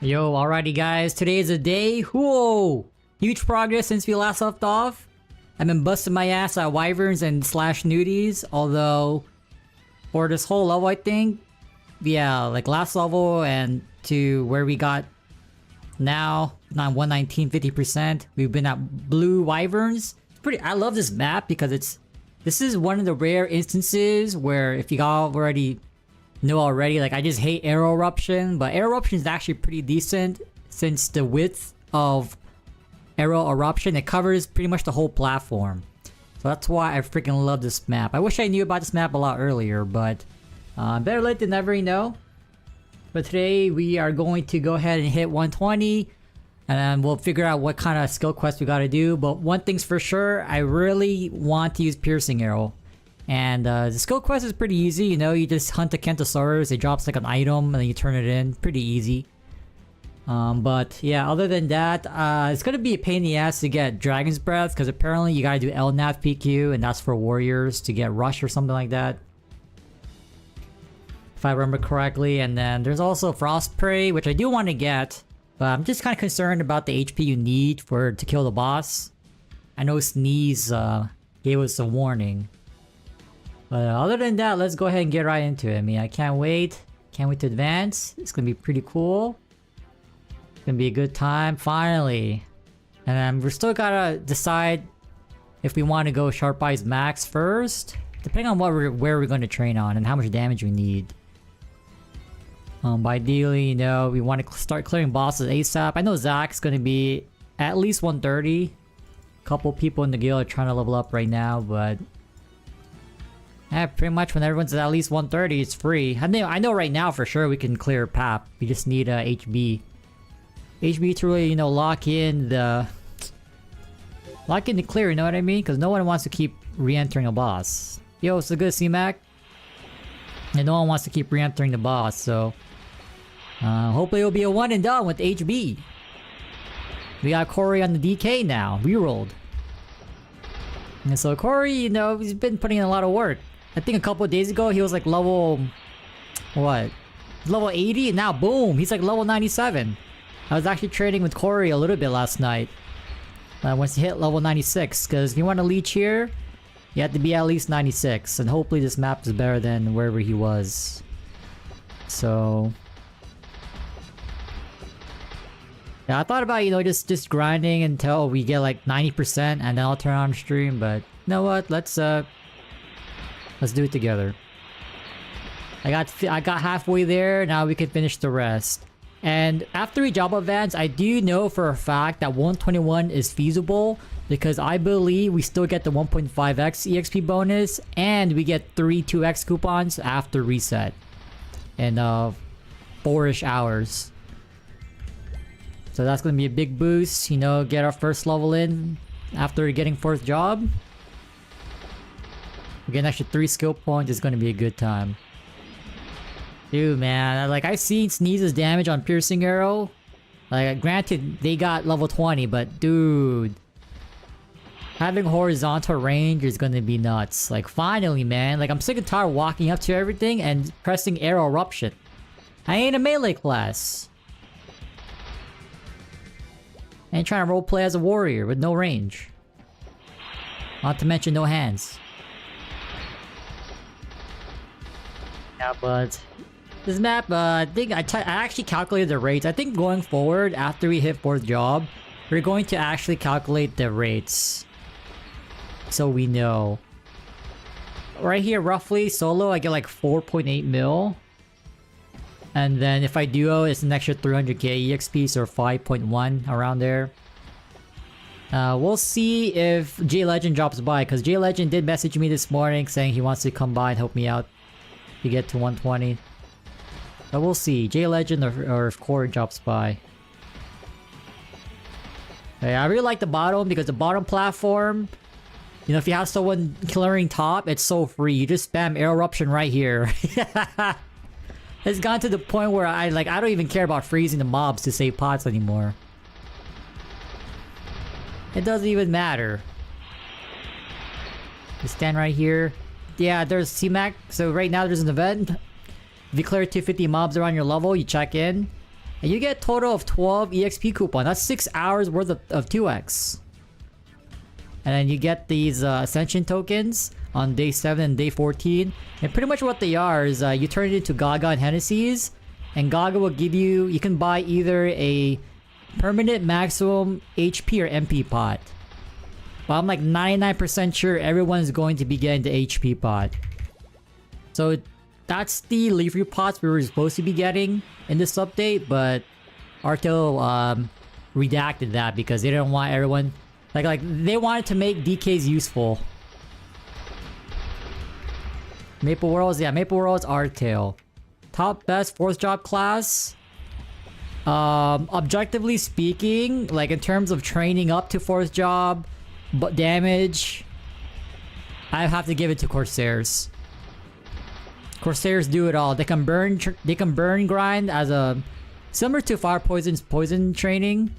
Yo, alrighty guys, today is a day. Whoa! Huge progress since we last left off. I've been busting my ass at wyverns and slash nudies, although for this whole level I think, yeah, like last level and to where we got now, not 119, 50%, we've been at blue wyverns. It's pretty, I love this map because this is one of the rare instances where if you already know already, like I just hate arrow eruption, but arrow eruption is actually pretty decent since the width of arrow eruption, it covers pretty much the whole platform. So that's why I freaking love this map. I wish I knew about this map a lot earlier, but better late than never, you know. But today we are going to go ahead and hit 120 and then we'll figure out what kind of skill quest we gotta do. But one thing's for sure, I really want to use piercing arrow. And the skill quest is pretty easy, you know, you just hunt a Kentosaurus, it drops like an item and then you turn it in, pretty easy. But yeah, other than that, it's gonna be a pain in the ass to get Dragon's Breath because apparently you gotta do LNAV PQ and that's for warriors to get Rush or something like that. If I remember correctly, and then there's also Frost Prey, which I do want to get, but I'm just kind of concerned about the HP you need to kill the boss. I know Sneeze gave us a warning. But other than that, let's go ahead and get right into it. I mean, I can't wait. Can't wait to advance. It's gonna be pretty cool. It's gonna be a good time, finally. And then we're still gotta decide if we want to go Sharp Eyes Max first, depending on where we're going to train on and how much damage we need. But ideally, you know, we want to start clearing bosses ASAP. I know Zach's gonna be at least 130. A couple people in the guild are trying to level up right now, but yeah, pretty much when everyone's at least 130, it's free. I know right now for sure we can clear PAP. We just need HB. HB to really, you know, lock in the clear, you know what I mean? Because no one wants to keep re-entering a boss. Yo, it's a good C-Mac. And no one wants to keep re-entering the boss, so hopefully it'll be a one and done with HB. We got Corey on the DK now. We-rolled. And so Corey, you know, he's been putting in a lot of work. I think a couple of days ago he was like level... what? Level 80 and now boom! He's like level 97. I was actually trading with Corey a little bit last night. Once he hit level 96, because if you want to leech here, you have to be at least 96. And hopefully this map is better than wherever he was. So... yeah, I thought about, you know, just grinding until we get like 90% and then I'll turn on stream, but you know what? Let's do it together. I got halfway there, now we can finish the rest. And after we job advance, I do know for a fact that 121 is feasible because I believe we still get the 1.5x EXP bonus and we get 3 2x coupons after reset in 4-ish hours. So that's gonna be a big boost, you know, get our first level in after getting 4th job. We get an extra 3 skill points, it's gonna be a good time. Dude, man, like I've seen Sneeze's damage on Piercing Arrow. Like, granted, they got level 20, but dude, having horizontal range is gonna be nuts. Like, finally, man. Like, I'm sick and tired of walking up to everything and pressing arrow eruption. I ain't a melee class. I ain't trying to roleplay as a warrior with no range. Not to mention no hands. Yeah, but this map, I think I actually calculated the rates. I think going forward, after we hit 4th job, we're going to actually calculate the rates. So we know. Right here, roughly, solo, I get like 4.8 mil. And then if I duo, it's an extra 300k EXP, so 5.1 around there. We'll see if J Legend drops by, because J Legend did message me this morning saying he wants to come by and help me out to get to 120. But we'll see, J Legend or if Corey drops by. Yeah, I really like the bottom because the bottom platform, you know, if you have someone clearing top, it's so free. You just spam arrow eruption right here. It's gone to the point where I don't even care about freezing the mobs to save pots anymore. It doesn't even matter. Just stand right here. Yeah, there's C-Mac. So right now there's an event. If you clear 250 mobs around your level, you check in. And you get a total of 12 EXP coupon. That's 6 hours worth of 2x. And then you get these Ascension tokens on day 7 and day 14. And pretty much what they are is you turn it into Gaga and Hennessy's. And Gaga will give you... You can buy either a permanent maximum HP or MP pot. Well, I'm like 99% sure everyone's going to be getting the HP pot. So that's the Leaf Root pots we were supposed to be getting in this update, but Artel redacted that because they didn't want everyone... Like they wanted to make DKs useful. Maple Worlds, yeah, Maple Worlds Artel. Top best 4th job class. Objectively speaking, like in terms of training up to 4th job, but damage, I have to give it to Corsairs. Corsairs do it all. They can burn grind as a similar to Fire Poison's poison training.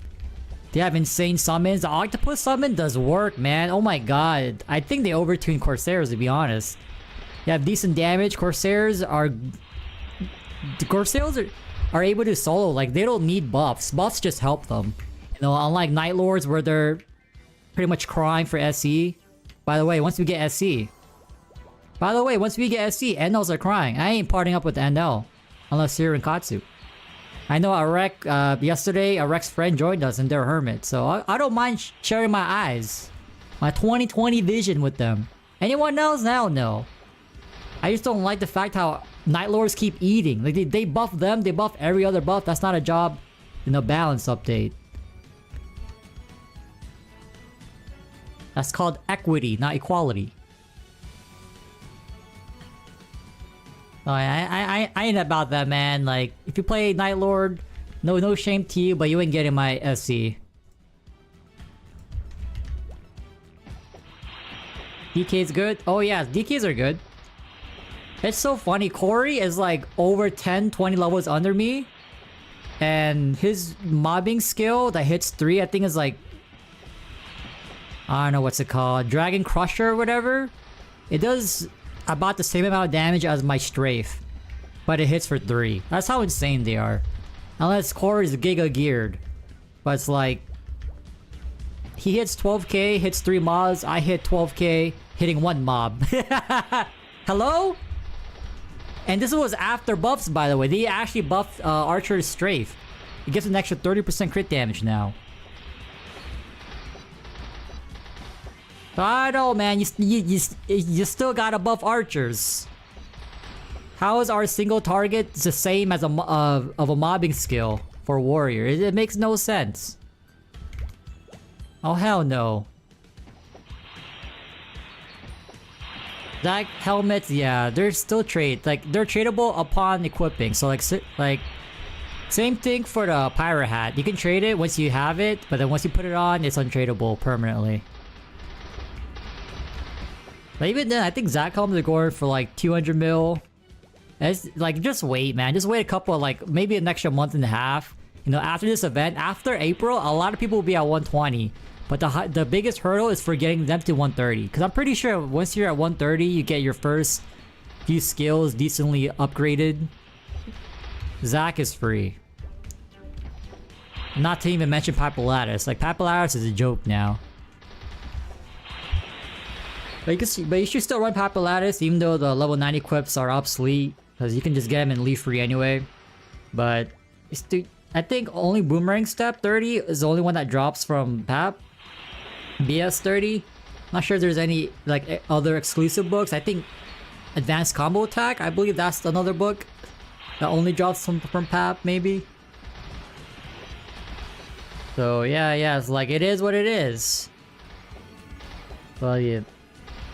They have insane summons. The Octopus summon does work, man. Oh my god. I think they overtuned Corsairs, to be honest. You have decent damage. Corsairs are able to solo. Like, they don't need buffs. Buffs just help them. You know, unlike Night Lords where they're pretty much crying for SE. By the way, once we get SE. NLs are crying. I ain't partying up with NL. Unless you're in Katsu. I know yesterday, Arek's friend joined us and they're hermits. So I don't mind sharing my eyes. My 20/20 vision with them. Anyone else? Hell no. I just don't like the fact how Night Lords keep eating. Like they buff them, they buff every other buff. That's not a job in a balance update. That's called equity, not equality. Oh, I ain't about that, man. Like, if you play Night Lord, no shame to you, but you ain't getting my SC. DK's good? Oh yeah, DKs are good. It's so funny, Corey is like over 10-20 levels under me. And his mobbing skill that hits 3, I think is like... I don't know what's it called. Dragon Crusher or whatever. It does about the same amount of damage as my Strafe. But it hits for 3. That's how insane they are. Unless Corey's Giga geared. But it's like... He hits 12k, hits 3 mobs. I hit 12k, hitting 1 mob. Hello? And this was after buffs, by the way. They actually buffed Archer's Strafe. It gives an extra 30% crit damage now. So I don't know, man. You still gotta buff Archers. How is our single target the same as a mobbing skill for Warrior? It makes no sense. Oh hell no. That helmets, yeah, they're still they're tradable upon equipping. So like same thing for the Pyro Hat. You can trade it once you have it, but then once you put it on, it's untradeable permanently. But even then, I think Zach helmets are going for like 200 mil. It's like, just wait, man. Just wait a couple, like maybe an extra month and a half. You know, after this event, after April, a lot of people will be at 120. But the biggest hurdle is for getting them to 130. Because I'm pretty sure once you're at 130, you get your first few skills decently upgraded. Zach is free. Not to even mention Papulatus. Like, Papulatus is a joke now. But you should still run Papulatus even though the level 90 equips are obsolete. Because you can just get them in Leaf Free anyway. But I think only Boomerang Step 30 is the only one that drops from Pap. BS 30. Not sure if there's any like other exclusive books. I think Advanced Combo Attack, I believe that's another book that only drops from Pap, maybe. So yeah, it's like, it is what it is. Well, yeah.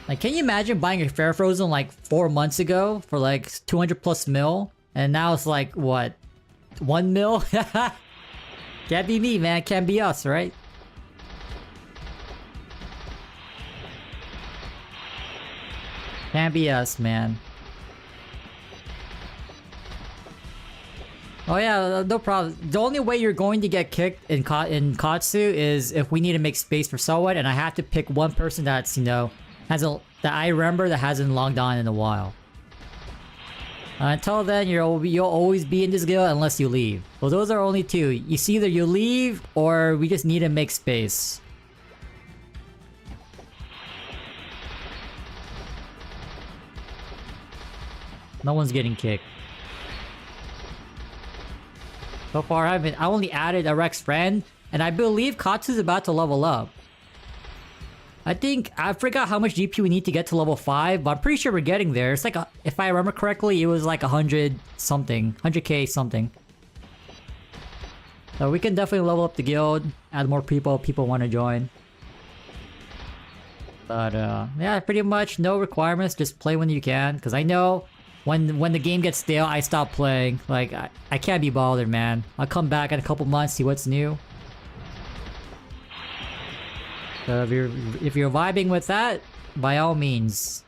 Like, can you imagine buying a Fair Frozen like 4 months ago for like 200 plus mil? And now it's like, what? 1 mil? Can't be me, man. Can't be us, right? Can't be us, man. Oh yeah, no problem. The only way you're going to get kicked in Katsu is if we need to make space for someone, and I have to pick one person that's, you know, that I remember that hasn't logged on in a while. Until then, you'll always be in this guild unless you leave. Well, those are only two. You see, either you leave or we just need to make space. No one's getting kicked. So far, I only added a Rex friend, and I believe Katsu's about to level up. I forgot how much GP we need to get to level 5, but I'm pretty sure we're getting there. It's like, if I remember correctly, it was like 100 something, 100k something. So we can definitely level up the guild, add more people want to join. But yeah, pretty much no requirements, just play when you can, because I know when the game gets stale, I stop playing. Like, I can't be bothered, man. I'll come back in a couple months, see what's new. So if you're vibing with that, by all means.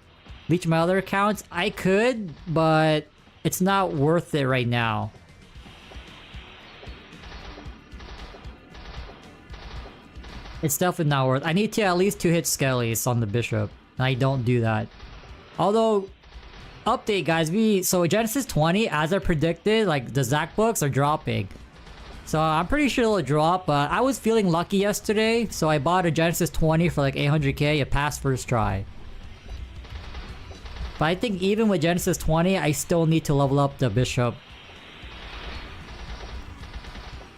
Leech my other accounts? I could, but it's not worth it right now. It's definitely not worth it. I need to at least 2 hit Skellies on the Bishop, and I don't do that. Although, update guys, so Genesis 20, as I predicted, like the Zac books are dropping. So I'm pretty sure it'll drop, but I was feeling lucky yesterday, so I bought a Genesis 20 for like 800k, it passed first try. But I think even with Genesis 20, I still need to level up the Bishop.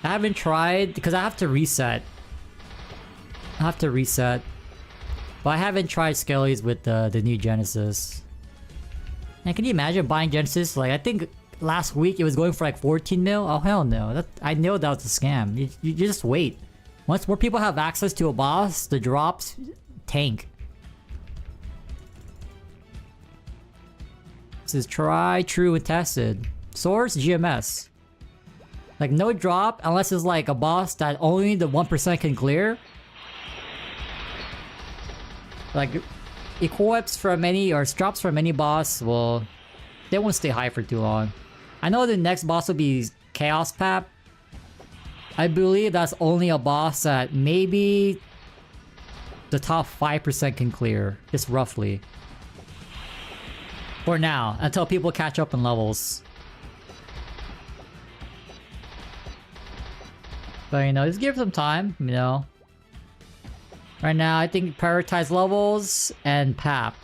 I haven't tried, because I have to reset. But I haven't tried Skellies with the new Genesis. And can you imagine buying Genesis? Like, I think last week it was going for like 14 mil. Oh hell no! I know that was a scam. You just wait. Once more people have access to a boss, the drops tank. This is try, true, and tested. Source GMS. Like no drop unless it's like a boss that only the 1% can clear. Like equips from any or drops from any boss, well, they won't stay high for too long. I know the next boss will be Chaos Pap. I believe that's only a boss that maybe the top 5% can clear, just roughly. For now, until people catch up in levels. But you know, just give them time, you know. Right now, I think prioritize levels and Pap.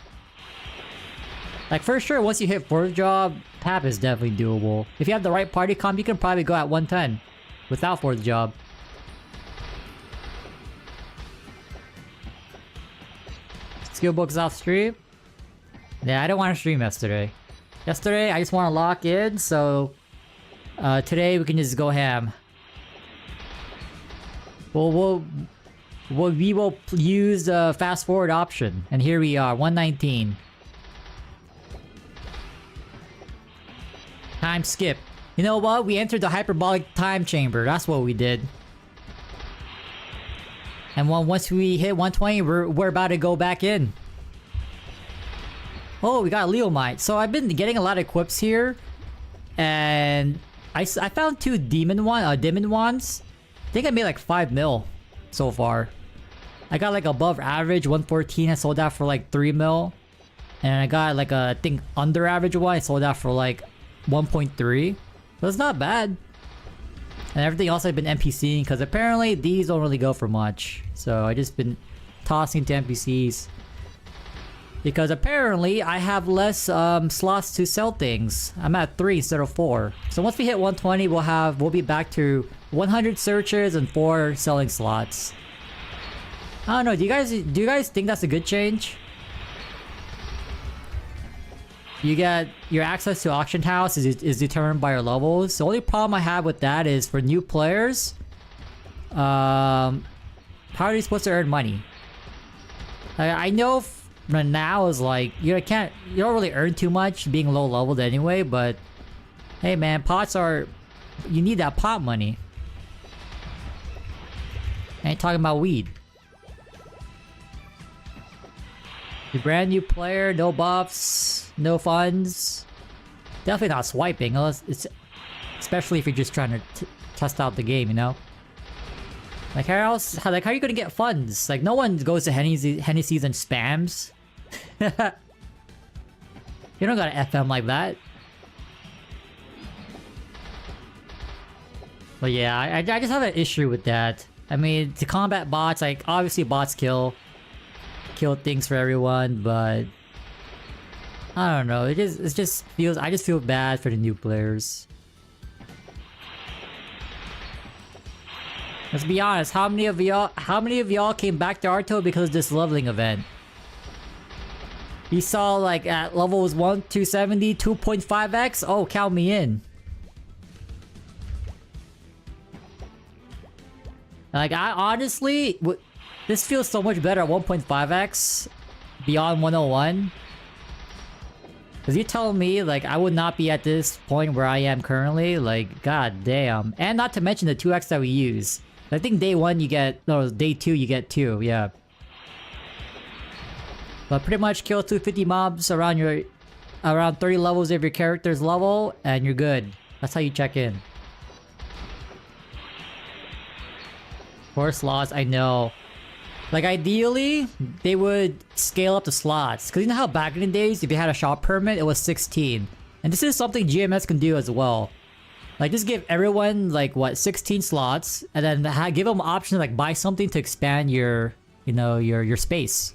Like for sure, once you hit 4th job, Pap is definitely doable. If you have the right party comp, you can probably go at 110 without 4th job. Skill books off stream. Yeah, I don't want to stream yesterday. Yesterday, I just want to lock in, so today we can just go ham. We will use the fast forward option, and here we are, 119. Time skip. You know what? We entered the hyperbolic time chamber. That's what we did. And once we hit 120, we're about to go back in. Oh, we got Leomite. So I've been getting a lot of equips here, and I found 2 demon wands. I think I made like 5 mil so far. I got like above average 114. I sold that for like 3 mil, and I got like a I think under average one. I sold that for like 1.3. So it's not bad. And everything else I've been NPCing because apparently these don't really go for much. So I just been tossing to NPCs. Because apparently I have less slots to sell things. I'm at 3 instead of 4. So once we hit 120, we'll be back to 100 searches and 4 selling slots. I don't know. Do you guys think that's a good change? You get your access to auction house is determined by your levels. The only problem I have with that is for new players. How are you supposed to earn money? I know now is like you don't really earn too much being low leveled anyway. But hey, man, you need that pot money. I ain't talking about weed. The brand new player, no buffs, no funds. Definitely not swiping, unless especially if you're just trying to test out the game, you know. Like how are you gonna get funds? Like no one goes to Hennessy's and spams. You don't gotta FM like that. But yeah, I just have an issue with that. I mean, to combat bots, like obviously bots kill things for everyone, but I don't know. It just feels. I just feel bad for the new players. Let's be honest. How many of y'all came back to Arto because of this leveling event? You saw like at levels 1 270, 2.5x. Oh, count me in. Like I honestly, this feels so much better at 1.5x beyond 101. Cause you're telling me like I would not be at this point where I am currently. Like god damn, and not to mention the 2x that we use. I think day 1 you get, no, day 2 you get 2. Yeah. But pretty much kill 250 mobs around 30 levels of your character's level, and you're good. That's how you check in. 4 slots, I know. Like ideally, they would scale up the slots. Cause you know how back in the days, if you had a shop permit, it was 16. And this is something GMS can do as well. Like just give everyone like what, 16 slots, and then give them an option to like buy something to expand your, you know, your space.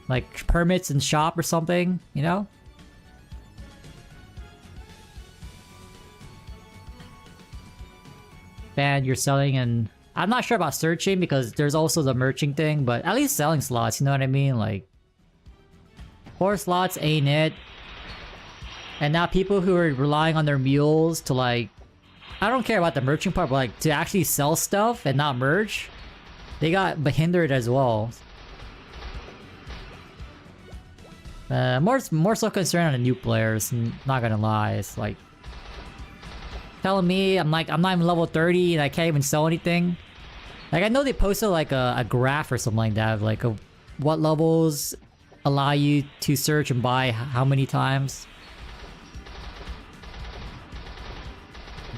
Like permits and shop or something, you know? And you're selling, and I'm not sure about searching because there's also the merching thing, but at least selling slots, you know what I mean? Like 4 slots ain't it. And now people who are relying on their mules to like, I don't care about the merching part, but like to actually sell stuff and not merch, they got hindered as well. More so concerned on the new players, not gonna lie. It's like telling me I'm not even level 30 and I can't even sell anything. Like I know they posted like a graph or something like that, like what levels allow you to search and buy how many times.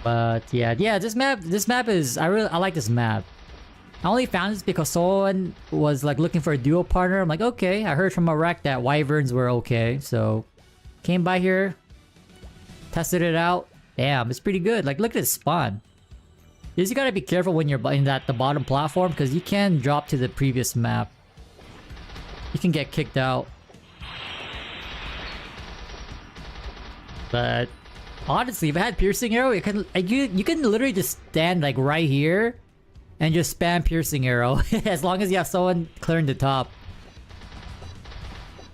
But yeah, this map is, I like this map. I only found this because someone was like looking for a duo partner. I'm like, okay, I heard from a rec that wyverns were okay, so came by here, tested it out. Damn, it's pretty good. Like, look at this spawn. You just gotta be careful when you're in the bottom platform because you can drop to the previous map. You can get kicked out. But honestly, if I had piercing arrow, you can literally just stand like right here and just spam piercing arrow as long as you have someone clearing the top.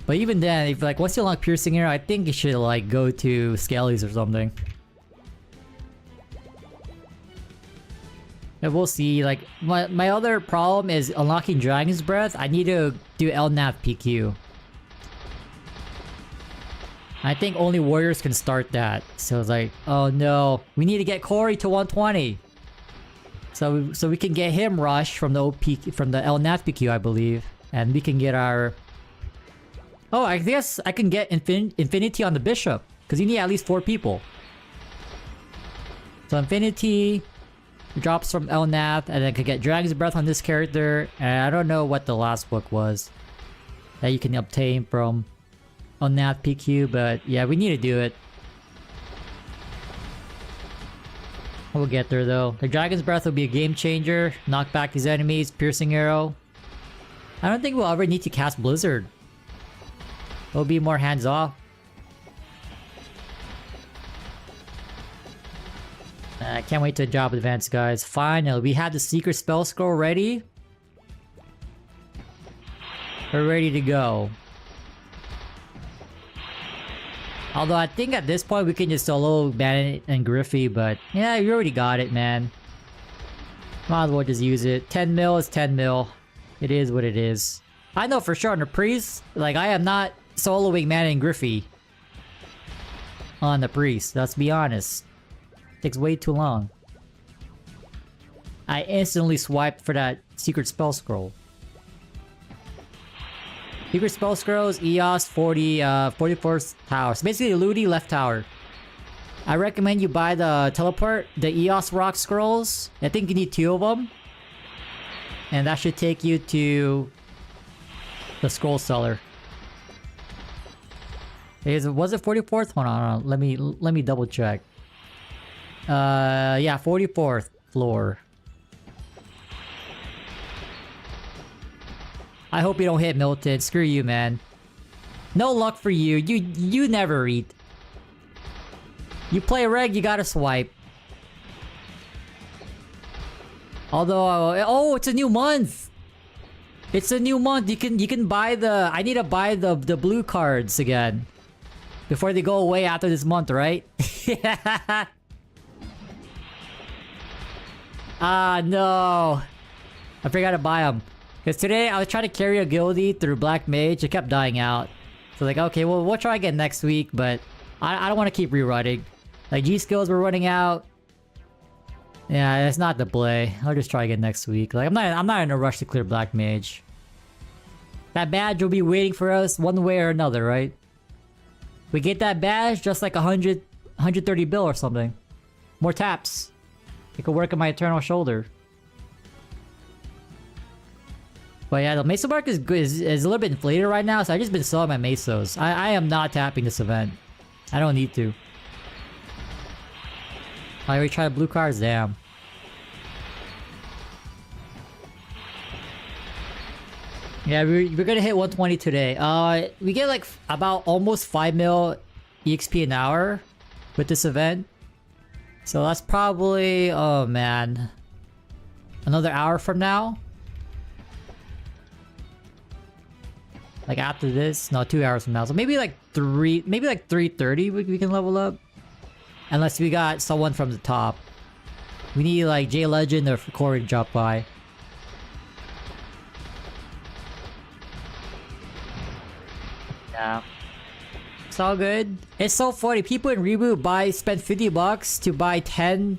But even then, if like once you unlock piercing arrow, I think you should like go to Skellies or something. And we'll see. Like my other problem is unlocking Dragon's Breath. I need to do LNAV PQ. I think only warriors can start that. So it's like, oh no, we need to get Corey to 120. So we can get him rushed from the LNAV PQ, I believe, and we can get our. Oh, I guess I can get Infinity on the Bishop because you need at least 4 people. So Infinity drops from LNAV, and then can get Dragon's Breath on this character. And I don't know what the last book was that you can obtain from LNAV PQ, but yeah, we need to do it. We'll get there though. The Dragon's Breath will be a game changer. Knock back his enemies, piercing arrow. I don't think we'll ever need to cast Blizzard. It'll be more hands off. I can't wait to drop advance, guys. Finally, we have the secret spell scroll ready. We're ready to go. Although I think at this point we can just solo Bandit and Griffey, but yeah, you already got it, man. Might as well just use it. 10 mil is 10 mil. It is what it is. I know for sure on the Priest, like I am not soloing Bandit and Griffey on the Priest, let's be honest. Takes way too long. I instantly swiped for that secret spell scroll. Secret spell scrolls, EOS 44th tower. So basically Ludi left tower. I recommend you buy the teleport, the EOS rock scrolls. I think you need 2 of them. And that should take you to the scroll seller. Was it 44th one? I don't know. Let me double check. Yeah, 44th floor. I hope you don't hit Milton. Screw you, man. No luck for you. You never eat. You play reg, you gotta swipe. Although, oh, it's a new month. It's a new month. You can buy the. I need to buy the blue cards again before they go away after this month, right? Ah, no. I forgot to buy them. Because today I was trying to carry a guildie through Black Mage. It kept dying out. So like, okay, well, we'll try again next week, but I don't want to keep rerunning. Like, G skills were running out. Yeah, it's not the play. I'll just try again next week. Like, I'm not in a rush to clear Black Mage. That badge will be waiting for us one way or another, right? We get that badge just like 130 bill or something. More taps. It could work on my Eternal Shoulder. But yeah, the Meso mark is good. Is a little bit inflated right now, so I've just been selling my Mesos. I am not tapping this event. I don't need to. I already tried blue cards, damn. Yeah, we're gonna hit 120 today. We get like about almost 5 mil EXP an hour with this event. So that's probably, oh man, another hour from now. Like after this, no, 2 hours from now. So maybe like 3:30 we can level up. Unless we got someone from the top. We need like J Legend or Corey to drop by. Yeah. It's all good. It's so funny. People in Reboot spend $50 to buy 10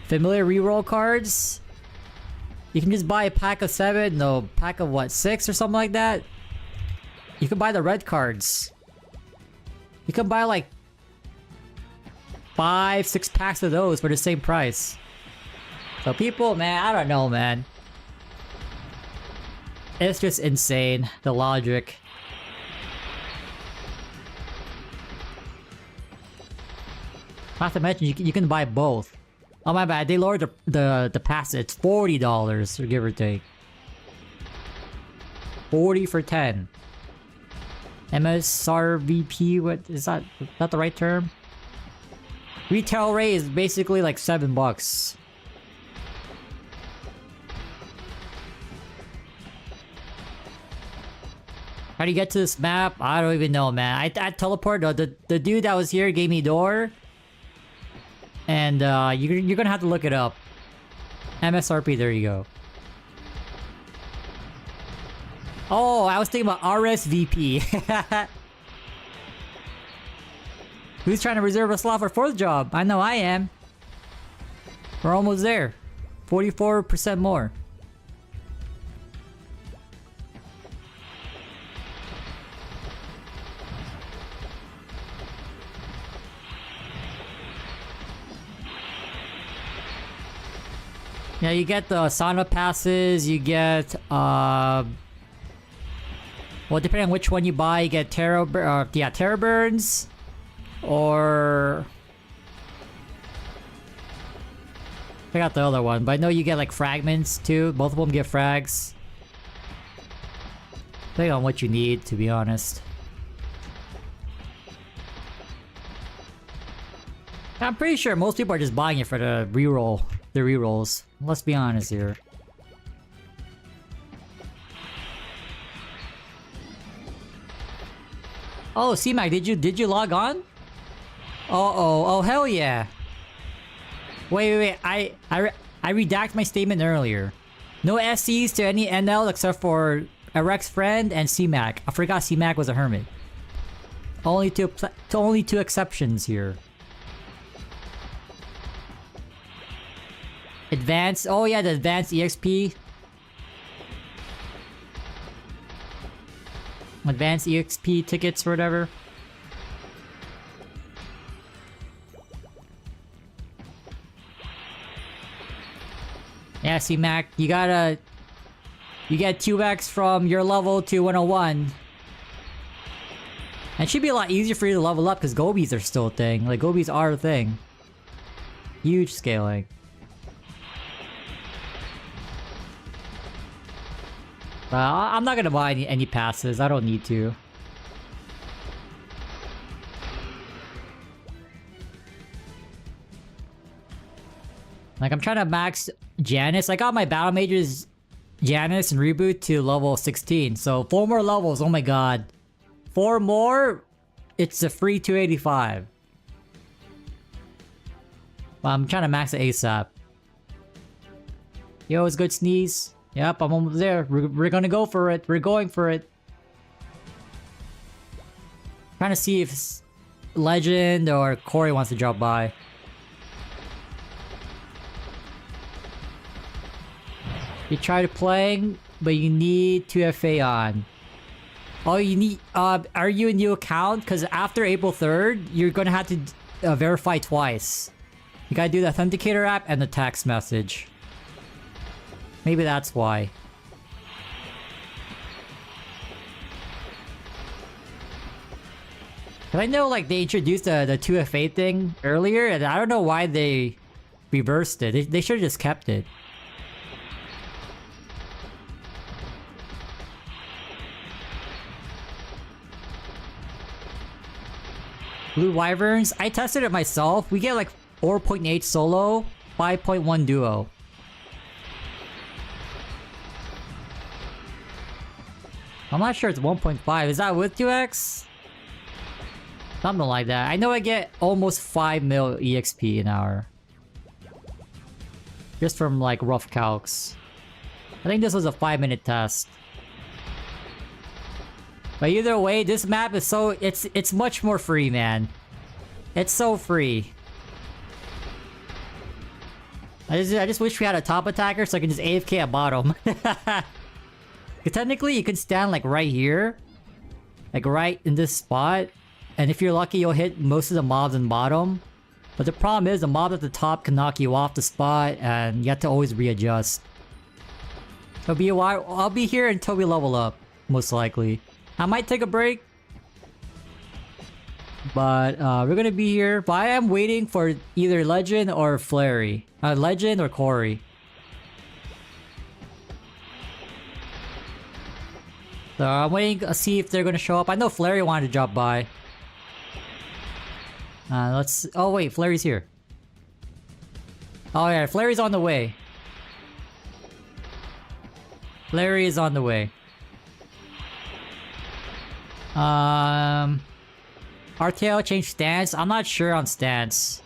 familiar reroll cards. You can just buy a pack of 7, no, pack of what, 6 or something like that? You can buy the red cards. You can buy like 5, 6 packs of those for the same price. So people, man, I don't know, man. It's just insane, the logic. Not to mention, you can buy both. Oh my bad, they lowered the pass. It's $40, give or take. 40 for 10. MSRVP, what is that? Is that the right term? Retail rate is basically like $7. How do you get to this map? I don't even know, man. I teleported. The dude that was here gave me door. And you're gonna have to look it up. MSRP, there you go. Oh, I was thinking about RSVP. Who's trying to reserve a slot for 4th job? I know I am. We're almost there. 44% more. Yeah, you get the sauna passes, you get, well, depending on which one you buy, you get Terror Burns, or... I forgot the other one, but I know you get like fragments too. Both of them get frags. Depending on what you need, to be honest. I'm pretty sure most people are just buying it for the reroll. The rerolls. Let's be honest here. Oh, C-Mac, did you log on? Oh hell yeah. Wait, I redact my statement earlier. No SCs to any NL except for a Rex friend and C-Mac. I forgot C-Mac was a hermit. Only two exceptions here. Advanced, oh yeah, the advanced EXP. Advanced EXP tickets or whatever. Yeah, C-Mac, you get 2x from your level to 101. And it should be a lot easier for you to level up because Gobies are still a thing. Like, Gobies are a thing. Huge scaling. I'm not gonna buy any passes. I don't need to. Like, I'm trying to max Janice. I got my Battle Mages Janice and Reboot to level 16. So 4 more levels. Oh my god. 4 more? It's a free 285. Well, I'm trying to max it ASAP. Yo, it's good, Sneeze. Yep, I'm almost there. We're gonna go for it. We're going for it. Trying to see if Legend or Corey wants to drop by. You tried playing, but you need 2FA on. Oh, you need... are you a new account? Because after April 3rd, you're gonna have to verify twice. You gotta do the Authenticator app and the text message. Maybe that's why. Cause I know, like, they introduced the 2FA thing earlier, and I don't know why they reversed it. They should've just kept it. Blue Wyverns, I tested it myself. We get like 4.8 solo, 5.1 duo. I'm not sure it's 1.5. Is that with 2x? Something like that. I know I get almost 5 mil EXP an hour. Just from like rough calcs. I think this was a 5-minute test. But either way, this map is so... It's much more free, man. It's so free. I just wish we had a top attacker so I can just AFK at bottom. Technically, you can stand like right here. Like right in this spot. And if you're lucky, you'll hit most of the mobs in bottom. But the problem is, the mob at the top can knock you off the spot and you have to always readjust. It'll be a while. I'll be here until we level up, most likely. I might take a break, but we're gonna be here. But I am waiting for either Legend or Flary. Legend or Corey. So I'm waiting to see if they're gonna show up. I know Flary wanted to drop by. Let's... Oh wait, Flary's here. Oh yeah, Flary's on the way. Flary is on the way. RTL changed stance. I'm not sure on stance.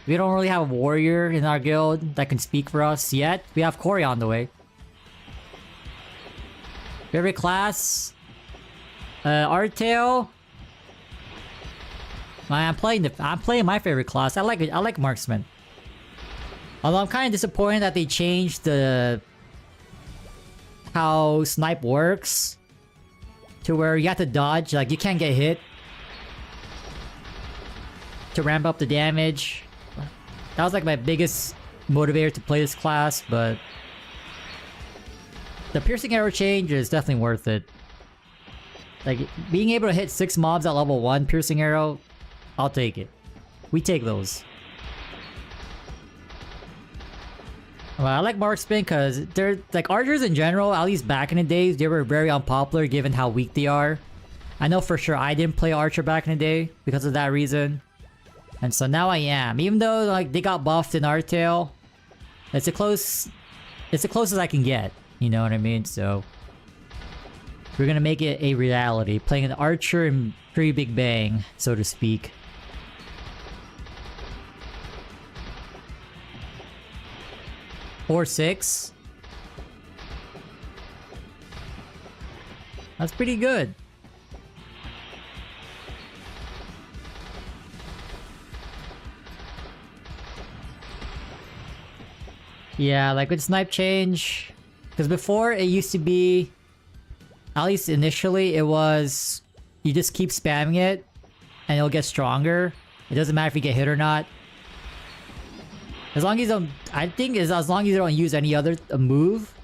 We don't really have a warrior in our guild that can speak for us yet. We have Corey on the way. Favorite class? RTL. I'm playing my favorite class. I like it. I like marksman. Although I'm kind of disappointed that they changed how snipe works. To where you have to dodge, like you can't get hit. To ramp up the damage. That was like my biggest motivator to play this class, but... The piercing arrow change is definitely worth it. Like, being able to hit 6 mobs at level 1 piercing arrow, I'll take it. We take those. Well, I like marksman because they're like archers in general, at least back in the days, they were very unpopular given how weak they are. I know for sure I didn't play archer back in the day because of that reason. And so now I am. Even though like they got buffed in Artale, it's the closest I can get. You know what I mean? So we're gonna make it a reality. Playing an archer in pretty big bang, so to speak. Or 6. That's pretty good. Yeah, like with snipe change. Because before it used to be, at least initially, it was you just keep spamming it and it'll get stronger. It doesn't matter if you get hit or not. As long as I think as long as you don't use any other move,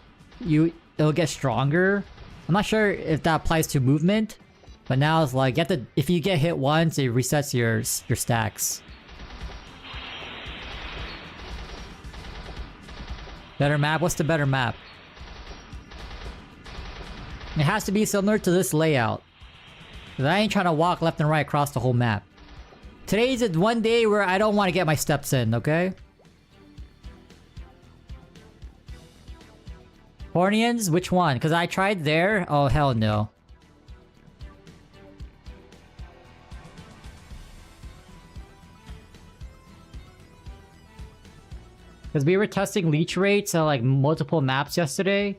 it'll get stronger. I'm not sure if that applies to movement, but now it's like if you get hit once, it resets your stacks. Better map? What's the better map? It has to be similar to this layout. 'Cause I ain't trying to walk left and right across the whole map. Today's one day where I don't want to get my steps in, okay? Hornians? Which one? Because I tried there? Oh, hell no. Because we were testing leech rates on like multiple maps yesterday.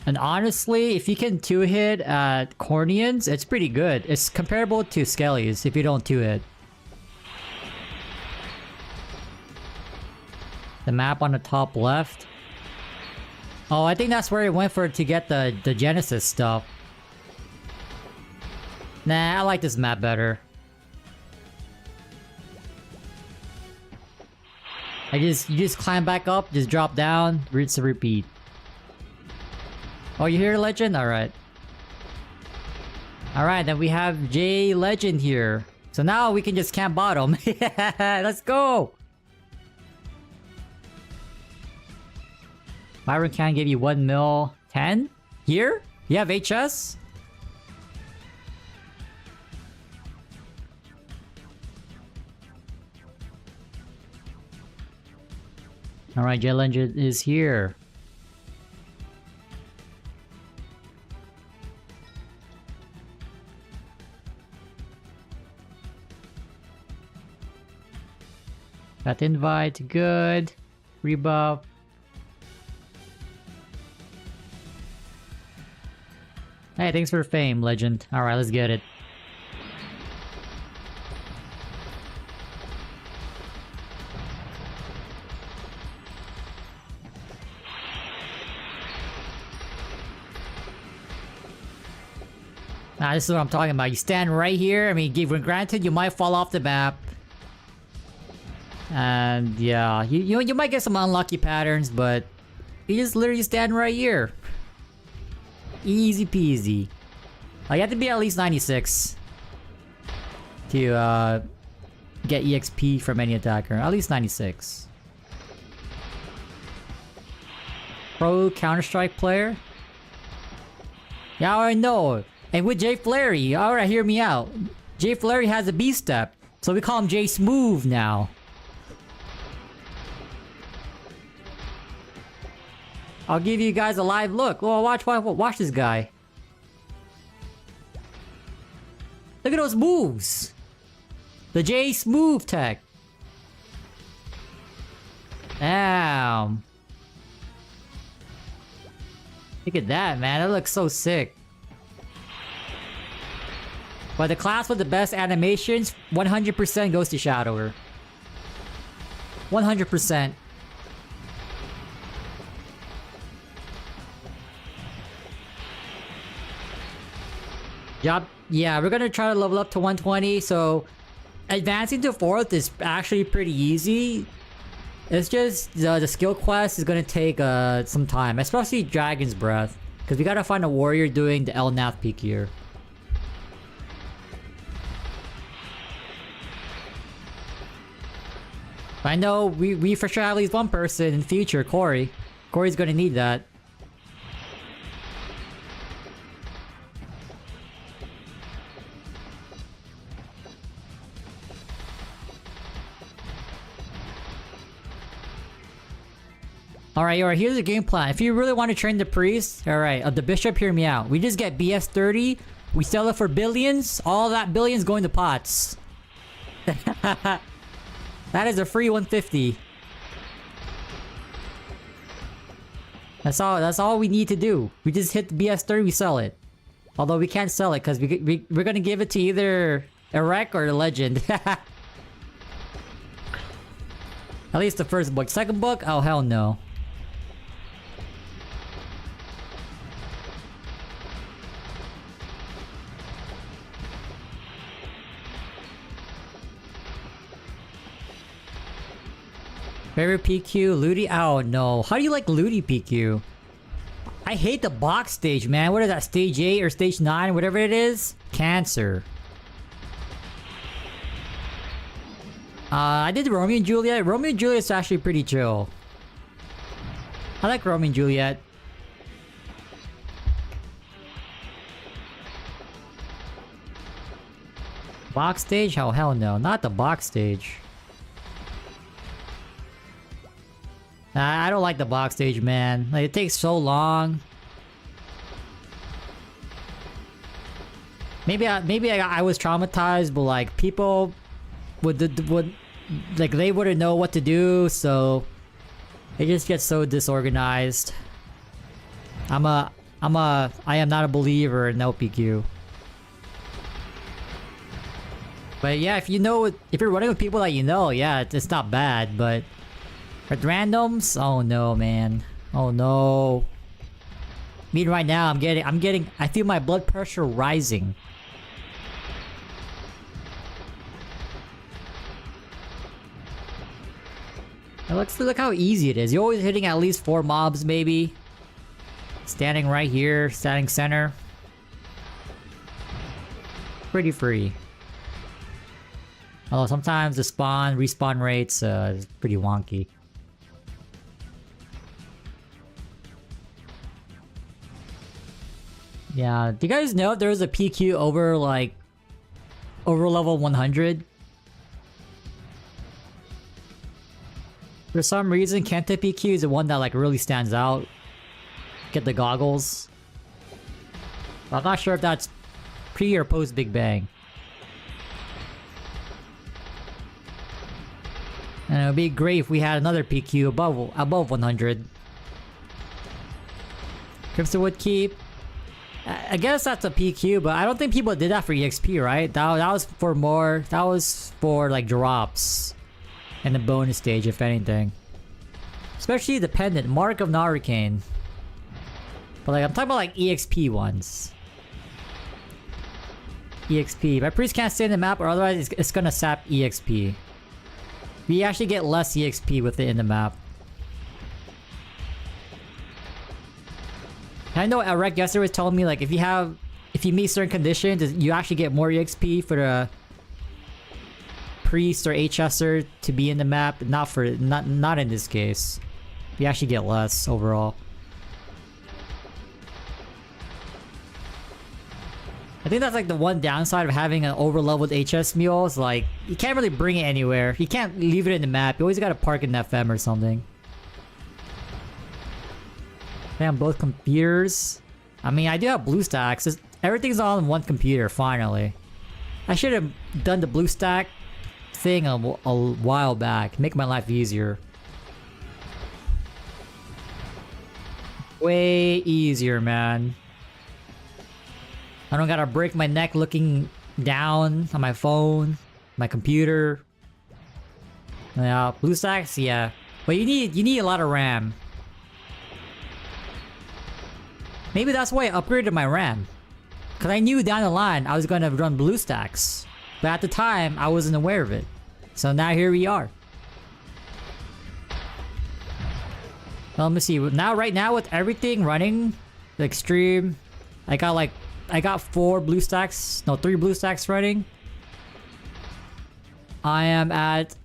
And honestly, if you can 2-hit at Cornians, it's pretty good. It's comparable to Skellies if you don't 2-hit. The map on the top left. Oh, I think that's where it went for to get the Genesis stuff. Nah, I like this map better. You just climb back up, just drop down, rinse and repeat. Oh, you hear Legend? Alright. Alright, then we have J Legend here. So now we can just camp bottom. Yeah, let's go! Byron can give you 1 mil 10? Here? You have HS? Alright, J Legend is here. Got the invite, good. Rebuff. Hey, thanks for fame, Legend. Alright, let's get it. Nah, this is what I'm talking about. You stand right here. I mean, granted, you might fall off the map. And yeah, you might get some unlucky patterns, but you just literally stand right here. Easy peasy. You have to be at least 96 to get EXP from any attacker. At least 96. Pro Counter-Strike player? Yeah, I know. And with Jay Flary, alright, hear me out. Jay Flary has a B-step, so we call him Jay Smooth now. I'll give you guys a live look. Oh, watch this guy. Look at those moves. The J Smooth tech. Damn. Look at that, man. That looks so sick. But the class with the best animations, 100% goes to Shadower. 100%. Yup. Yeah, we're gonna try to level up to 120, so advancing to 4th is actually pretty easy. It's just the skill quest is gonna take some time, especially Dragon's Breath, because we gotta find a warrior doing the Elnath peak here. I know we for sure have at least one person in future, Corey. Corey's gonna need that. Alright, here's the game plan. If you really want to train the priest, alright, the bishop, hear me out. We just get BS 30, we sell it for billions, all that billions going to pots. That is a free 150. That's all we need to do. We just hit the BS 30, we sell it. Although we can't sell it because we're gonna give it to either a wreck or a legend. At least the first book. Second book? Oh hell no. Favorite PQ? Looty? Oh no. How do you like Looty PQ? I hate the box stage, man. What is that? Stage 8 or stage 9? Whatever it is? Cancer. I did Romeo and Juliet. Romeo and Juliet's actually pretty chill. I like Romeo and Juliet. Box stage? Oh hell no, not the box stage. I don't like the box stage, man. Like, it takes so long. Maybe I was traumatized, but like people would like they wouldn't know what to do, so it just gets so disorganized. I am not a believer in LPQ. But yeah, if you're running with people that you know, yeah, it's not bad, but at randoms, oh no, man. Oh no. I mean, right now I feel my blood pressure rising. Now let's look how easy it is. You're always hitting at least 4 mobs, maybe. Standing right here, standing center. Pretty free. Although sometimes the respawn rates is pretty wonky. Yeah, do you guys know if there's a PQ over level 100? For some reason, Kenta PQ is the one that like really stands out. Get the goggles. I'm not sure if that's pre or post Big Bang. And it would be great if we had another PQ above 100. Crimson Wood Keep. I guess that's a PQ, but I don't think people did that for EXP, right? That was for like drops. And the bonus stage, if anything. Especially the pendant, Mark of Narukane. But like, I'm talking about like EXP ones. EXP. My priest can't stay in the map, or otherwise it's gonna sap EXP. We actually get less EXP with it in the map. I know Eric yesterday was telling me like if you meet certain conditions, you actually get more EXP for the priest or HSer to be in the map. Not in this case. You actually get less overall. I think that's like the one downside of having an over-leveled HS mule is like you can't really bring it anywhere. You can't leave it in the map. You always gotta park in FM or something. Damn, both computers. I mean, I do have BlueStacks. Everything's on one computer finally. I should have done the BlueStack thing a while back. Make my life easier. Way easier, man. I don't gotta break my neck looking down on my phone, my computer. Yeah, BlueStacks, yeah. But you need a lot of RAM. Maybe that's why I upgraded my RAM. Cause I knew down the line I was gonna run BlueStacks. But at the time, I wasn't aware of it. So now here we are. Well, let me see. Right now with everything running, the extreme, I got 4 BlueStacks, no 3 BlueStacks running. I am at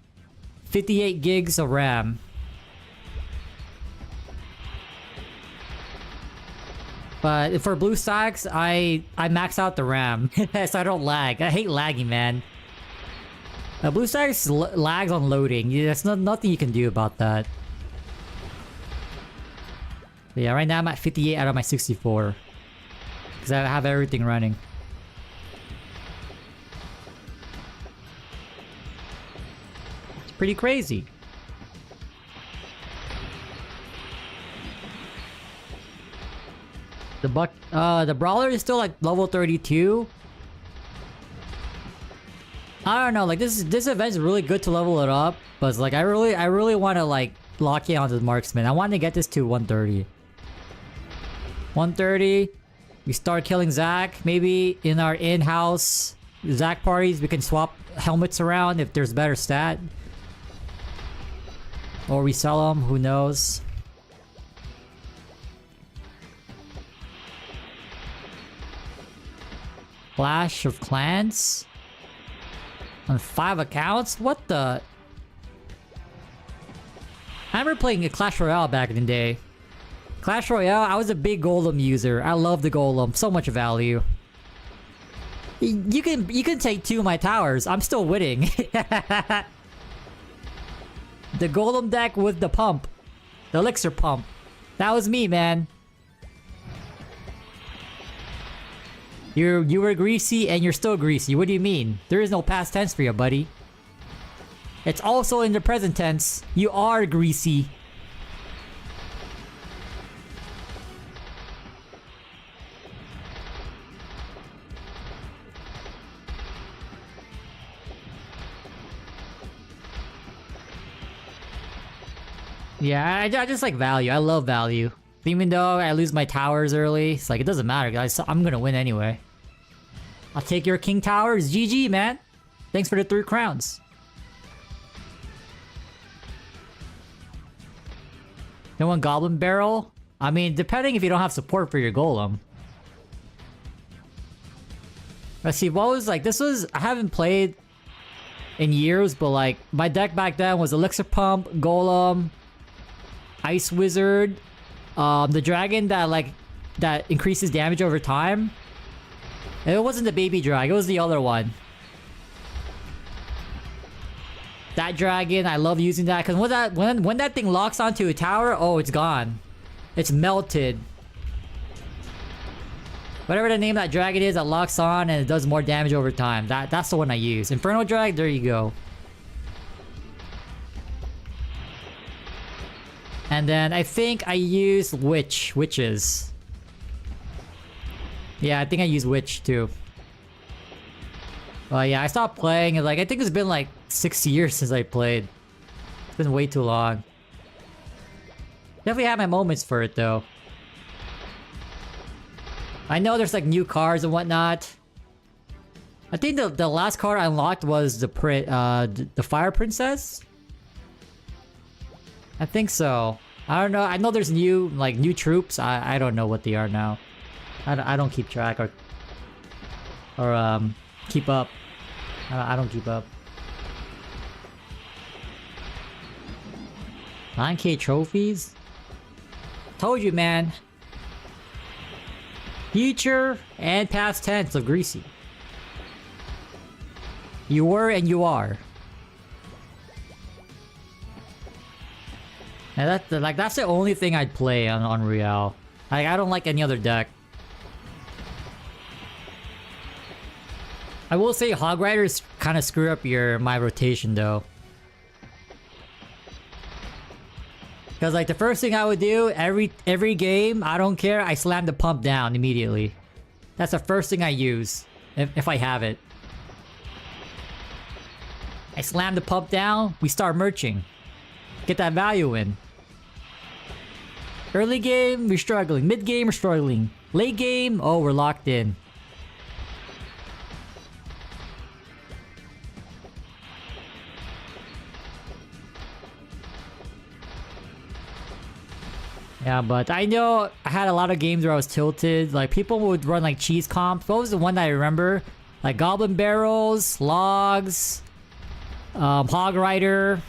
58 gigs of RAM. But for BlueStacks, I max out the RAM so I don't lag. I hate lagging, man. BlueStacks lags on loading. There's nothing you can do about that. But yeah, right now I'm at 58 out of my 64. Because I have everything running. It's pretty crazy. The brawler is still like level 32. I don't know, like this event is really good to level it up, but it's like I really want to like lock in onto the marksman. I want to get this to 130. 130. We start killing Zac. Maybe in our in-house Zac parties we can swap helmets around if there's better stat. Or we sell them, who knows. Clash of Clans? On 5 accounts? What the? I remember playing a Clash Royale back in the day. Clash Royale, I was a big golem user. I love the golem. So much value. You can take 2 of my towers. I'm still winning. The golem deck with the pump. The elixir pump. That was me, man. You were greasy and you're still greasy. What do you mean? There is no past tense for you, buddy. It's also in the present tense. You are greasy. Yeah, I just like value. I love value. Even though I lose my towers early, it's like, it doesn't matter, guys. I'm gonna win anyway. I'll take your king towers. GG, man. Thanks for the 3 crowns. No one goblin barrel? I mean, depending if you don't have support for your golem. Let's see, what was like, this was, I haven't played in years, but like, my deck back then was elixir pump, golem, ice wizard, the dragon that increases damage over time. And it wasn't the baby drag, it was the other one. That dragon, I love using that because when that thing locks onto a tower, oh, it's gone. It's melted. Whatever the name of that dragon is that locks on and it does more damage over time. That's the one I use. Inferno drag, there you go. And then I think I use witches. Yeah, I think I use witch too. Well, yeah, I stopped playing and like I think it's been like 6 years since I played. It's been way too long. Definitely had my moments for it though. I know there's like new cards and whatnot. I think the last card I unlocked was the Fire Princess. I think so. I don't know. I know there's new troops. I don't know what they are now. I don't keep track or keep up. I don't keep up. 9K trophies? Told you, man. Future and past tense of greasy. You were and you are. And that's the only thing I'd play on Real. I don't like any other deck. I will say Hog Riders kind of screw up my rotation though. Because like the first thing I would do every game, I don't care, I slam the pump down immediately. That's the first thing I use if I have it. I slam the pump down, we start merching. Get that value in. Early game, we're struggling. Mid game, we're struggling. Late game, oh, we're locked in. Yeah, but I know I had a lot of games where I was tilted. Like, people would run like cheese comps. What was the one that I remember? Like Goblin Barrels, Logs, Hog Rider.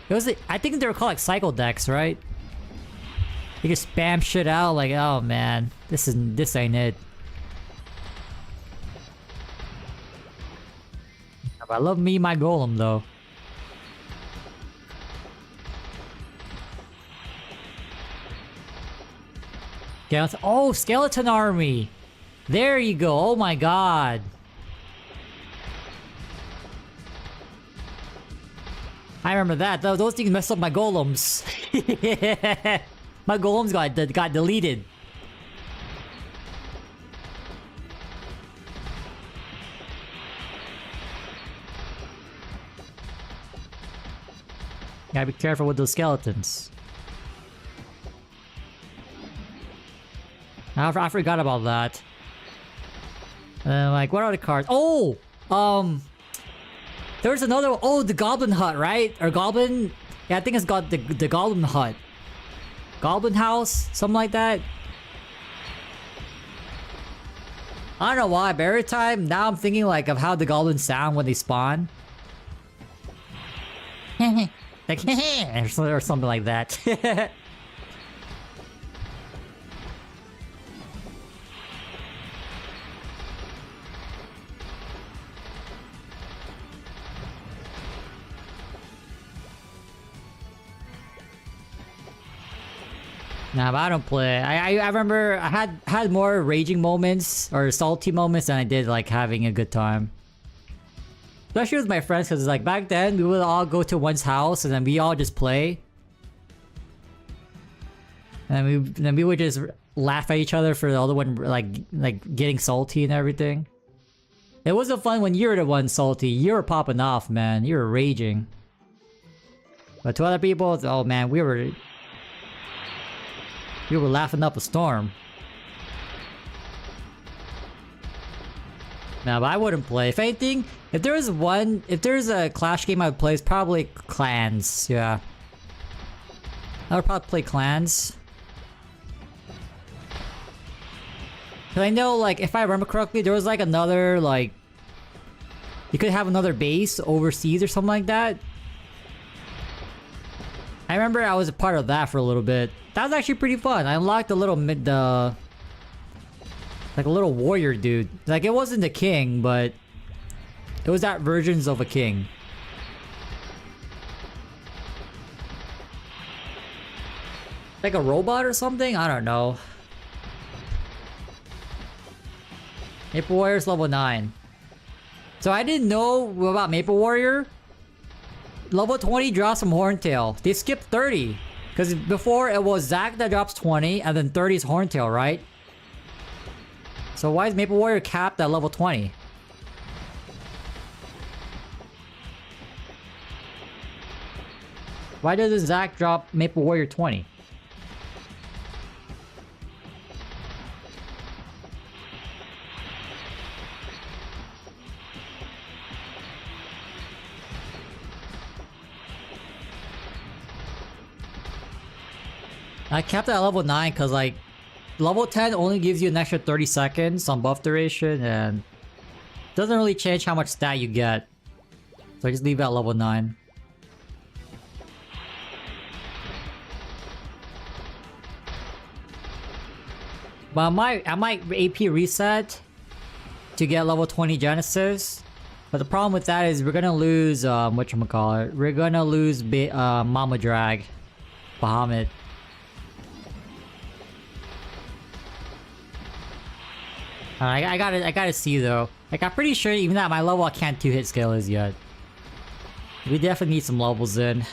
I think they were called like cycle decks, right? You just spam shit out like, oh man, this ain't it. I love me my golem though. Oh, skeleton army. There you go. Oh my god. I remember that. Those things messed up my golems. My golems got deleted. Gotta be careful with those skeletons. I forgot about that. Like, what are the cards? Oh! There's another one. Oh, the Goblin Hut, right? Or Goblin... Yeah, I think it's got the Goblin Hut. Goblin House? Something like that. I don't know why, but every time, now I'm thinking like of how the goblins sound when they spawn. Like, or something like that. Nah, but I don't play. I remember I had more raging moments or salty moments than I did like having a good time. Especially with my friends, because like back then we would all go to one's house and then we all just play. And then we would just laugh at each other for the other one like getting salty and everything. It wasn't fun when you were the one salty. You were popping off, man. You were raging. But to other people, oh man, we were laughing up a storm. No, but I wouldn't play. If anything, if there's a Clash game I would play, it's probably Clans. Yeah, I would probably play Clans. Cause I know, like, if I remember correctly, there was like another, like, you could have another base overseas or something like that. I remember I was a part of that for a little bit. That was actually pretty fun. I unlocked a little like a little warrior dude. Like, it wasn't the king, but it was that versions of a king. Like a robot or something? I don't know. Maple Warrior's level 9. So I didn't know about Maple Warrior. Level 20 drops from Horntail. They skipped 30. Because before it was Zac that drops 20 and then 30 is Horntail, right? So why is Maple Warrior capped at level 20? Why doesn't Zac drop Maple Warrior 20? I kept it at level 9 because like level 10 only gives you an extra 30 seconds on buff duration and doesn't really change how much stat you get. So I just leave it at level 9. But I might AP reset to get level 20 Genesis. But the problem with that is we're gonna lose whatchamacallit. We're gonna lose Mama Drag. Bahamut. I gotta see though. Like, I'm pretty sure even at my level I can't 2-hit Scalers yet. We definitely need some levels in.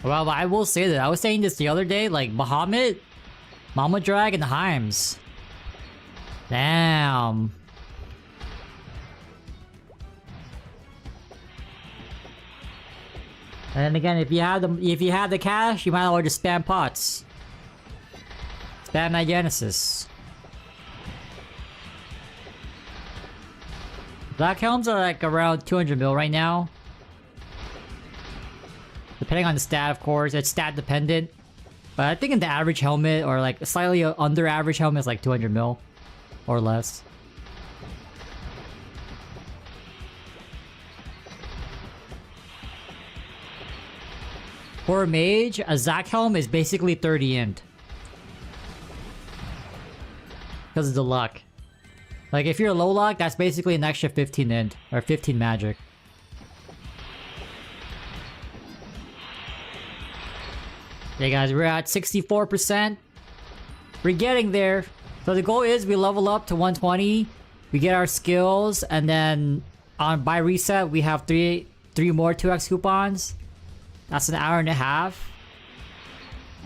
Well, I will say that I was saying this the other day, like Bahamut, Mama Drag, and Heims. Damn. And then again, if you have the cash, you might as well just spam pots. Spam that Genesis. Black Helms are like around 200 mil right now. Depending on the stat, of course. It's stat dependent. But I think in the average helmet, or like slightly under average helmet, is like 200 mil. Or less. For a mage, a Zac helm is basically 30 int. Because of the luck. Like, if you're low luck, that's basically an extra 15 int. Or 15 magic. Okay guys, we're at 64%. We're getting there. So the goal is we level up to 120. We get our skills. And then by reset, we have three more 2x coupons. That's an hour and a half.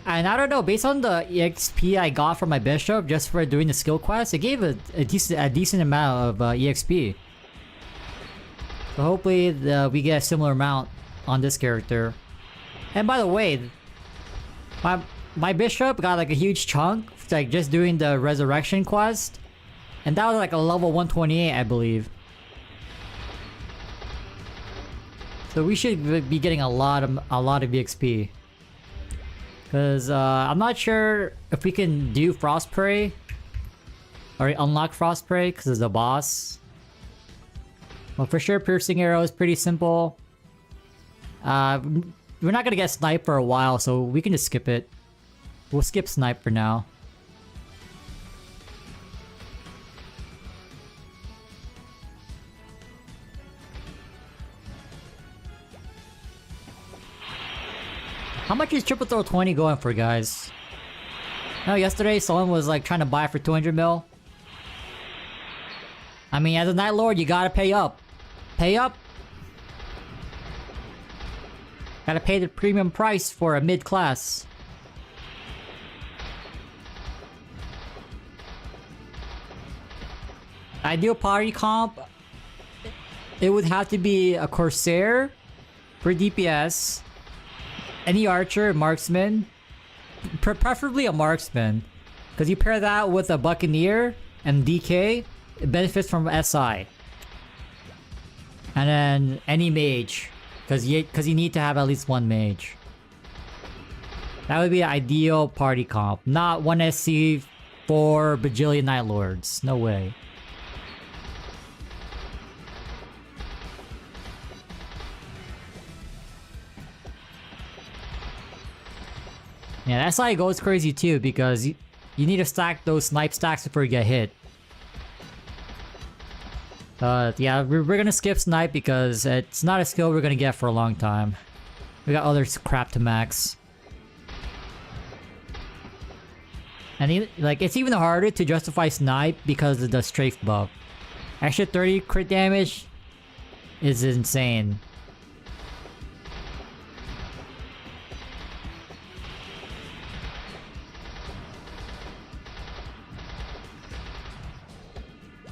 And I don't know, based on the EXP I got from my bishop just for doing the skill quest, it gave a decent amount of EXP. So hopefully we get a similar amount on this character. And by the way, my bishop got like a huge chunk, like just doing the resurrection quest. And that was like a level 128, I believe. So we should be getting a lot of EXP. Cause I'm not sure if we can do Frost Prey or unlock Frost Prey because it's the boss. Well, for sure, Piercing Arrow is pretty simple. We're not gonna get Snipe for a while, so we can just skip it. We'll skip Snipe for now. How much is Triple Throw 20 going for, guys? No, yesterday someone was like trying to buy for 200 mil. I mean, as a Night Lord, you gotta pay up. Pay up. Gotta pay the premium price for a mid-class. Ideal party comp, it would have to be a Corsair for DPS, any archer, marksman, preferably a marksman, because you pair that with a Buccaneer and DK, it benefits from SI. And then any mage, because you need to have at least one mage. That would be an ideal party comp, not 1SC for bajillion Night Lords. No way. Yeah, that's why it goes crazy too, because you need to stack those snipe stacks before you get hit. Yeah, we're gonna skip snipe because it's not a skill we're gonna get for a long time. We got other crap to max. And like, it's even harder to justify snipe because of the strafe buff. Extra 30 crit damage is insane.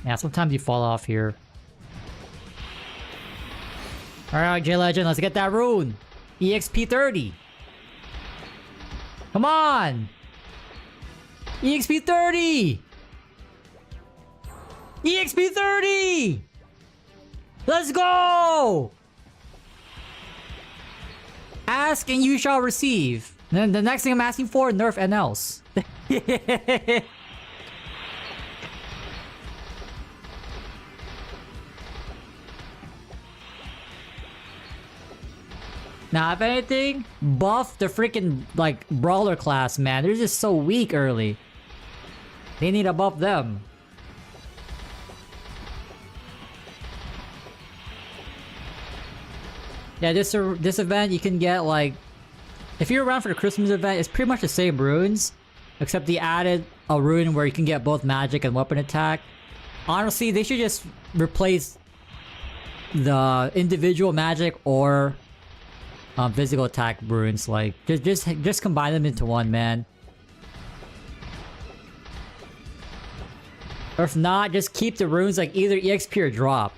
Yeah, sometimes you fall off here. Alright, J-Legend, let's get that rune! EXP 30! Come on! EXP 30! EXP 30! Let's go! Ask and you shall receive. Then the next thing I'm asking for, nerf NLs. Now, if anything, buff the freaking, like, brawler class, man. They're just so weak early. They need to buff them. Yeah, this event you can get, like... If you're around for the Christmas event, it's pretty much the same runes. Except they added a rune where you can get both magic and weapon attack. Honestly, they should just replace the individual magic or... physical attack runes, like just combine them into one, man. Or if not, just keep the runes like either EXP or drop.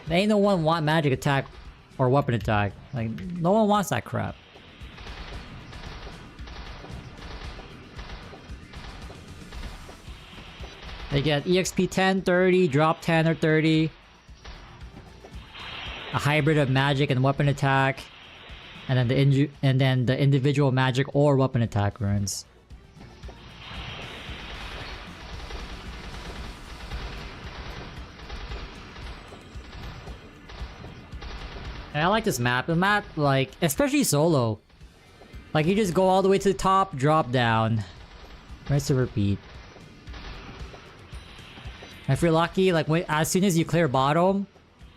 There ain't no one want magic attack or weapon attack. Like, no one wants that crap. They get EXP 10, 30, drop 10 or 30. A hybrid of magic and weapon attack. And then the individual magic or weapon attack runes. And I like this map. The map, like, especially solo. Like, you just go all the way to the top, drop down. Rinse to repeat. And if you're lucky, like, as soon as you clear bottom,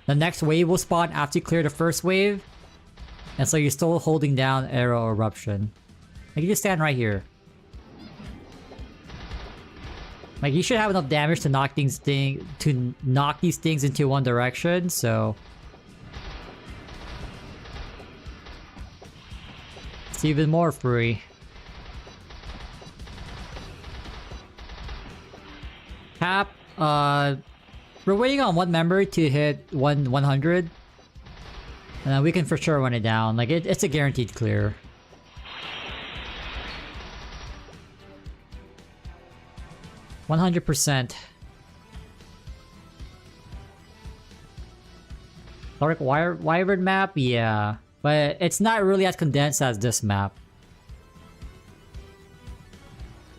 the next wave will spawn after you clear the first wave. And so you're still holding down Arrow Eruption. Like, you just stand right here. Like, you should have enough damage to knock these things into one direction, so... It's even more free. Cap, we're waiting on one member to hit 100. And then we can for sure run it down. Like, it's a guaranteed clear. %. Dark Wyvern map? Yeah. But it's not really as condensed as this map.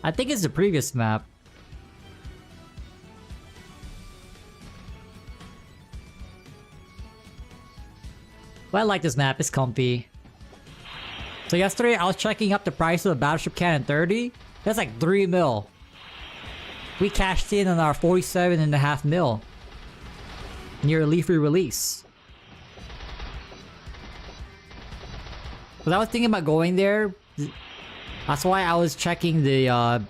I think it's the previous map. But I like this map, it's comfy. So yesterday I was checking up the price of the Battleship Cannon 30. That's like 3 mil. We cashed in on our 47.5 mil. Near a Leafy release. Cause I was thinking about going there. That's why I was checking the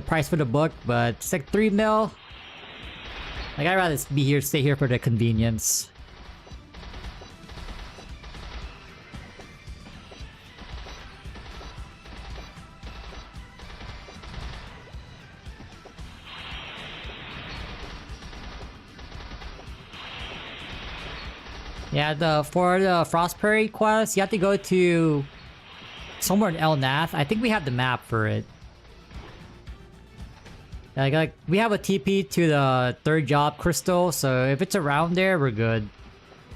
price for the book, but it's like 3 mil. Like I'd rather stay here for the convenience. Yeah, for the Frost Prairie quest, you have to go to somewhere in El Nath. I think we have the map for it. Like we have a TP to the 3rd job crystal, so if it's around there, we're good.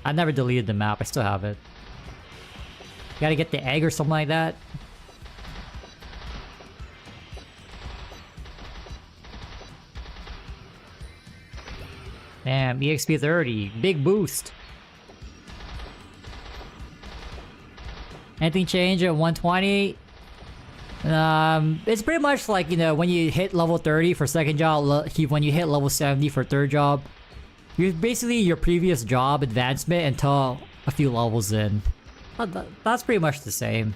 I never deleted the map. I still have it. You gotta get the egg or something like that. Damn, EXP 30. Big boost. Anything change at 120? It's pretty much like, you know, when you hit level 30 for 2nd job, when you hit level 70 for 3rd job, you're basically your previous job advancement until a few levels in. That's pretty much the same.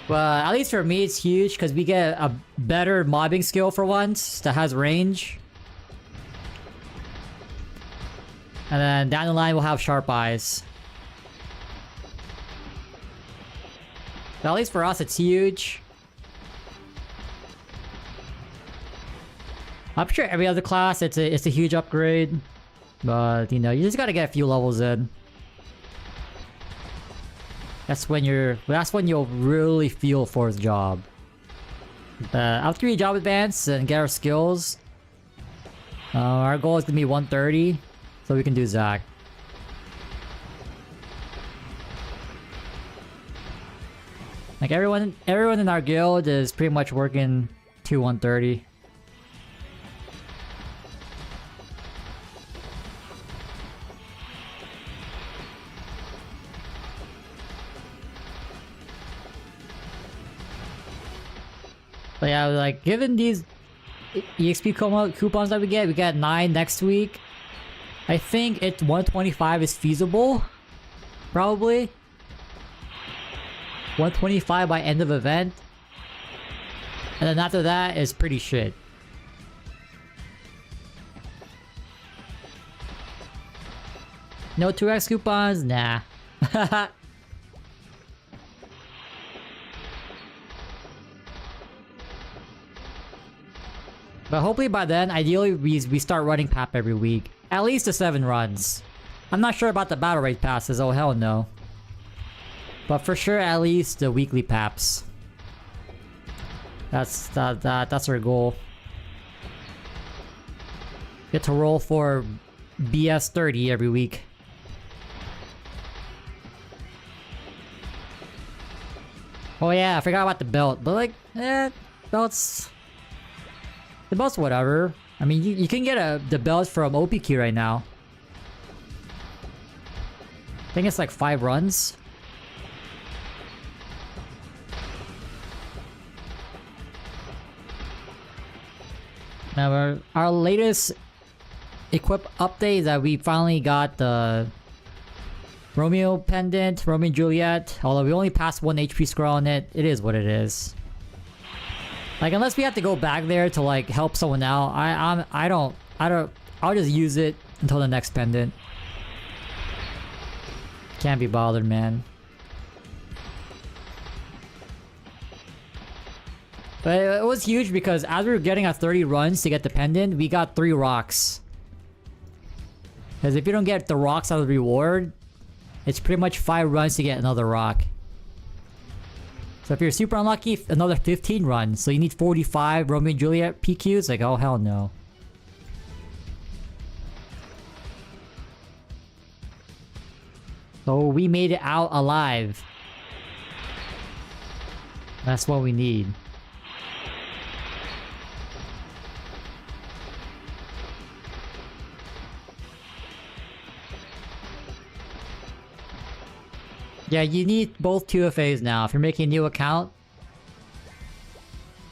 But at least for me, it's huge because we get a better mobbing skill for once that has range. And then down the line, we'll have sharp eyes. But at least for us, it's huge. I'm sure every other class, it's a huge upgrade. But, you know, you just gotta get a few levels in. That's when you'll really feel for his job. After we job advance and get our skills, our goal is gonna be 130, so we can do Zac. Like everyone in our guild is pretty much working to 130. But yeah, like given these EXP coupons that we get 9 next week. I think 125 is feasible. Probably. 125 by end of event. And then after that is pretty shit. No 2x coupons? Nah. But hopefully by then, ideally we start running PAP every week. At least the 7 runs. I'm not sure about the battle rate passes, oh hell no. But for sure at least the weekly PAPs. That's our goal. Get to roll for BS 30 every week. Oh yeah, I forgot about the belt, but like, belts... The belt's whatever. I mean, you can get the belt from OPQ right now. I think it's like 5 runs. Now our latest equip update is that we finally got the Romeo pendant, Romeo and Juliet. Although we only passed 1 HP scroll on it, it is what it is. Like unless we have to go back there to like help someone out, I'll just use it until the next pendant. Can't be bothered, man. But it was huge because as we were getting our 30 runs to get the pendant, we got 3 rocks. Because if you don't get the rocks out of the reward, it's pretty much 5 runs to get another rock. So if you're super unlucky, another 15 runs. So you need 45 Romeo and Juliet PQs? Like, oh hell no. So we made it out alive. That's what we need. Yeah, you need both 2FAs now. If you're making a new account,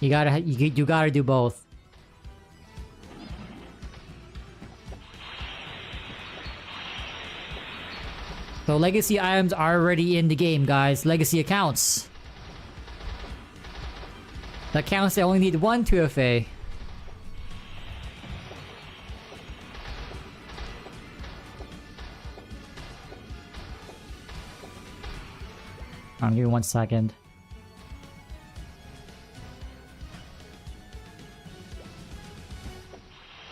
you gotta do both. So So legacy items are already in the game, guys. Legacy accounts. The accounts that only need 1 2FA. Give me 1 second.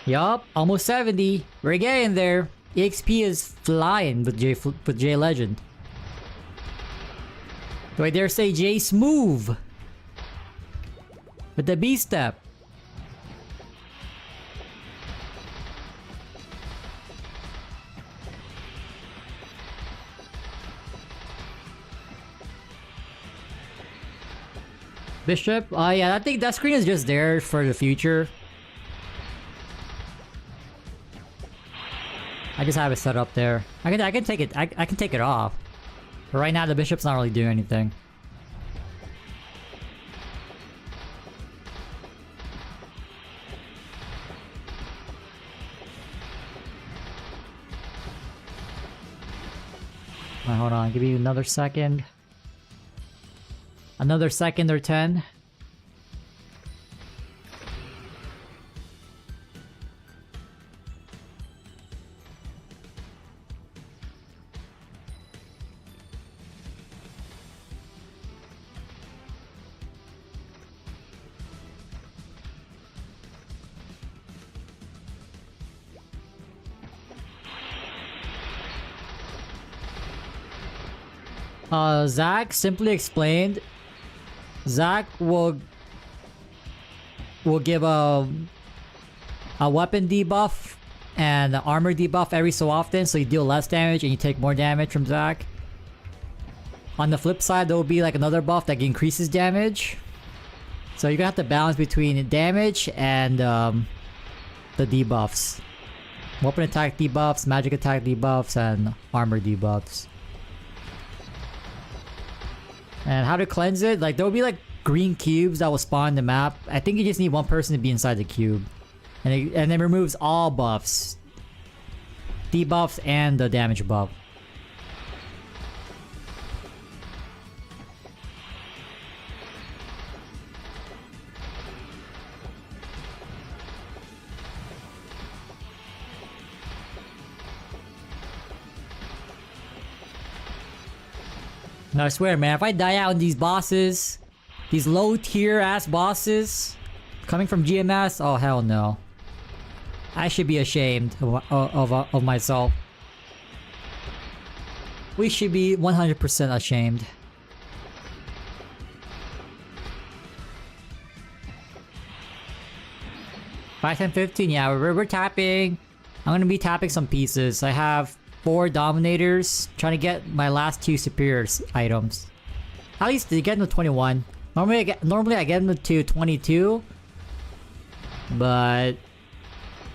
Yup, almost 70. We're getting there. EXP is flying with J Legend. Do I dare say J Smooth? With the B step. Bishop? Yeah, I think that screen is just there for the future. I just have it set up there. I can take it. I can take it off. But right now the bishop's not really doing anything. Hold on, give me another second. Another second or 10. Zach simply explained. Zach will give a weapon debuff and an armor debuff every so often, so you deal less damage and you take more damage from Zach. On the flip side, there will be like another buff that increases damage. So you're gonna have to balance between damage and the debuffs. Weapon attack debuffs, magic attack debuffs, and armor debuffs. And how to cleanse it? Like, there will be like green cubes that will spawn in the map. I think you just need one person to be inside the cube. And it removes all buffs. Debuffs and the damage buff. No, I swear, man, if I die out on these bosses, these low tier ass bosses, coming from GMS, oh hell no. I should be ashamed of myself. We should be 100% ashamed. By 10:15, yeah, we're tapping. I'm gonna be tapping some pieces. I have 4 Dominators, trying to get my last 2 Superior items. At least to get them to 21. Normally I get them to 22. But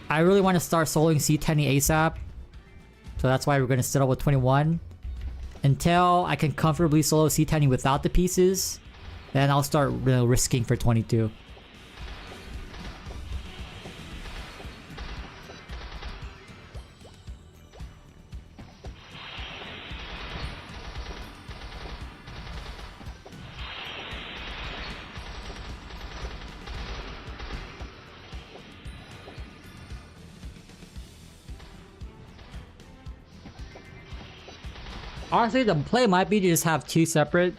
I really want to start soloing C10 ASAP. So that's why we're going to set up with 21. Until I can comfortably solo C10 without the pieces, then I'll start risking for 22. Honestly, the play might be to just have 2 separate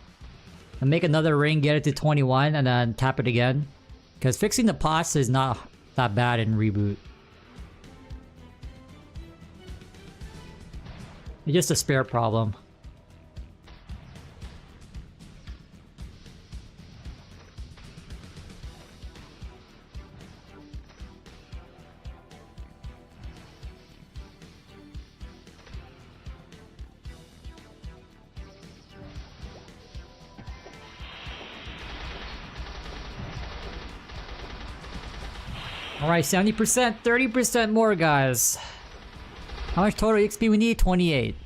and make another ring, get it to 21, and then tap it again. Because fixing the pots is not that bad in Reboot. It's just a spare problem. Alright, 70%, 30% more, guys. How much total EXP we need? 28.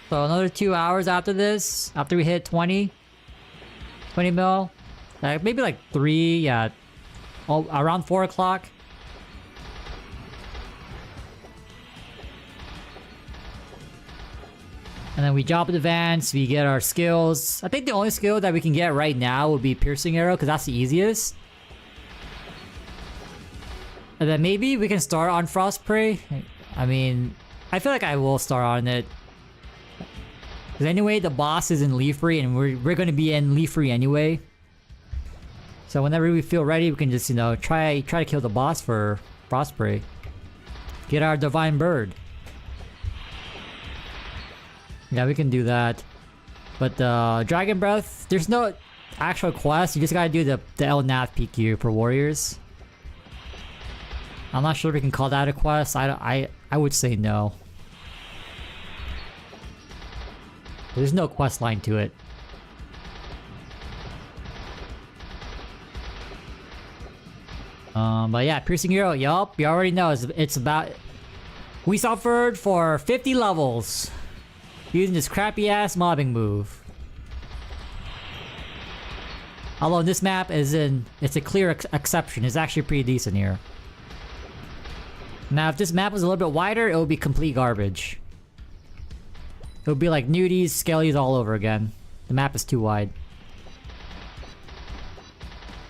So another 2 hours after this, after we hit 20 mil. Maybe like 3, yeah. Around 4 o'clock. And then we drop advance, we get our skills. I think the only skill that we can get right now would be Piercing Arrow, because that's the easiest. And then maybe we can start on Frost Prey. I mean, I feel like I will start on it. Because anyway, the boss is in Leafree, and we're going to be in Leafree anyway. So whenever we feel ready, we can just, you know, try to kill the boss for Frost Prey. Get our Divine Bird. Yeah, we can do that. But Dragon Breath, there's no actual quest. You just gotta do the Elnath PQ for warriors. I'm not sure if we can call that a quest. I would say no. There's no quest line to it. But yeah, Piercing Arrow, yup, you already know it's about... We suffered for 50 levels using this crappy ass mobbing move. Although this map is it's a clear exception. It's actually pretty decent here. Now if this map was a little bit wider, it would be complete garbage. It would be like nudies, skellies all over again. The map is too wide.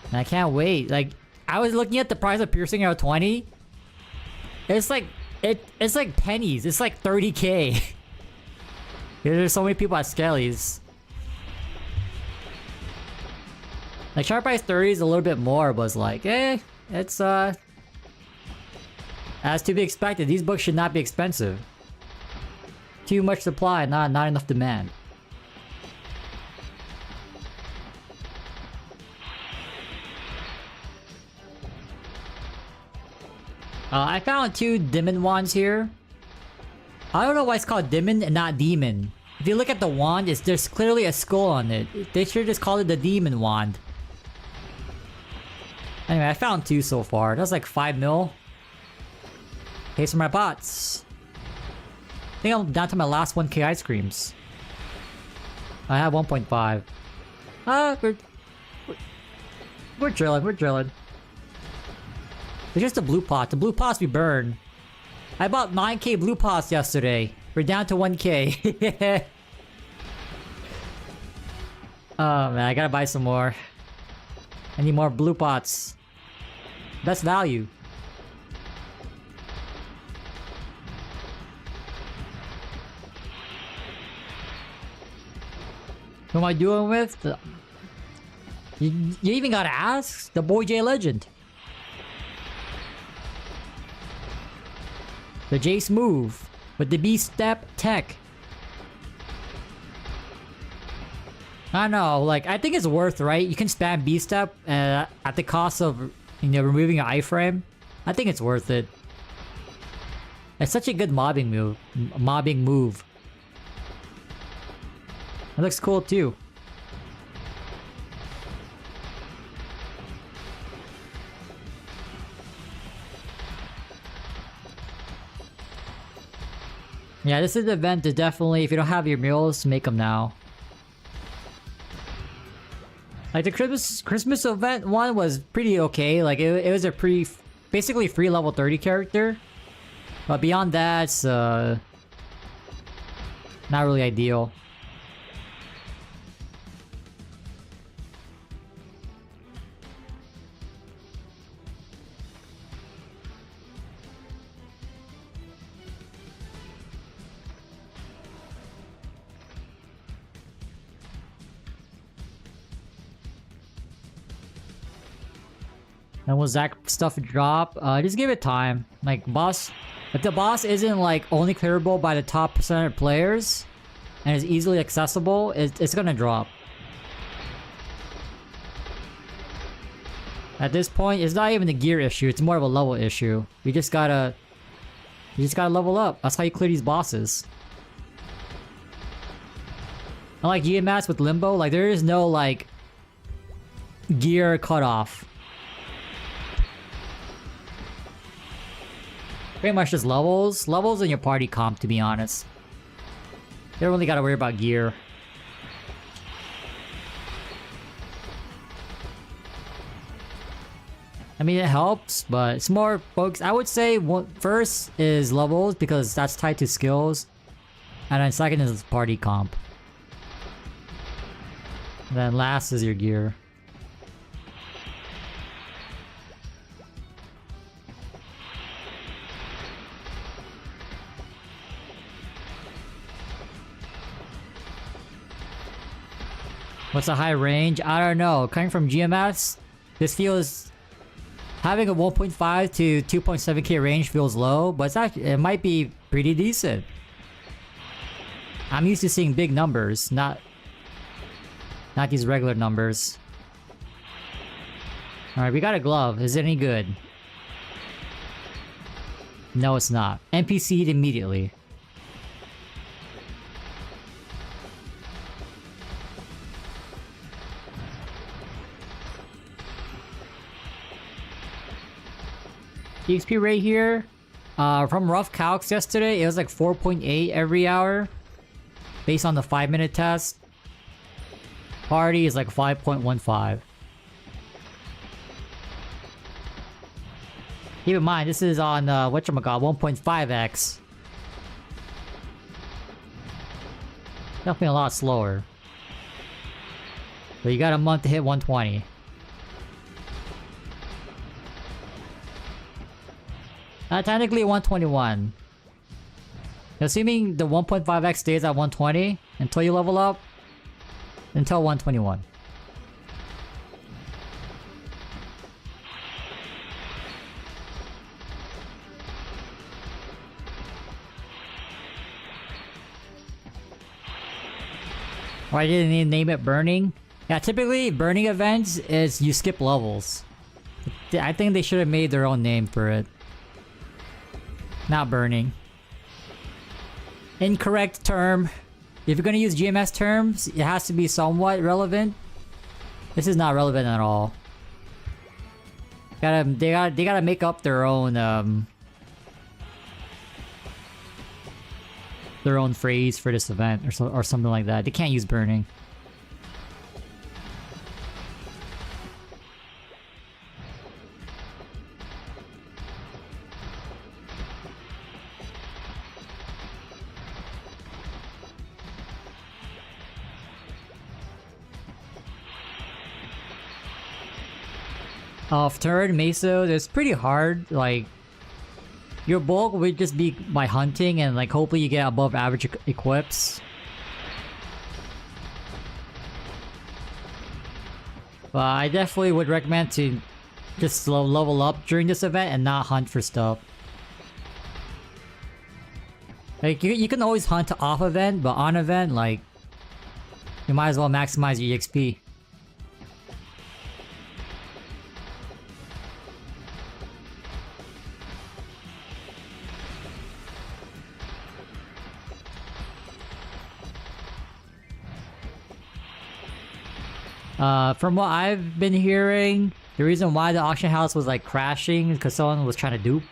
And I can't wait. Like, I was looking at the price of Piercing Arrow 20. It's like it's like pennies. It's like 30k. There's so many people at Skellies. Like sharp price 30 is a little bit more, but it's like, it's as to be expected. These books should not be expensive. Too much supply, not enough demand. I found 2 Demon Wands here. I don't know why it's called Demon and not Demon. If you look at the wand, there's clearly a skull on it. They should just call it the Demon Wand. Anyway, I found 2 so far. That's like 5 mil. Pay for my pots. I think I'm down to my last 1k ice creams. I have 1.5. We're drilling, we're drilling. It's just the blue pot. The blue pots we burn. I bought 9k blue pots yesterday. We're down to 1k. Oh man, I gotta buy some more. I need more blue pots. Best value. Who am I doing with? You even gotta ask? The boy J Legend. The Jace move with the B-step tech. I don't know, like, I think it's worth, right? You can spam B-step at the cost of, you know, removing your iframe. I think it's worth it. It's such a good mobbing move. It looks cool too. Yeah, this is the event to definitely, if you don't have your mules, make them now. Like the Christmas event one was pretty okay. Like it was a pretty, basically free level 30 character. But beyond that, it's not really ideal. And will Zach stuff drop? Just give it time. Like boss, if the boss isn't like only clearable by the top percent of players and is easily accessible, it's gonna drop. At this point, it's not even a gear issue, it's more of a level issue. You just gotta level up. That's how you clear these bosses. Unlike GMS with Limbo, like there is no like gear cutoff. Pretty much just levels. Levels in your party comp, to be honest. You don't really gotta worry about gear. I mean, it helps, but it's more focused. I would say first is levels, because that's tied to skills. And then second is party comp. And then last is your gear. What's a high range? I don't know. Coming from GMS, this feels... Having a 1.5 to 2.7k range feels low, but it's actually, it might be pretty decent. I'm used to seeing big numbers, not these regular numbers. Alright, we got a glove. Is it any good? No, it's not. NPC'd immediately. EXP rate here, from rough calcs yesterday, it was like 4.8 every hour. Based on the 5-minute test. Party is like 5.15. Keep in mind, this is on, whatchamacallit, 1.5x. Definitely a lot slower. But you got a month to hit 120. Technically 121. Assuming the 1.5x stays at 120 until you level up, until 121. Why didn't they name it burning? Yeah, typically burning events is you skip levels. I think they should have made their own name for it. Not burning. Incorrect term. If you're gonna use GMS terms, it has to be somewhat relevant. This is not relevant at all. They gotta make up their own phrase for this event or something like that. They can't use burning. Off turn, Meso, it's pretty hard. Like, your bulk would just be by hunting and like hopefully you get above average equips. But I definitely would recommend to just level up during this event and not hunt for stuff. Like, you can always hunt off event, but on event, like, you might as well maximize your EXP. From what I've been hearing, the reason why the auction house was like crashing is because someone was trying to dupe.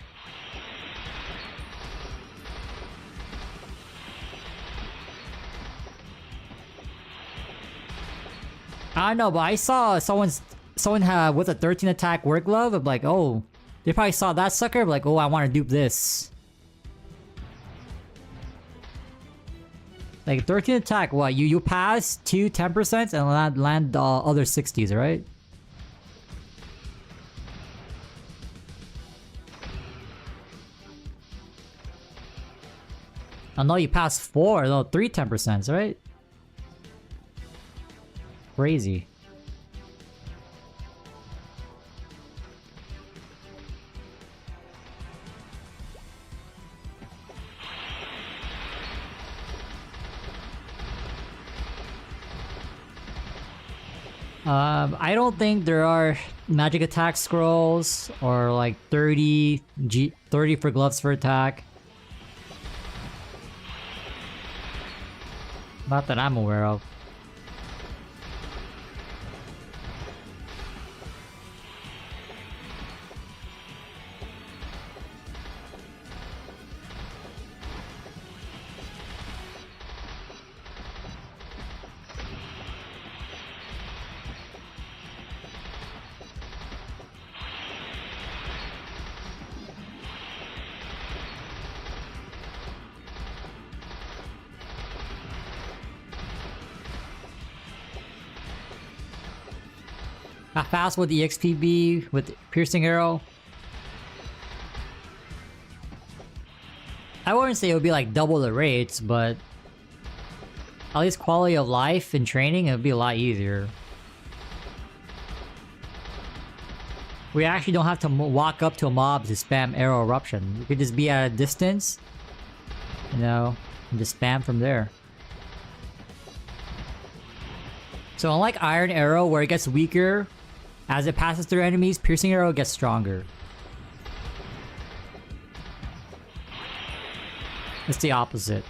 I don't know, but I saw someone with a 13 attack work glove. I'm like, oh, they probably saw that sucker. Like, oh, I want to dupe this. Like 13 attack, what? You pass 2 10% and land other 60s, right? Oh no, you pass 4, no, 3 10%, right? Crazy. I don't think there are magic attack scrolls or like 30 for gloves for attack. Not that I'm aware of. How fast would the EXP be with piercing arrow? I wouldn't say it would be like double the rates, but at least quality of life and training, it would be a lot easier. We actually don't have to walk up to a mob to spam arrow eruption. We could just be at a distance, you know, and just spam from there. So unlike Iron Arrow, where it gets weaker as it passes through enemies, Piercing Arrow gets stronger. It's the opposite.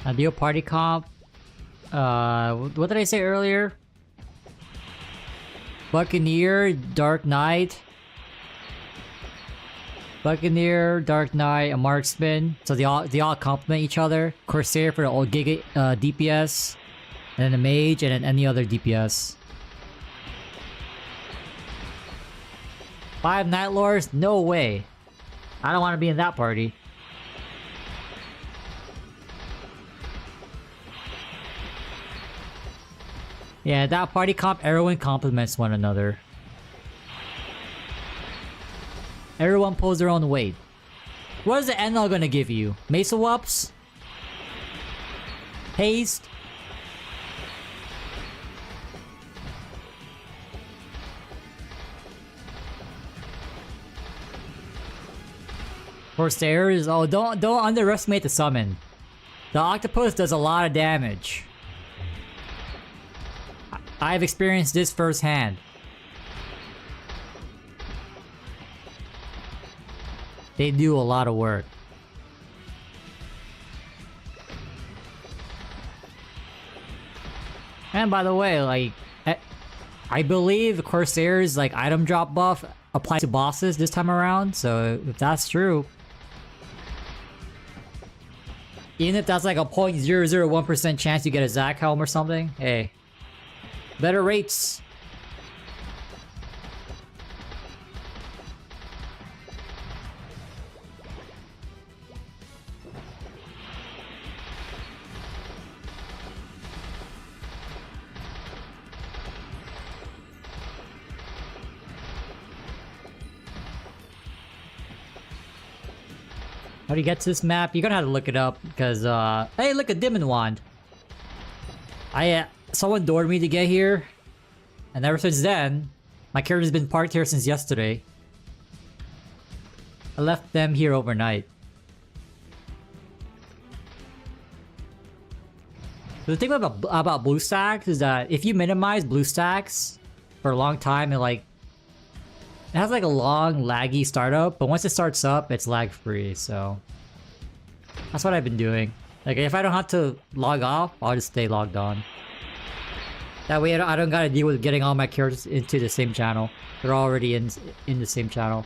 Ideal party comp. What did I say earlier? Buccaneer, Dark Knight. Buccaneer, Dark Knight, a marksman. So they all complement each other. Corsair for the old Giga DPS, and then a mage, and then any other DPS. 5 Night Lords? No way. I don't want to be in that party. Yeah, that party comp, everyone complements one another. Everyone pulls their own weight. What is the NL gonna give you? Mesa Wups? Haste? Corsairs? Oh, don't underestimate the summon. The octopus does a lot of damage. I've experienced this firsthand. They do a lot of work. And by the way, like, I believe the Corsair's like item drop buff applies to bosses this time around, so if that's true, even if that's like a 0.001% chance you get a Zac helm or something, hey. Better rates. How do you get to this map? You're gonna have to look it up because hey, look, a Demon Wand. Someone doored me to get here, and ever since then, my character's been parked here since yesterday. I left them here overnight. The thing about BlueStacks is that if you minimize BlueStacks for a long time, it has like a long laggy startup, but once it starts up, it's lag free. So that's what I've been doing. Like if I don't have to log off, I'll just stay logged on. That way I don't gotta deal with getting all my characters into the same channel. They're already in the same channel.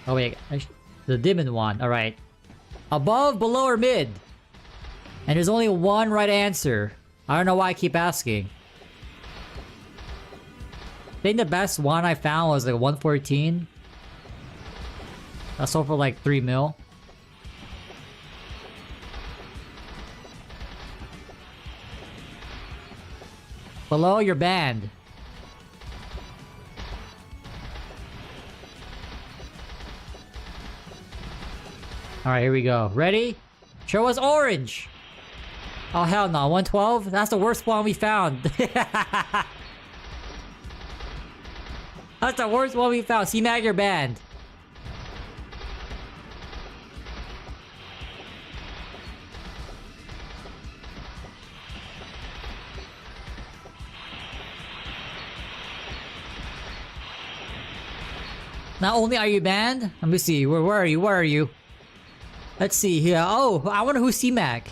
Oh wait, the Demon one. Alright. Above, below, or mid? And there's only one right answer. I don't know why I keep asking. I think the best one I found was like 114. That sold for like 3 mil. Below, you're banned. Alright, here we go. Ready? Show us orange! Oh hell no, 112? That's the worst one we found. That's the worst one we found. C-Mag, you're banned. Not only are you banned, let me see, where are you? Where are you? Let's see here. Oh, I wonder who's C-Mac.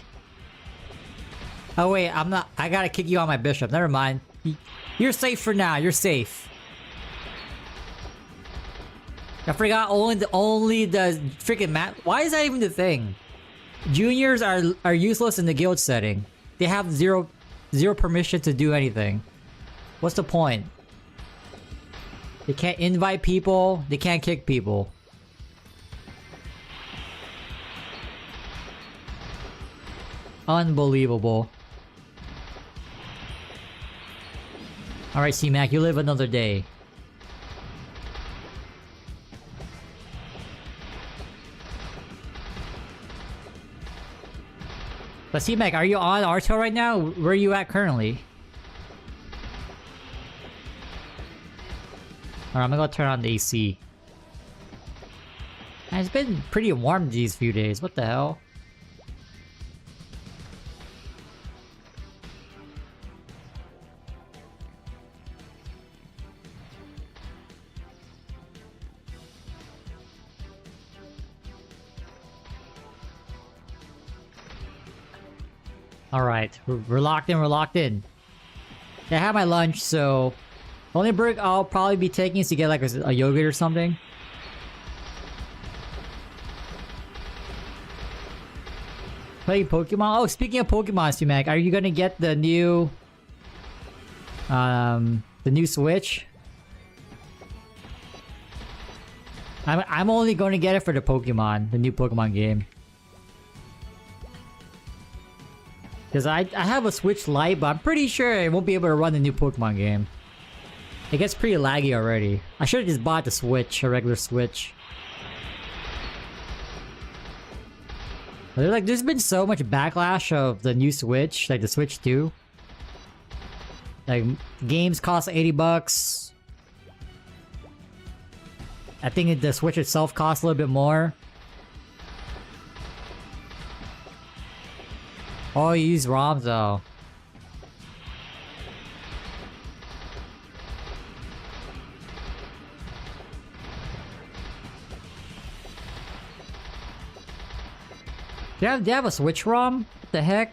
Oh wait, I'm not. I gotta kick you on my bishop. Never mind. You're safe for now. You're safe. I forgot only the freaking map. Why is that even the thing? Juniors are useless in the guild setting. They have zero permission to do anything. What's the point? They can't invite people. They can't kick people. Unbelievable. Alright, C-Mac, you live another day. But C-Mac, are you on Artel right now? Where are you at currently? Alright, I'm gonna go turn on the AC. Man, it's been pretty warm these few days. What the hell? Alright, we're locked in, we're locked in. Yeah, I had my lunch, so... The only break I'll probably be taking is to get like a yogurt or something. Playing Pokemon? Oh, speaking of Pokemon, C-Mac, are you gonna get the new... the new Switch? I'm only gonna get it for the Pokemon, the new Pokemon game. Because I have a Switch Lite, but I'm pretty sure I won't be able to run the new Pokemon game. It gets pretty laggy already. I should have just bought the Switch, a regular Switch. But there's been so much backlash of the new Switch, like the Switch 2. Like, games cost 80 bucks. I think the Switch itself costs a little bit more. Oh, you use ROMs though. Do you have a Switch ROM? What the heck?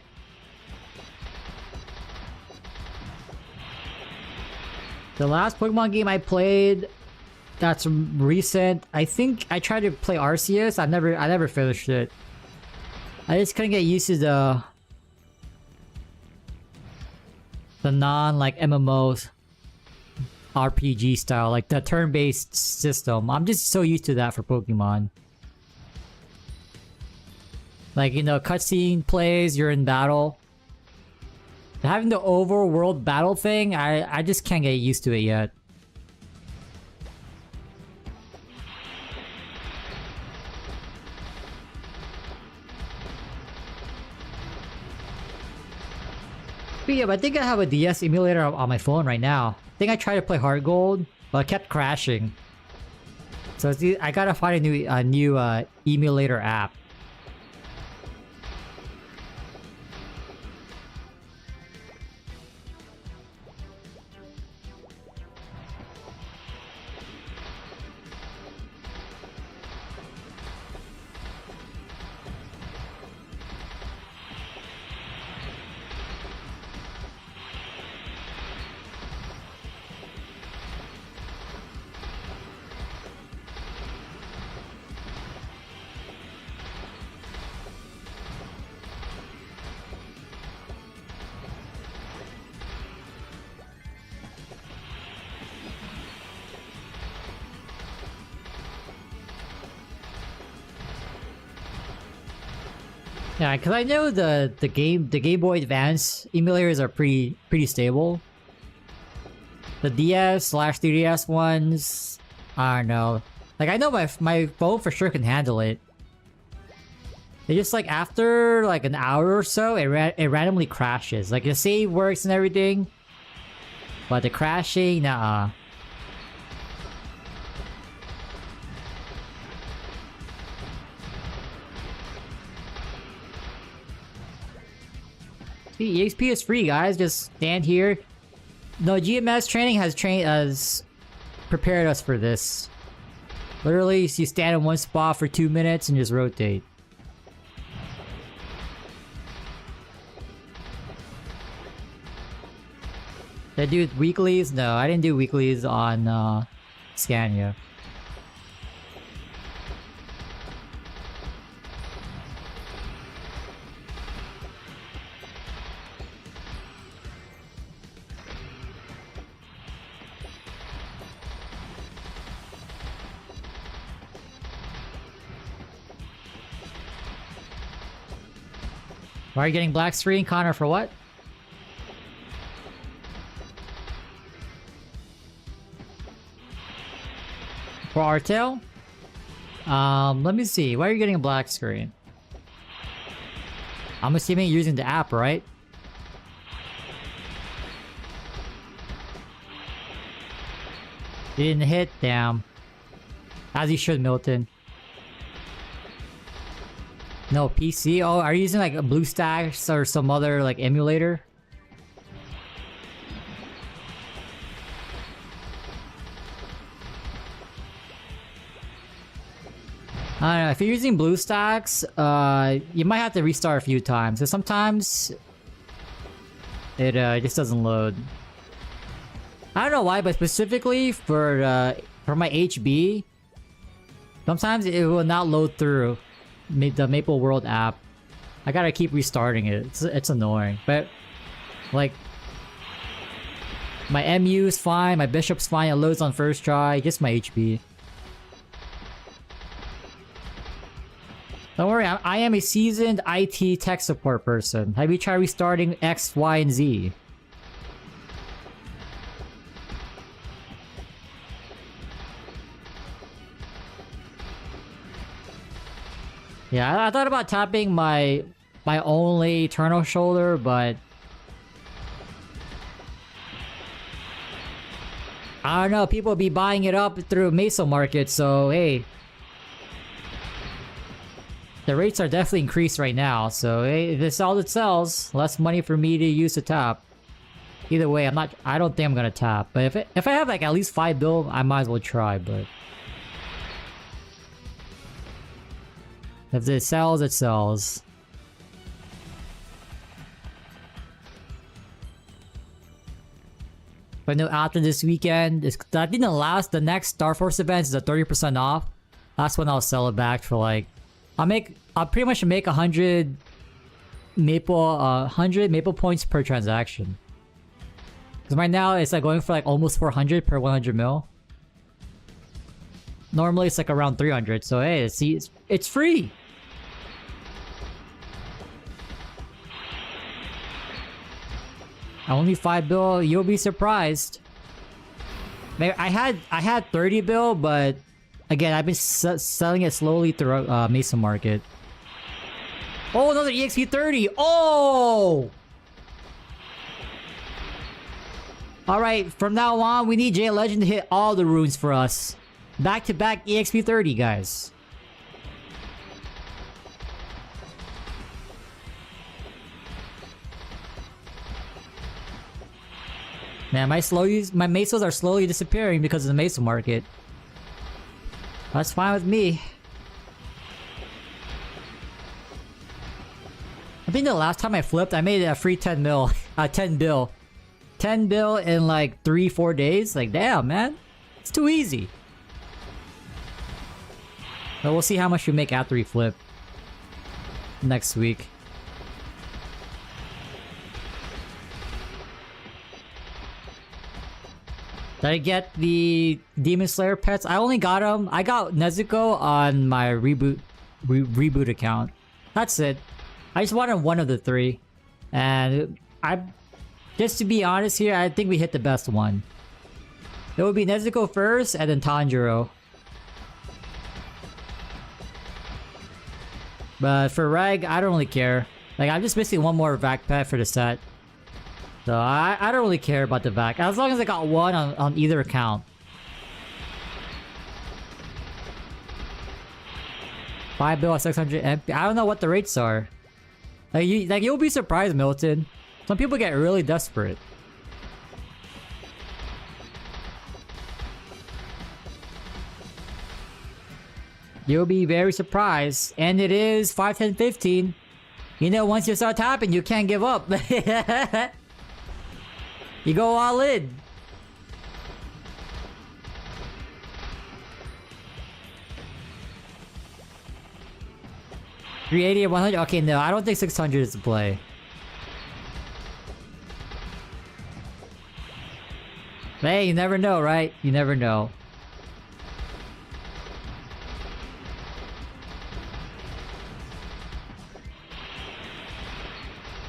The last Pokemon game I played that's recent, I think I tried to play Arceus. I never finished it. I just couldn't get used to the non like MMOs RPG style, like the turn-based system. I'm just so used to that for Pokemon. Like, you know, cutscene plays, you're in battle. Having the overworld battle thing, I just can't get used to it yet. But yeah, but I think I have a DS emulator on my phone right now. I think I tried to play Heart Gold, but it kept crashing. So I gotta find a new emulator app. Yeah, because I know the Game Boy Advance emulators are pretty stable. The DS/3DS ones, I don't know. Like, I know my phone for sure can handle it. It just like after like an hour or so, it randomly crashes. Like the save works and everything, but the crashing, nah. EXP is free, guys. Just stand here. No, GMS training has prepared us for this. Literally, you stand in one spot for 2 minutes and just rotate. Did I do weeklies? No, I didn't do weeklies on Scania. Why are you getting black screen, Connor? For what? For Artel? Let me see. Why are you getting a black screen? I'm assuming you're using the app, right? You didn't hit, damn. As you should, Milton. No, PC? Oh, are you using like a BlueStacks or some other like emulator? I don't know, if you're using BlueStacks, you might have to restart a few times. So sometimes it just doesn't load. I don't know why, but specifically for my HB, sometimes it will not load through the Maple World app. I gotta keep restarting it. It's annoying, but like my MU is fine, my Bishop's fine. It loads on first try. Just my HB. Don't worry, I am a seasoned IT tech support person. Have you tried restarting X, Y, and Z? Yeah, I thought about tapping my only Eternal Shoulder, but I don't know, people be buying it up through Mesa Market, so hey. The rates are definitely increased right now, so hey, if it's all it sells, less money for me to use to tap. Either way, I don't think I'm gonna tap, but if I have like at least 5 bill, I might as well try, but if it sells, it sells. But no, after this weekend, I think the next Star Force event is a 30% off. That's when I'll sell it back for like, I'll pretty much make 100 maple points per transaction. Because right now it's like going for like almost 400 per 100 mil. Normally it's like around 300, so hey, see, it's free. Only 5 bill, you'll be surprised. I had 30 bill, but again, I've been selling it slowly through Mesa Market. Oh, another EXP 30! Oh! Alright, from now on, we need J Legend to hit all the runes for us. Back-to-back EXP 30, guys. Man, my Mesos are slowly disappearing because of the Mesa Market. That's fine with me. I think the last time I flipped, I made it a free 10 mil. 10 bill. 10 bill in like 3-4 days. Like, damn, man. It's too easy. But we'll see how much we make after we flip. Next week. Did I get the Demon Slayer pets? I only got them. I got Nezuko on my reboot account. That's it. I just wanted one of the 3. And just to be honest here, I think we hit the best one. It would be Nezuko first and then Tanjiro. But for Reg, I don't really care. Like, I'm just missing one more vac pet for the set. So I don't really care about the vac. As long as I got one on either account. 5 bill at 600 MP. I don't know what the rates are. Like you'll be surprised, Milton. Some people get really desperate. You'll be very surprised. And it is 5, 10, 15. You know, once you start tapping, you can't give up. You go all in. $380 or 100? Okay, no, I don't think 600 is the play. Hey, you never know, right? You never know.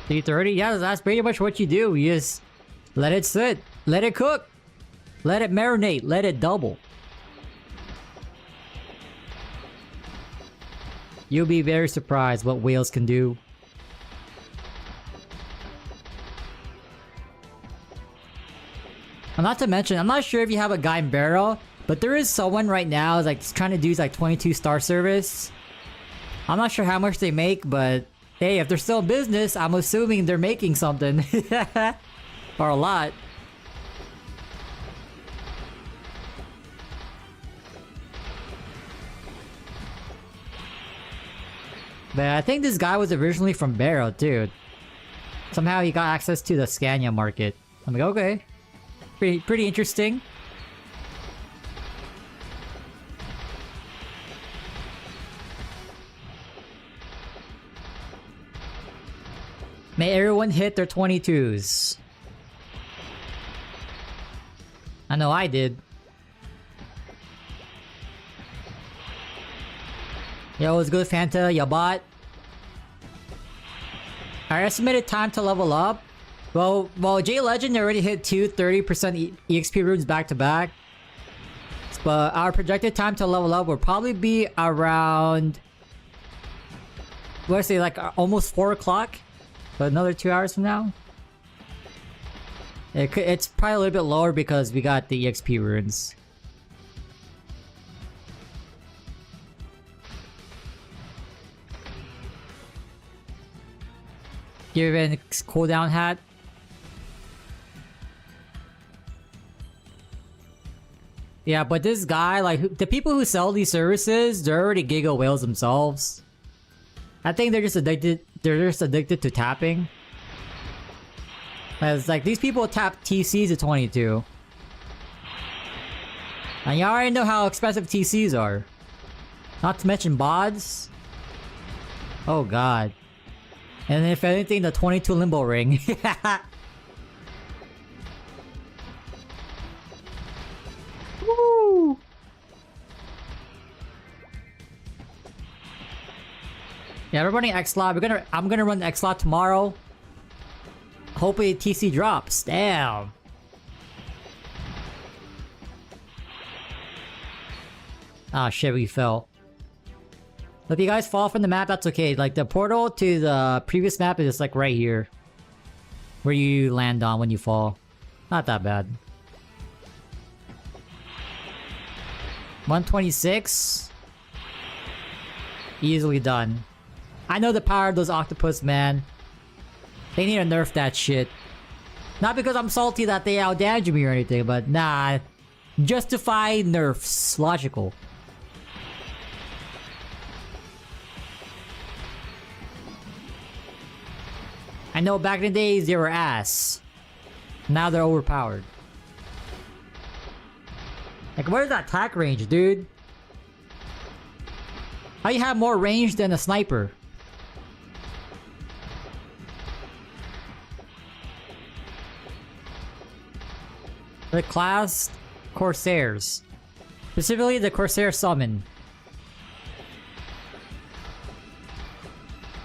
$330? Yeah, that's pretty much what you do. You just let it sit. Let it cook. Let it marinate. Let it double. You'll be very surprised what whales can do. And not to mention, I'm not sure if you have a guy in barrel, but there is someone right now is like trying to do like 22 star service. I'm not sure how much they make, but hey, if they're still in business, I'm assuming they're making something. Or a lot. But I think this guy was originally from Barrow, too. Somehow he got access to the Scania market. I'm like, okay. Pretty interesting. May everyone hit their 22s. I know I did. Yo, what's good, Fanta? Ya bot? Our estimated time to level up. Well, J Legend already hit two 30% EXP runes back to back. But our projected time to level up will probably be around, let's say, like almost 4 o'clock. But another 2 hours from now. It's probably a little bit lower because we got the EXP runes. Give it a cooldown hat. Yeah, but this guy, like, the people who sell these services, they're already giga whales themselves. I think they're just addicted. They're just addicted to tapping. It's like these people tap TCs at 22. And you already know how expensive TCs are. Not to mention bods. Oh god. And if anything, the 22 limbo ring. Woo! Yeah, we're running X-Lot. I'm gonna run X-Lot tomorrow. Hopefully TC drops. Damn. Ah shit, we fell. If you guys fall from the map, that's okay. Like, the portal to the previous map is just like right here. Where you land on when you fall. Not that bad. 126. Easily done. I know the power of those octopus, man. They need to nerf that shit. Not because I'm salty that they outdamage me or anything, but nah. Justify nerfs. Logical. I know back in the days they were ass. Now they're overpowered. Like, what is that attack range, dude? How you have more range than a sniper? The class Corsairs. Specifically the Corsair summon.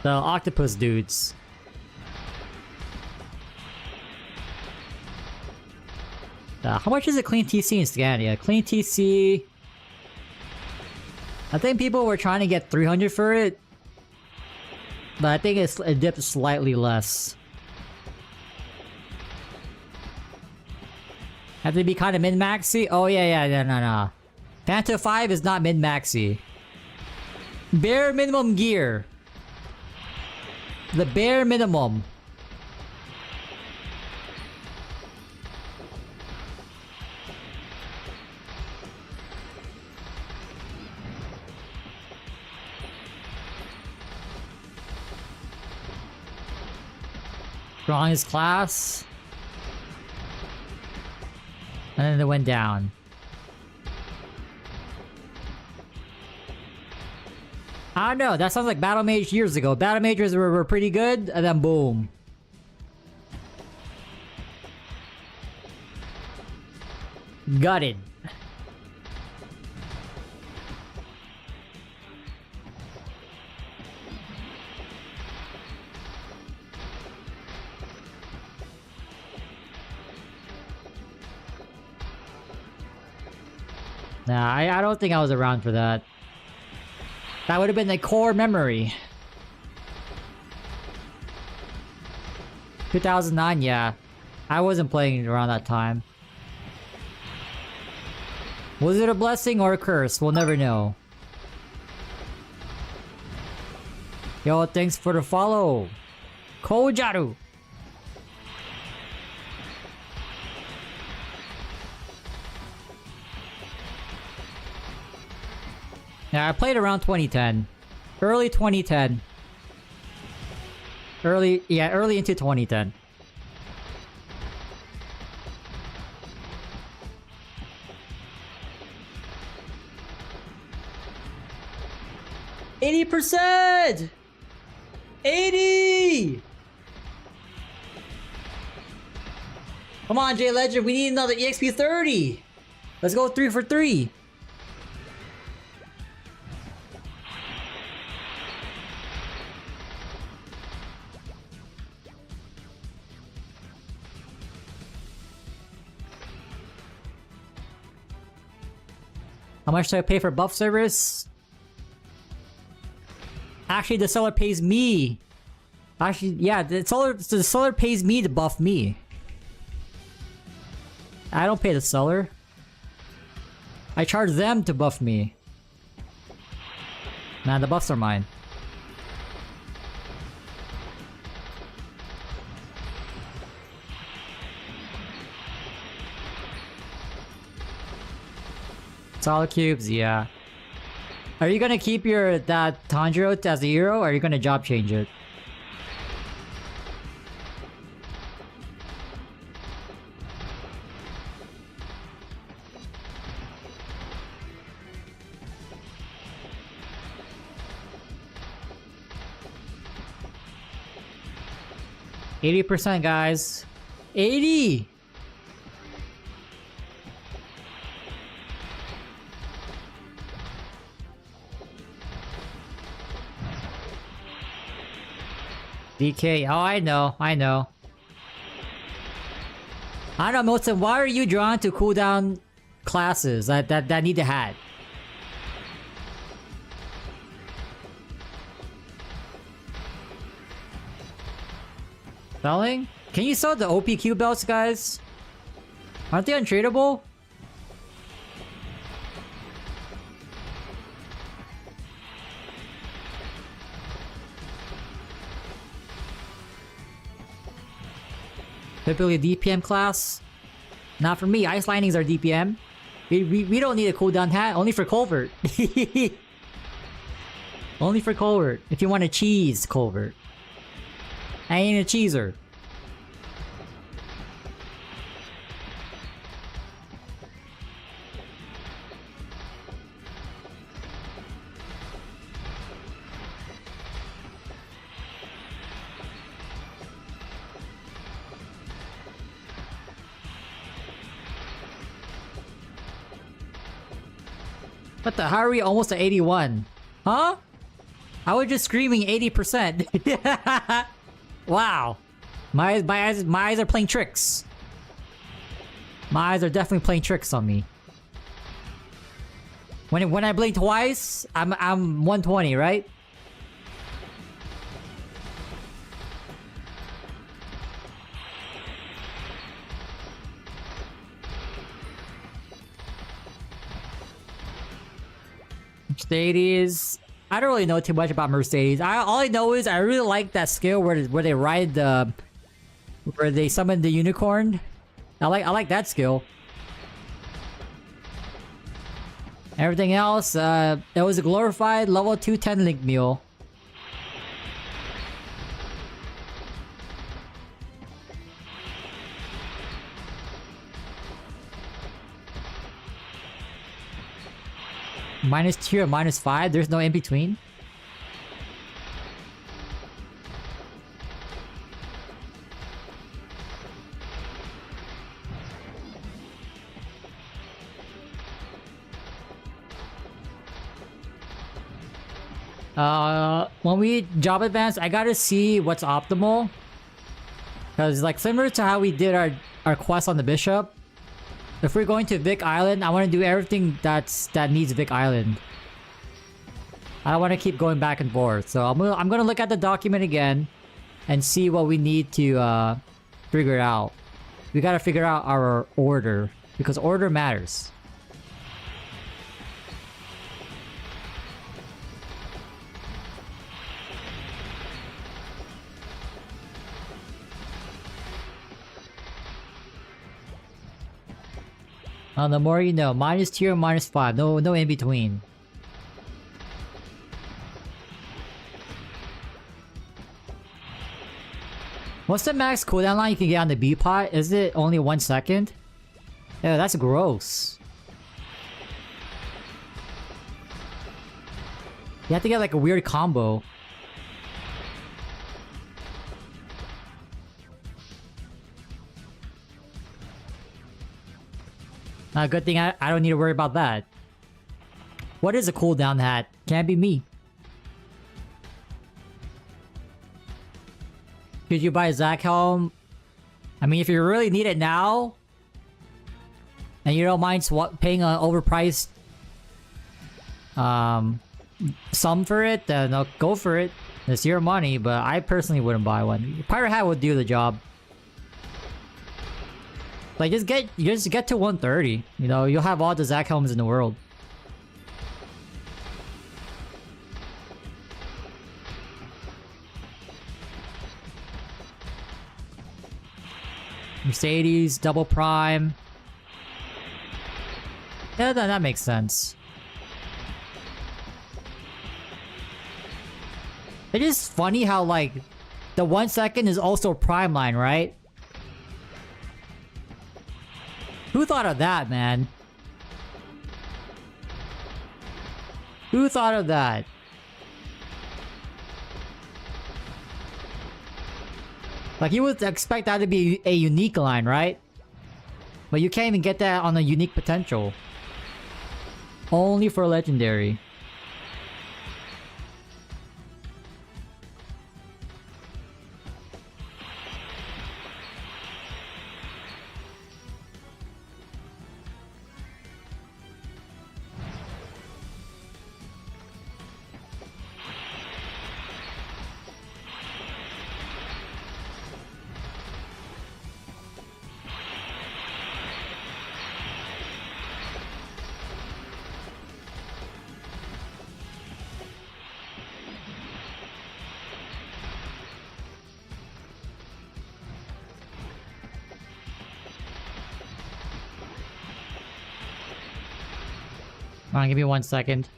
The octopus dudes. How much is a clean TC in Scania? Clean TC... I think people were trying to get 300 for it. But I think it dipped slightly less. Have to be kind of min-maxy? Oh yeah, no. Phantom 5 is not min-maxy. Bare minimum gear. The bare minimum. Strongest class. And then it went down. I don't know, that sounds like Battle Mage years ago. Battle Mages were pretty good, and then boom. Gutted. Nah, I don't think I was around for that. That would have been the core memory. 2009, yeah. I wasn't playing around that time. Was it a blessing or a curse? We'll never know. Yo, thanks for the follow. Kojaru. Yeah, I played around 2010. Early 2010. Early into 2010. %! 80! Come on, J Legend, we need another EXP 30! Let's go 3 for 3! How much do I pay for buff service? Actually, the seller pays me. Actually, yeah, the seller pays me to buff me. I don't pay the seller. I charge them to buff me. Nah, the buffs are mine. Solid cubes, yeah. Are you gonna keep that Tanjiro as a hero, or are you gonna job change it? %, guys. 80! DK, oh I know. I don't know, Milton, why are you drawn to cooldown classes that need the hat? Selling? Can you sell the OPQ belts, guys? Aren't they untradeable? Typically a DPM class? Not for me, Ice Linings are DPM. We don't need a cooldown hat, only for Culvert. Only for Culvert, if you want to cheese Culvert. I ain't a cheeser. What the? How are we almost at 81? Huh? I was just screaming 80%. Wow. My eyes are playing tricks. My eyes are definitely playing tricks on me. When I blink twice, I'm 120, right? Mercedes. I don't really know too much about Mercedes. All I know is I really like that skill where they ride the where they summon the unicorn. I like that skill. Everything else, it was a glorified level 210 Link Mule. -2 or -5? There's no in between? When we job advance, I gotta see what's optimal. Because, like, similar to how we did our quest on the Bishop, if we're going to Vic Island, I want to do everything that needs Vic Island. I don't want to keep going back and forth. So I'm gonna look at the document again and see what we need to figure out. We gotta figure out our order, because order matters. The more you know. -2 or -5. No in between. What's the max cooldown line you can get on the B pot? Is it only 1 second? Yeah, that's gross. You have to get like a weird combo. Good thing I don't need to worry about that. What is a cooldown hat? Can't be me. Could you buy a Zac helm? I mean, if you really need it now, and you don't mind paying an overpriced sum for it, then go for it. It's your money, but I personally wouldn't buy one. Pirate hat would do the job. Like, just get to 130. You know, you'll have all the Zac helms in the world. Mercedes, double prime. Yeah, that makes sense. It is funny how, like, the 1 second is also prime line, right? Who thought of that, man? Who thought of that? Like, you would expect that to be a unique line, right? But you can't even get that on a unique potential. Only for legendary. Come on, give me 1 second.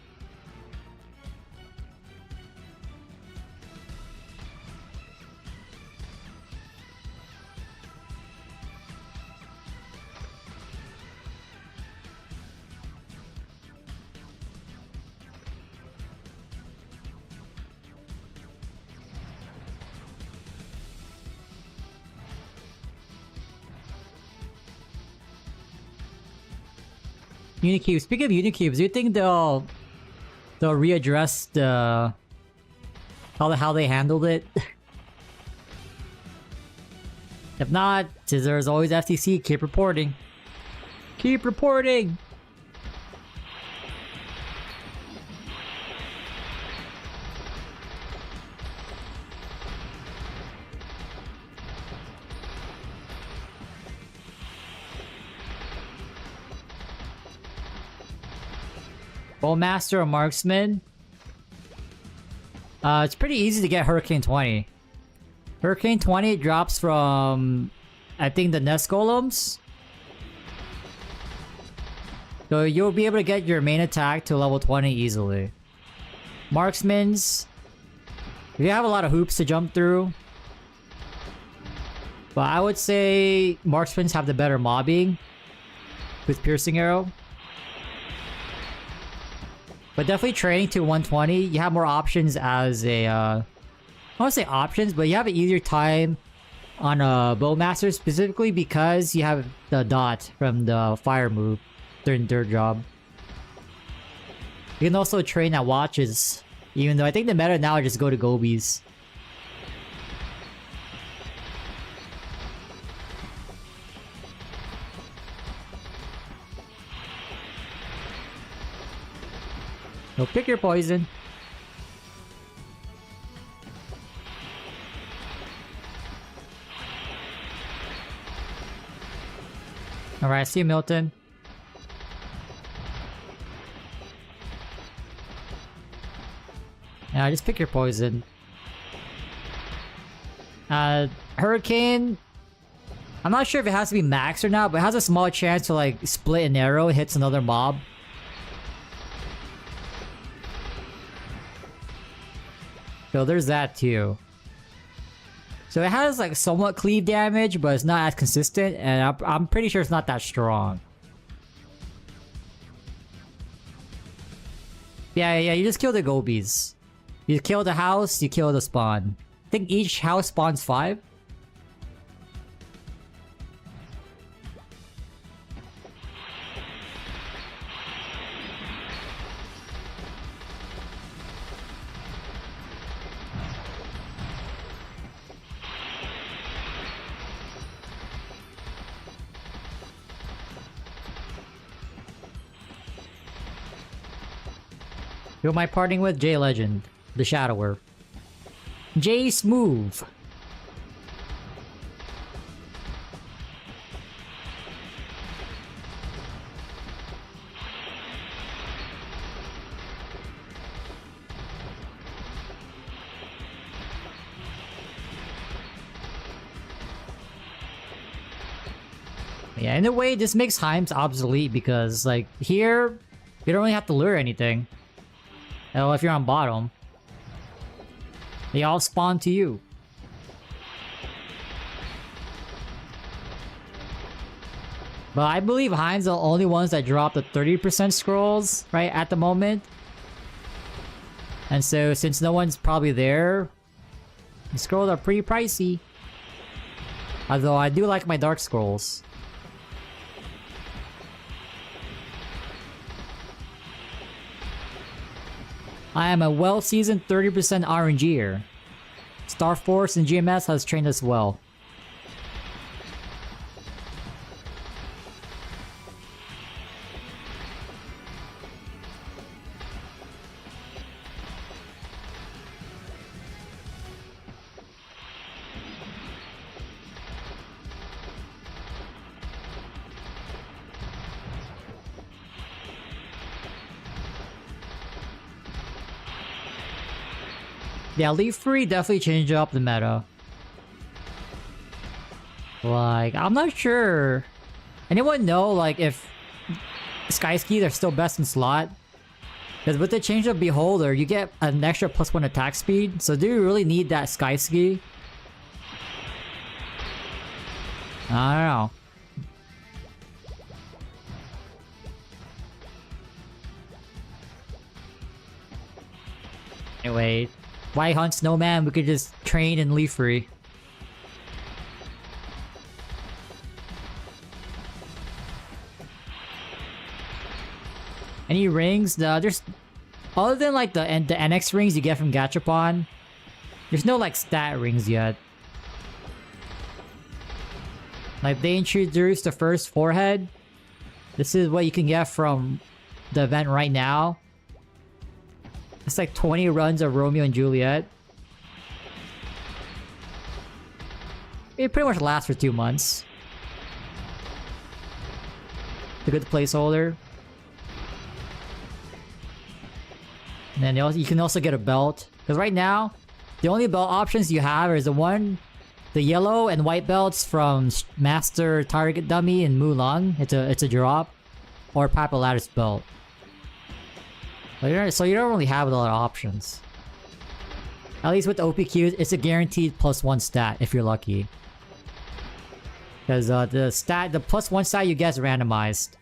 Unicubes. Speaking of Unicubes, do you think they'll readdress the how they handled it? If not, there's always FTC. Keep reporting. Keep reporting. Bowmaster or Marksman? It's pretty easy to get Hurricane 20. Hurricane 20 drops from, I think, the Nest Golems. So you'll be able to get your main attack to level 20 easily. Marksman's, if you have a lot of hoops to jump through. But I would say Marksman's have the better mobbing with Piercing Arrow. But definitely training to 120, you have more options as a, I don't want to say options, but you have an easier time on a Bowmaster specifically because you have the dot from the fire move during third job. You can also train at watches, even though I think the meta now is just go to Gobies. So pick your poison. Alright, see you, Milton. Yeah, just pick your poison. Hurricane... I'm not sure if it has to be max or not, but it has a small chance to like split an arrow and hits another mob. So there's that too. So it has like somewhat cleave damage, but it's not as consistent, and I'm pretty sure it's not that strong. Yeah, you just kill the Gobies. You kill the house, you kill the spawn. I think each house spawns 5. Who am I parting with? J Legend, the Shadower. J Smooth. Yeah, in a way, this makes Heims obsolete because, like, here, you don't really have to lure anything. Well, if you're on bottom, they all spawn to you. But I believe Heims are the only ones that drop the 30% scrolls, right, at the moment. And so, since no one's probably there, the scrolls are pretty pricey. Although, I do like my dark scrolls. I am a well-seasoned 30% RNGer. Star Force and GMS has trained us well. Yeah, Leaf Free definitely changed up the meta. Like, I'm not sure. Anyone know, like, if Sky Skis are still best in slot? Because with the change of Beholder, you get an extra +1 attack speed. So do you really need that Sky Ski? I don't know. Anyway, why hunt Snowman? We could just train and Leaf Free. Any rings? There's... Other than like the NX rings you get from Gachapon, there's no like stat rings yet. Like they introduced the first forehead. This is what you can get from the event right now. It's like 20 runs of Romeo and Juliet. It pretty much lasts for 2 months. It's a good placeholder. And then you can also get a belt. Because right now, the only belt options you have is the yellow and white belts from Master Target Dummy and Mulan. It's a drop. Or Papa Lattice belt. So you don't really have a lot of options. At least with the OPQs, it's a guaranteed +1 stat if you're lucky. Because the +1 stat you get is randomized.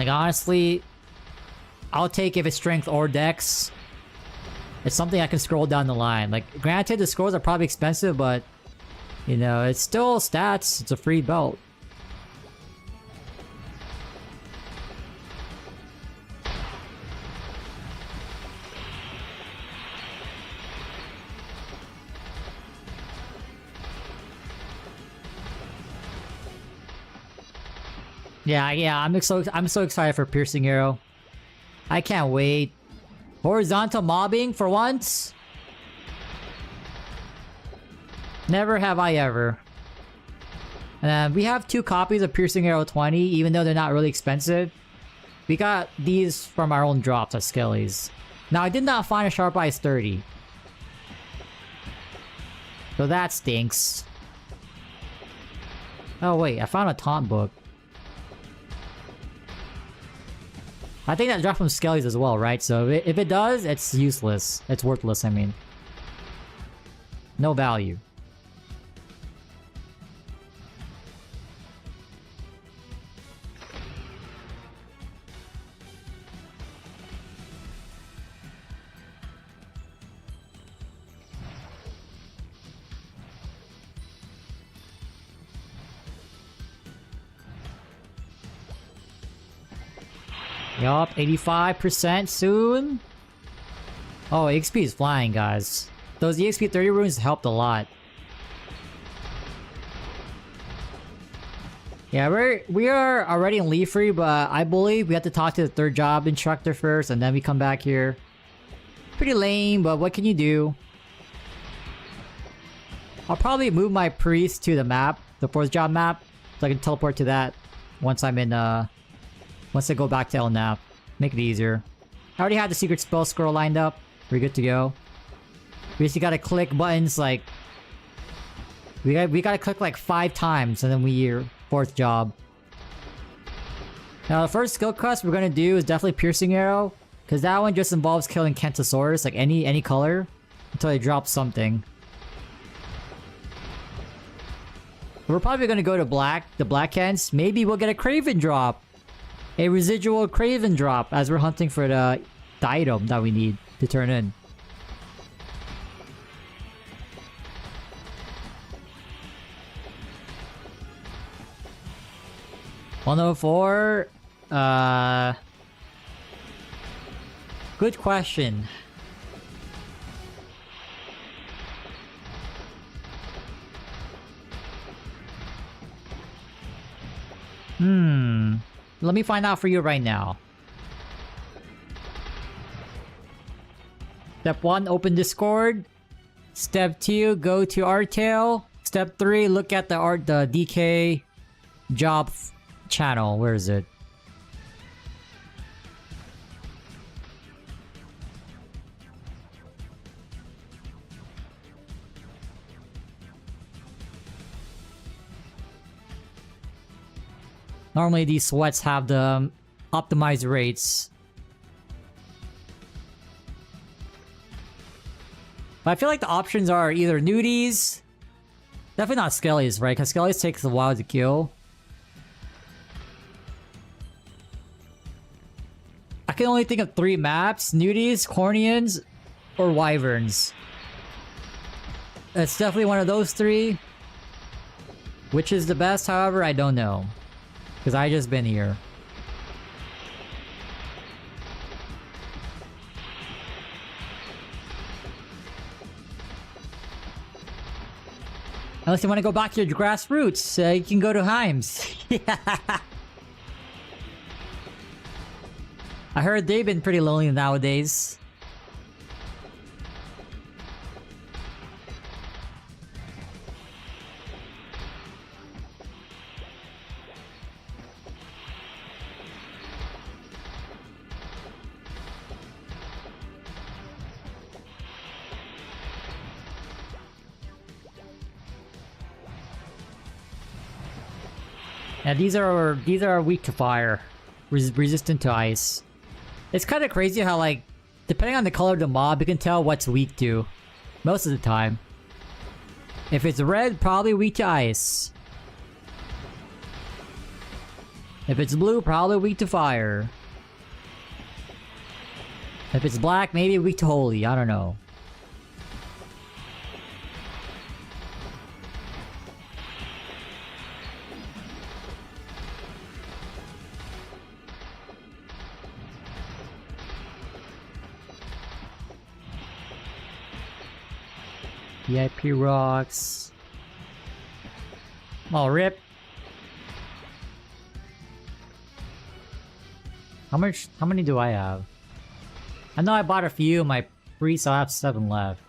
Like, honestly, I'll take if it's strength or dex. It's something I can scroll down the line. Like, granted, the scrolls are probably expensive, but, you know, it's still stats. It's a free belt. Yeah, I'm so excited for Piercing Arrow. I can't wait. Horizontal mobbing for once? Never have I ever. And we have 2 copies of Piercing Arrow 20, even though they're not really expensive. We got these from our own drops at Skelly's. Now, I did not find a Sharp Eyes 30. So that stinks. Oh wait, I found a taunt book. I think that dropped from Skelly's as well, right? So if it does, it's useless. It's worthless, I mean. No value. Yup, 85% soon. Oh, EXP is flying, guys. Those EXP 30 runes helped a lot. Yeah, we are already in Leafree, but I believe we have to talk to the 3rd job instructor first, and then we come back here. Pretty lame, but what can you do? I'll probably move my priest to the map, the 4th job map, so I can teleport to that once I'm in, once I go back to Elnap. Make it easier. I already had the secret spell scroll lined up. We're good to go. We just gotta click buttons like... We gotta click like 5 times and then we're 4th job. Now the first skill quest we're gonna do is definitely Piercing Arrow. Because that one just involves killing Kentosaurus, like any color, until they drop something. We're probably gonna go to the Black Kents. Maybe we'll get a Craven drop. A residual Craven drop as we're hunting for the item that we need to turn in. $104. Good question. Let me find out for you right now. Step 1, open Discord. Step 2, go to Artail. Step 3, look at the DK job channel. Where is it? Normally these sweats have the optimized rates. But I feel like the options are either nudies. Definitely not Skelly's, right? Because Skelly's takes a while to kill. I can only think of 3 maps. Nudies, Cornians, or Wyverns. It's definitely one of those 3. Which is the best, however, I don't know. Because I just been here. Unless you want to go back to your grassroots, you can go to Heims. Yeah. I heard they've been pretty lonely nowadays. Yeah, these are weak to fire, resistant to ice. It's kind of crazy how, like, depending on the color of the mob, you can tell what's weak to. Most of the time. If it's red, probably weak to ice. If it's blue, probably weak to fire. If it's black, maybe weak to holy. I don't know. VIP rocks. Oh, rip. How many do I have? I know I bought a few, my free, so I have 7 left.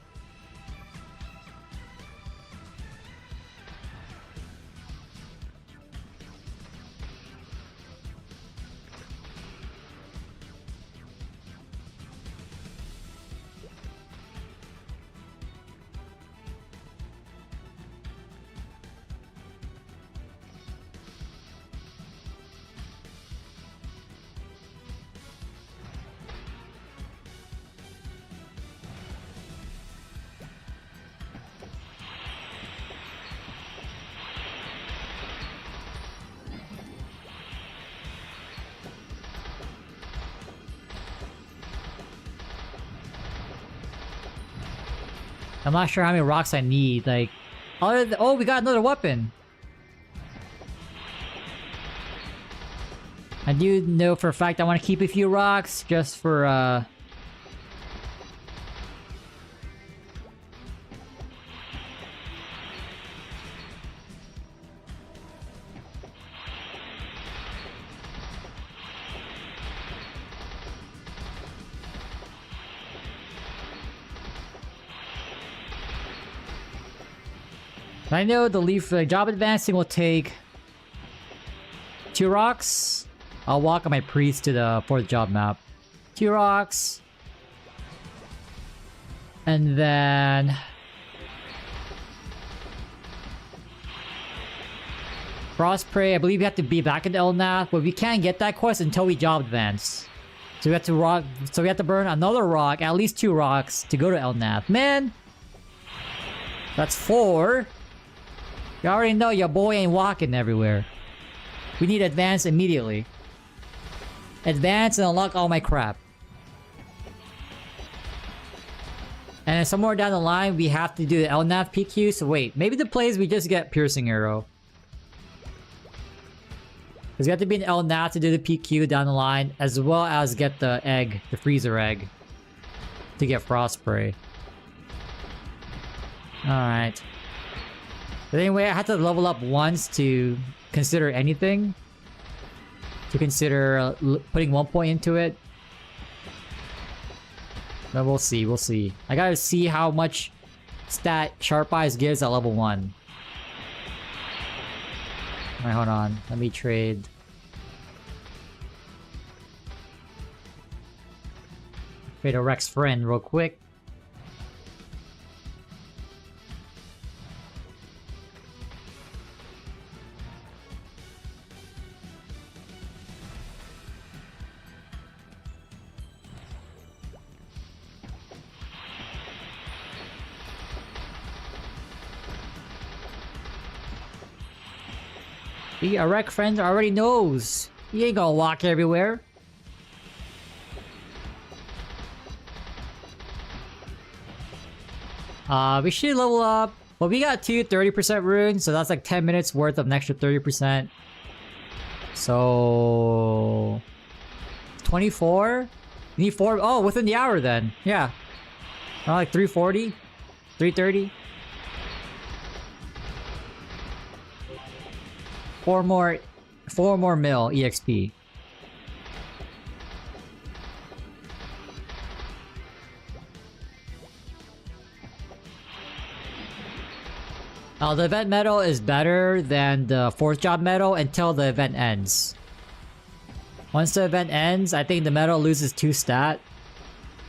I'm not sure how many rocks I need, like... Oh, we got another weapon! I do know for a fact I want to keep a few rocks, just for, I know the leaf job advancing will take 2 rocks. I'll walk on my priest to the 4th job map. 2 rocks. And then... Frost Prey, I believe we have to be back in the Elnath, but we can't get that quest until we job advance. So we have to burn another rock, at least 2 rocks, to go to Elnath. Man! That's 4. You already know your boy ain't walking everywhere. We need advance immediately. Advance and unlock all my crap. And then somewhere down the line, we have to do the Elnath PQ. So wait, maybe the plays we just get Piercing Arrow. Because we have to be in Elnath to do the PQ down the line, as well as get the egg, the freezer egg, to get Frost Spray. Alright. But anyway, I had to level up once to consider anything. To consider putting 1 point into it. But we'll see, we'll see. I gotta see how much stat Sharp Eyes gives at level 1. Alright, hold on. Let me trade. Trade a Rex friend real quick. A wreck friend already knows. He ain't gonna walk everywhere. We should level up. Well, we got 2 30% runes, so that's like 10 minutes worth of an extra 30%. So... 24? You need 4? Oh, within the hour then. Yeah. Like 340? 330? 4 more mil EXP. The event medal is better than the 4th job medal until the event ends. Once the event ends, I think the medal loses 2 stat.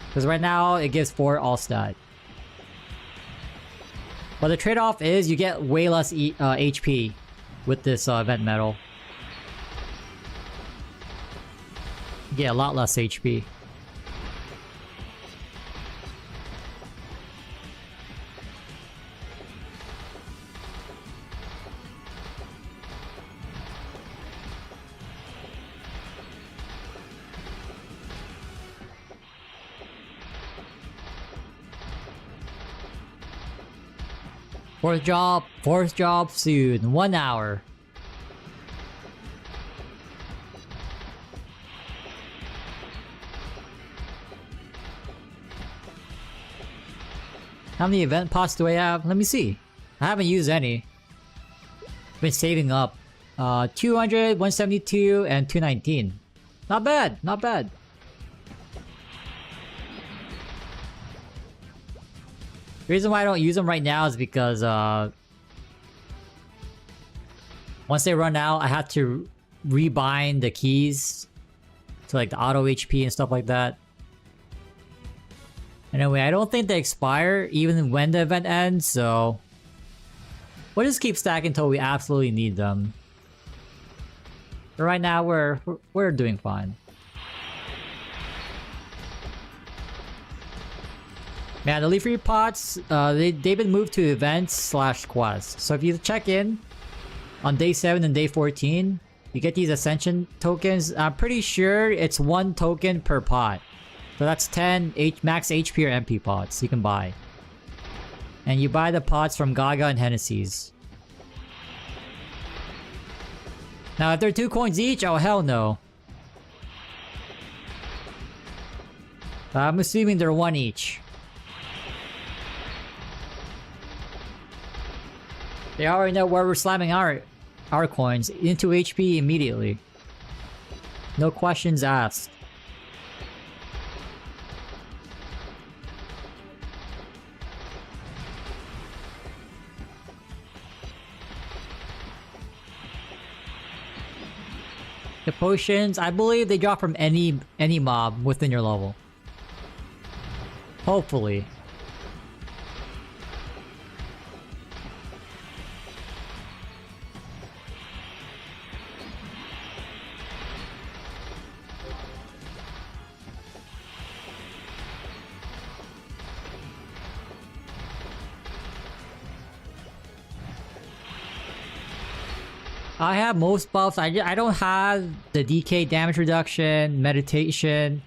Because right now, it gives 4 all stat. But the trade-off is you get way less HP with this event medal. You get a lot less HP. Fourth job soon. 1 hour. How many event pots do I have? Let me see. I haven't used any. Been saving up. 200, 172, and 219. Not bad, not bad. The reason why I don't use them right now is because once they run out, I have to rebind the keys to like the auto HP and stuff like that. Anyway, I don't think they expire even when the event ends, so we'll just keep stacking until we absolutely need them. But right now, we're doing fine. Man, the leaf pots, they've been moved to events / quests. So if you check in on day 7 and day 14, you get these ascension tokens. I'm pretty sure it's 1 token per pot. So that's 10 max HP or MP pots you can buy. And you buy the pots from Gaga and Hennessy's. Now if they're 2 coins each, oh hell no. I'm assuming they're 1 each. They already know where we're slamming our coins into HP immediately. No questions asked. The potions, I believe they drop from any mob within your level. Hopefully. I have most buffs. I don't have the DK damage reduction, meditation,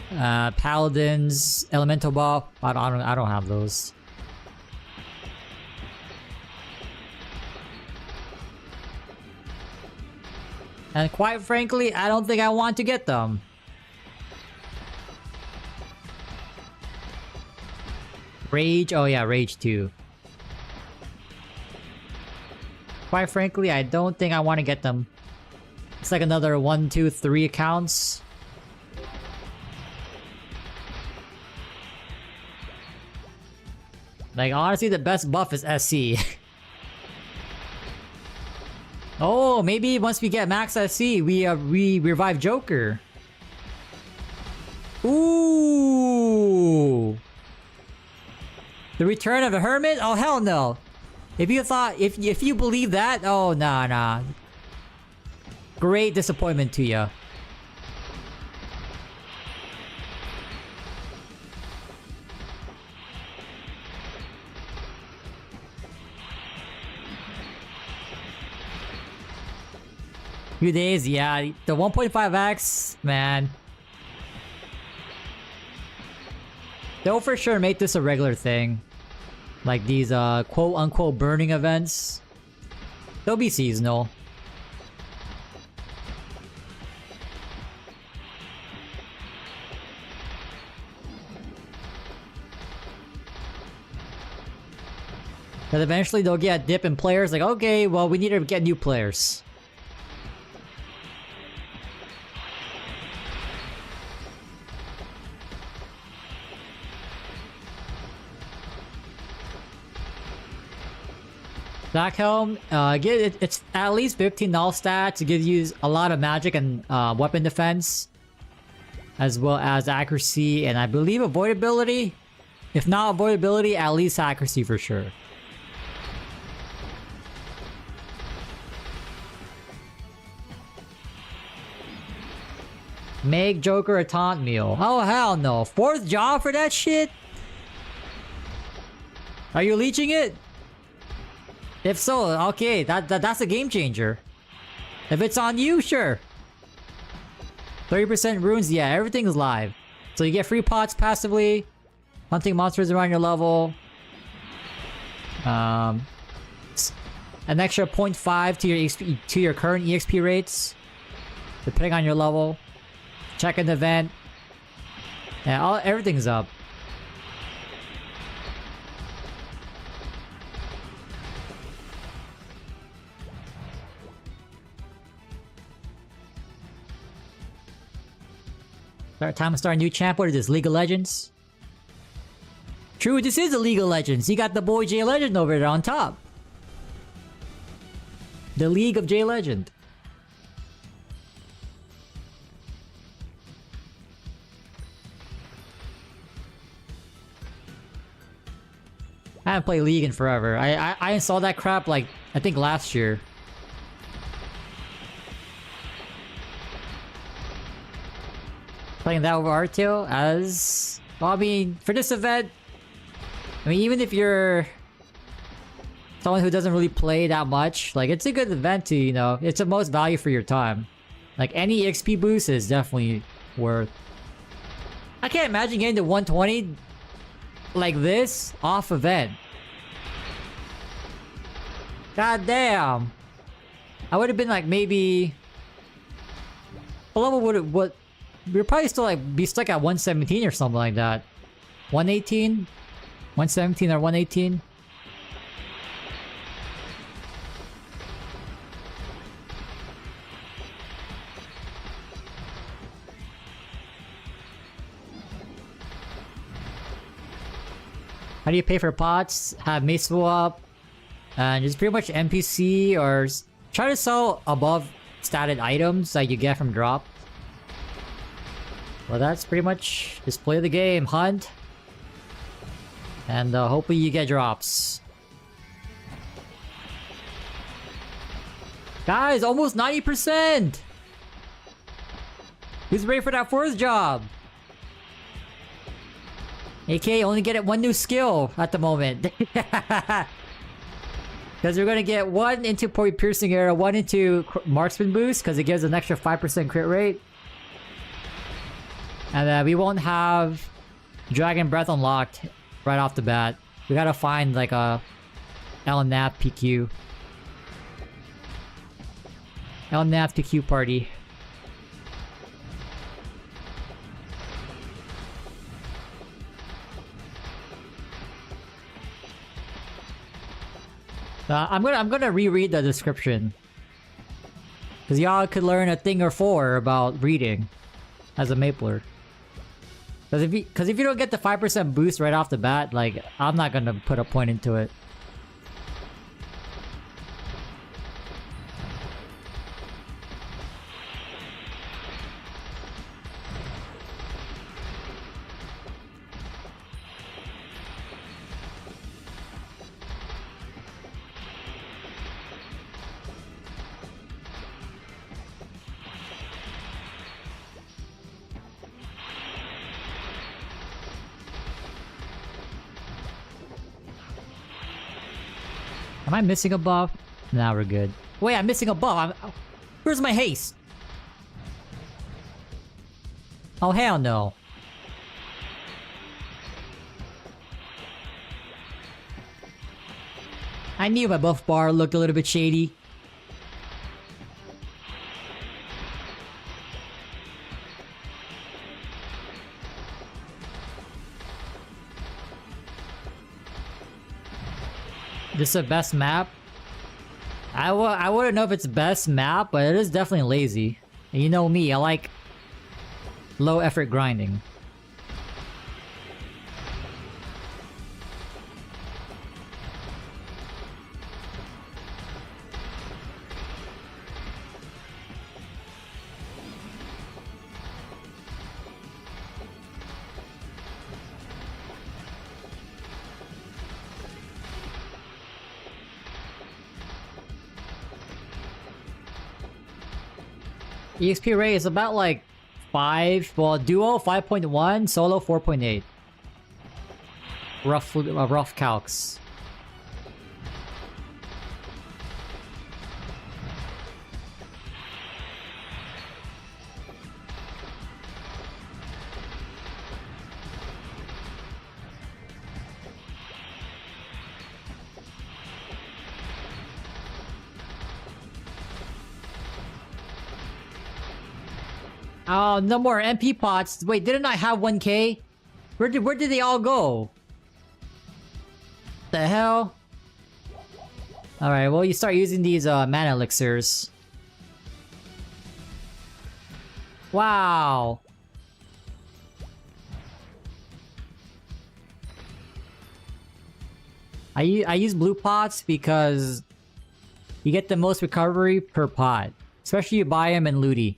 paladins, elemental buff. I don't have those. And quite frankly, I don't think I want to get them. Rage, oh yeah, Rage 2. Quite frankly, I don't think I want to get them. It's like another 1, 2, 3 accounts. Like, honestly, the best buff is SC. Oh, maybe once we get max SC, we revive Joker. Ooh! The return of the Hermit? Oh, hell no! If you thought, if you believe that, oh nah. Great disappointment to ya. Few days, yeah. The 1.5x, man. They'll for sure make this a regular thing. Like these quote-unquote burning events. They'll be seasonal. But eventually they'll get a dip in players, like, okay, well, we need to get new players. Black Helm, it's at least 15 null stats. It gives you a lot of magic and weapon defense, as well as accuracy and I believe avoidability. If not avoidability, at least accuracy for sure. Make Joker a taunt meal. Oh hell no. 4th job for that shit? Are you leeching it? If so, okay, that's a game changer. If it's on you, sure. 30% runes, yeah, everything's live. So you get free pots passively, hunting monsters around your level. Um, an extra 0.5 to your EXP, to your current EXP rates, depending on your level. Check an event. Yeah, everything's up. Time to start a new champ. What is this? League of Legends? True, this is a League of Legends. You got the boy J Legend over there on top. The League of J Legend. I haven't played League in forever. I installed that crap like, I think last year. Playing that over RTO as... Well, I mean, for this event... I mean, even if you're... someone who doesn't really play that much, like, it's a good event to, you know... It's the most value for your time. Like, any XP boost is definitely worth... I can't imagine getting to 120 like this off event. God damn. I would have been like maybe... What level would it... What... We'd probably still like be stuck at 117 or something like that. 118? 117 or 118? How do you pay for pots? Have mace swap, and just pretty much NPC or try to sell above stated items that you get from drop. Well, that's pretty much just play the game, hunt, and hopefully you get drops. Guys, almost 90%! Who's ready for that first job? AK, only get it one new skill at the moment. Because we're gonna get one into piercing arrow, one into marksman boost, because it gives an extra 5% crit rate. And then we won't have Dragon Breath unlocked right off the bat. We gotta find like a LNAP PQ. LNAP PQ party. I'm gonna reread the description, cause y'all could learn a thing or four about reading as a Mapler. Cause if you don't get the 5% boost right off the bat, like I'm not gonna put a point into it. Am I missing a buff? Nah, we're good. Wait, I'm missing a buff. Where's my haste? Oh, hell no. I knew my buff bar looked a little bit shady. This is the best map? I wouldn't know if it's best map, but it is definitely lazy. And you know me, I like low effort grinding. EXP rate is about like 5, well duo 5.1, solo 4.8. Rough calcs. Oh, no more MP pots. Wait, didn't I have 1k? Where did they all go? The hell? Alright, well you start using these mana elixirs. Wow. I use blue pots because you get the most recovery per pot. Especially you buy them in Looty.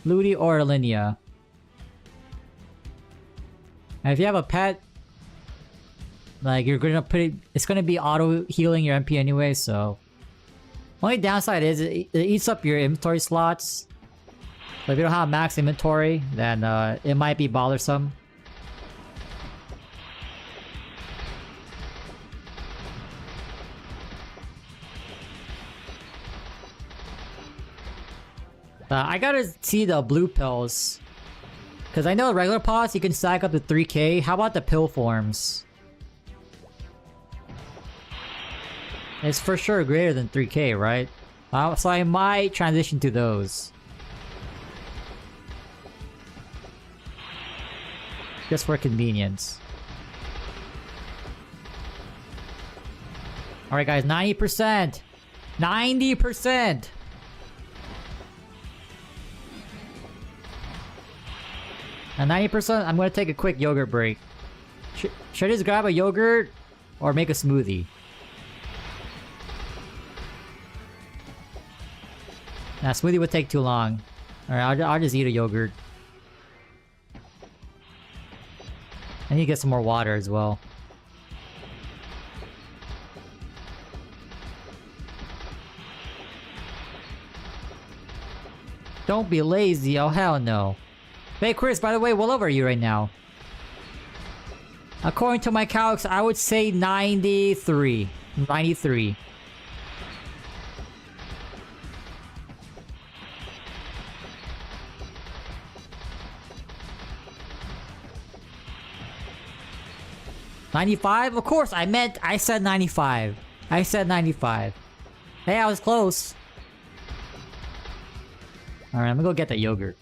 Looty or Alinea. And if you have a pet, like you're gonna put it, it's gonna be auto healing your MP anyway, so. Only downside is it eats up your inventory slots. So if you don't have max inventory, then it might be bothersome. I gotta see the blue pills. Because I know regular pots you can stack up to 3k. How about the pill forms? It's for sure greater than 3k, right? So I might transition to those. Just for convenience. Alright guys, 90%! 90%! At 90%, I'm gonna take a quick yogurt break. Should I just grab a yogurt or make a smoothie? Nah, smoothie would take too long. Alright, I'll just eat a yogurt. I need to get some more water as well. Don't be lazy, oh hell no. Hey Chris, by the way, what level are you right now? According to my calcs, I would say 93. 93. $95? Of course, I said 95. I said 95. Hey, I was close. Alright, I'm gonna go get that yogurt.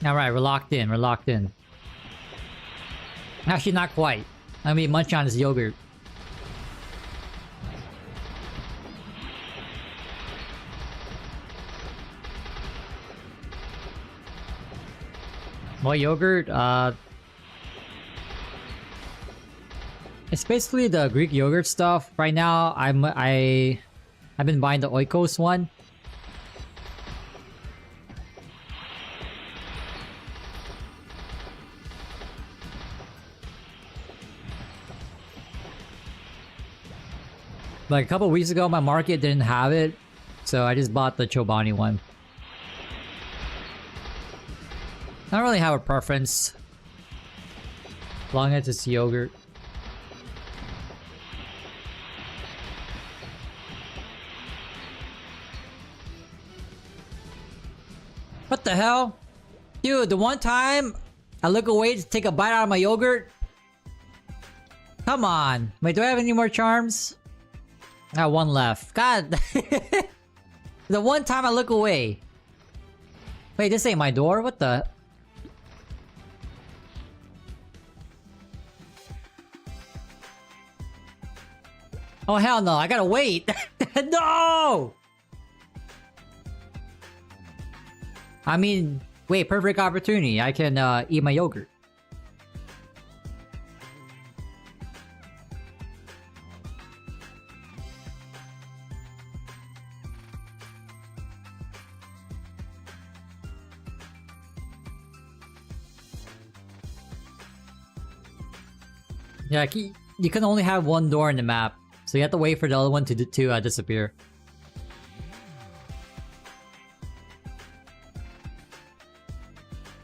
Alright, we're locked in, we're locked in. Actually, not quite. Let me munch on this yogurt. What yogurt? It's basically the Greek yogurt stuff. Right now, I've been buying the Oikos one. Like a couple weeks ago, my market didn't have it, so I just bought the Chobani one. I don't really have a preference, as long as it's yogurt. What the hell? Dude, the one time I look away to take a bite out of my yogurt? Come on. Wait, do I have any more charms? I have one left. God. The one time I look away. Wait, this ain't my door? What the? Oh hell no, I gotta wait. No! I mean, wait, perfect opportunity. I can eat my yogurt. Yeah, you can only have one door in the map, so you have to wait for the other one to disappear.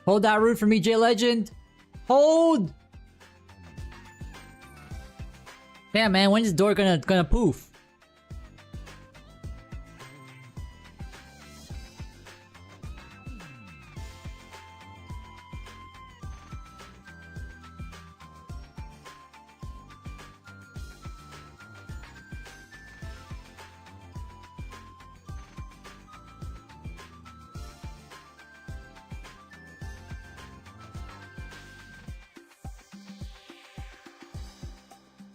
Hold that route for me, J Legend. Hold. Damn, man, when's this door gonna poof?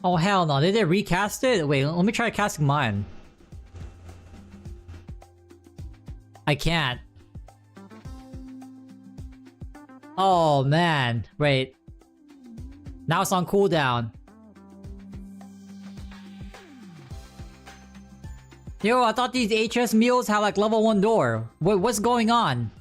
Oh hell no, did they recast it? Wait, let me try casting mine. I can't. Oh man, wait. Now it's on cooldown. Yo, I thought these HS meals have like level 1 door. What's going on?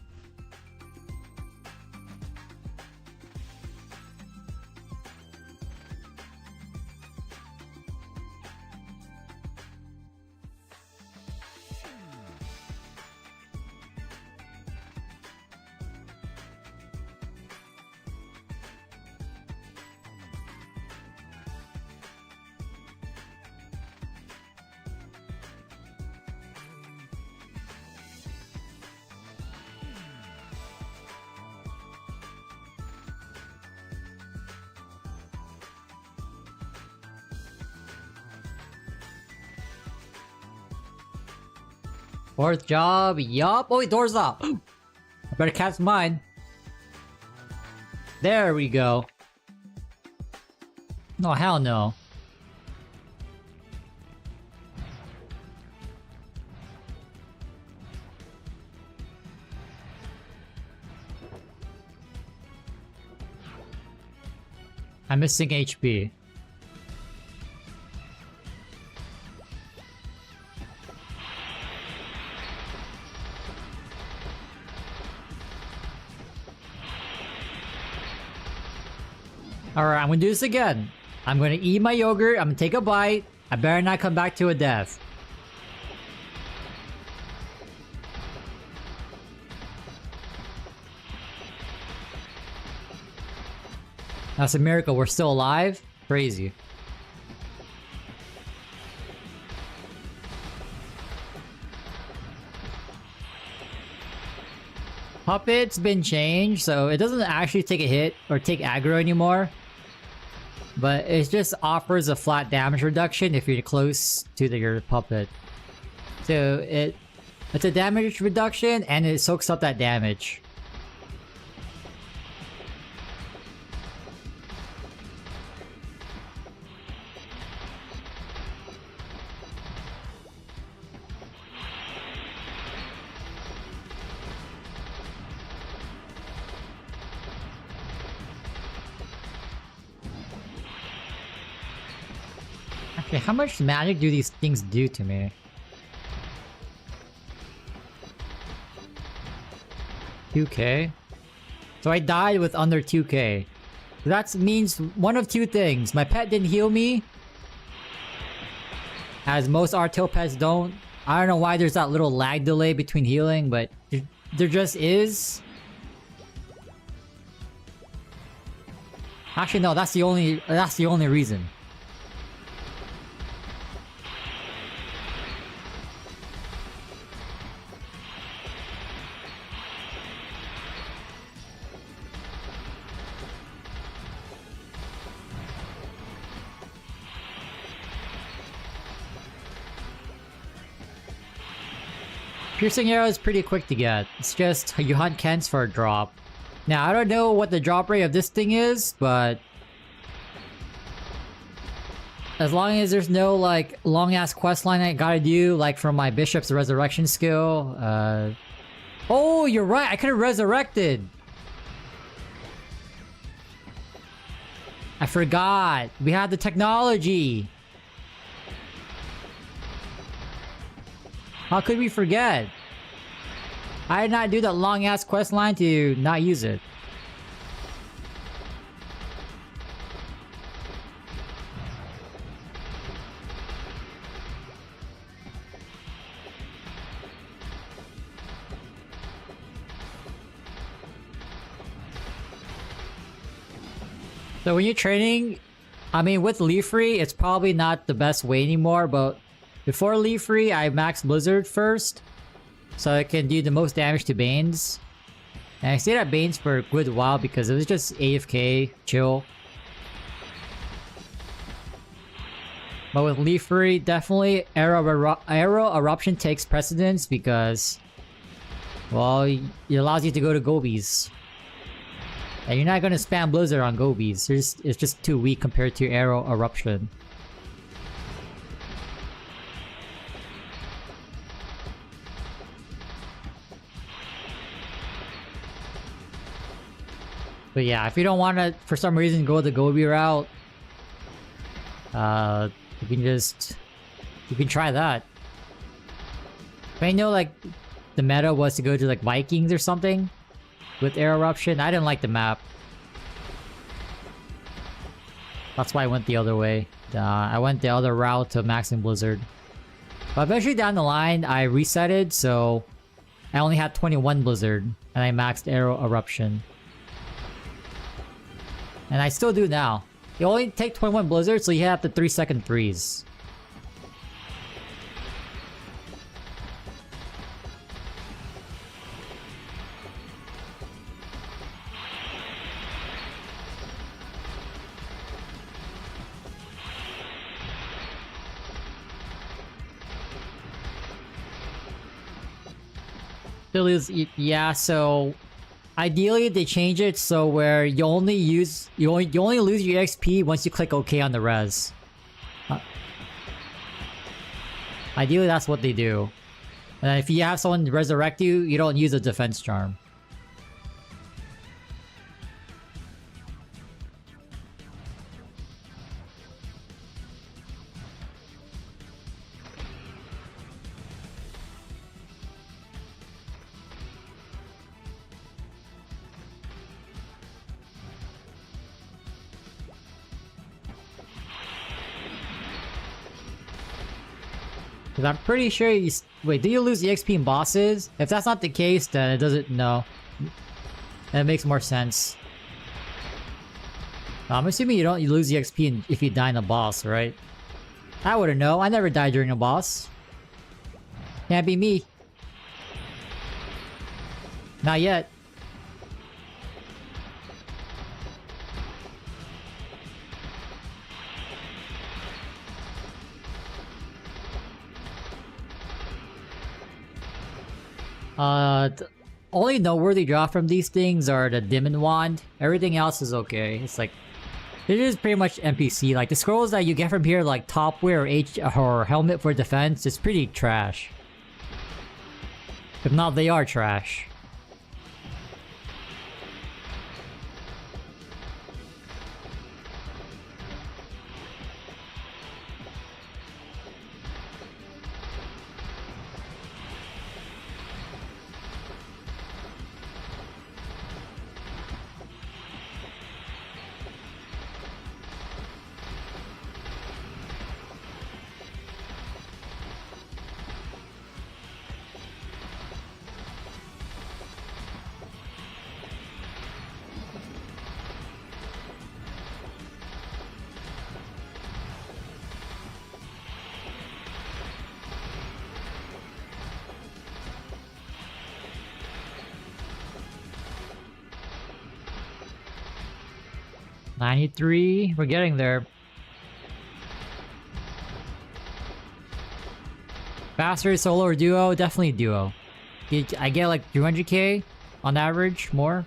Fourth job, yup. Oh wait, door's up. I better cast mine. There we go. No, hell no. I'm missing HP. Alright, I'm gonna do this again. I'm gonna eat my yogurt, I'm gonna take a bite. I better not come back to a death. That's a miracle, we're still alive? Crazy. Puppet's been changed, so it doesn't actually take a hit or take aggro anymore. But it just offers a flat damage reduction if you're close to your puppet. So it's a damage reduction and it soaks up that damage. Okay, how much magic do these things do to me? 2k? So I died with under 2k. That means one of two things. My pet didn't heal me, as most Artil pets don't. I don't know why there's that little lag delay between healing, but there just is. Actually, no, that's the only reason. Piercing arrow is pretty quick to get. It's just you hunt Kens for a drop. Now, I don't know what the drop rate of this thing is, but as long as there's no like long-ass questline I gotta do, like from my Bishop's Resurrection skill. Oh, you're right, I could've resurrected! I forgot! We had the technology! How could we forget? I did not do that long-ass questline to not use it. So when you're training, I mean with Leaf Free, it's probably not the best way anymore, but before Leaf Free, I maxed Blizzard first, so I can do the most damage to Banes. And I stayed at Banes for a good while because it was just AFK, chill. But with Leaf Free, definitely Arrow Eruption takes precedence because, well, it allows you to go to Gobies. And you're not going to spam Blizzard on Gobies. It's just too weak compared to Arrow Eruption. But yeah, if you don't want to, for some reason, go the Gobi route, you can try that. I know, like, the meta was to go to, like, Vikings or something with Air Eruption. I didn't like the map. That's why I went the other way. I went the other route to maxing Blizzard. But eventually down the line, I resetted, so I only had 21 Blizzard, and I maxed Arrow Eruption. And I still do now. You only take 21 Blizzard, so you have the 3-second threes. Yeah, so ideally they change it so where you only lose your EXP once you click OK on the res. Ideally that's what they do. And if you have someone resurrect you, you don't use a defense charm. I'm pretty sure you... Wait, do you lose EXP in bosses? If that's not the case, then it doesn't... No. That makes more sense. I'm assuming you don't lose EXP if you die in a boss, right? I wouldn't know. I never died during a boss. Can't be me. Not yet. The only noteworthy drop from these things are the Demon Wand. Everything else is okay. It's like, it is pretty much NPC. Like the scrolls that you get from here, like Top Wear or Helmet for Defense, it's pretty trash. If not, they are trash. 93. We're getting there. Faster solo or duo? Definitely duo. I get like 200k on average, more.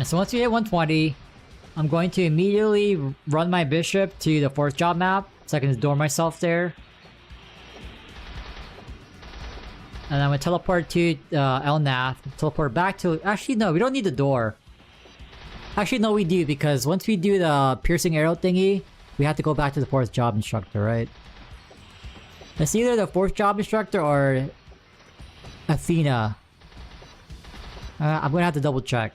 So once you hit 120, I'm going to immediately run my bishop to the 4th job map so I can just door myself there. And I'm gonna teleport to Elnath, teleport back to... Actually, no, we don't need the door. Actually, no, we do, because once we do the piercing arrow thingy, we have to go back to the 4th job instructor, right? It's either the 4th job instructor or Athena. I'm gonna have to double check.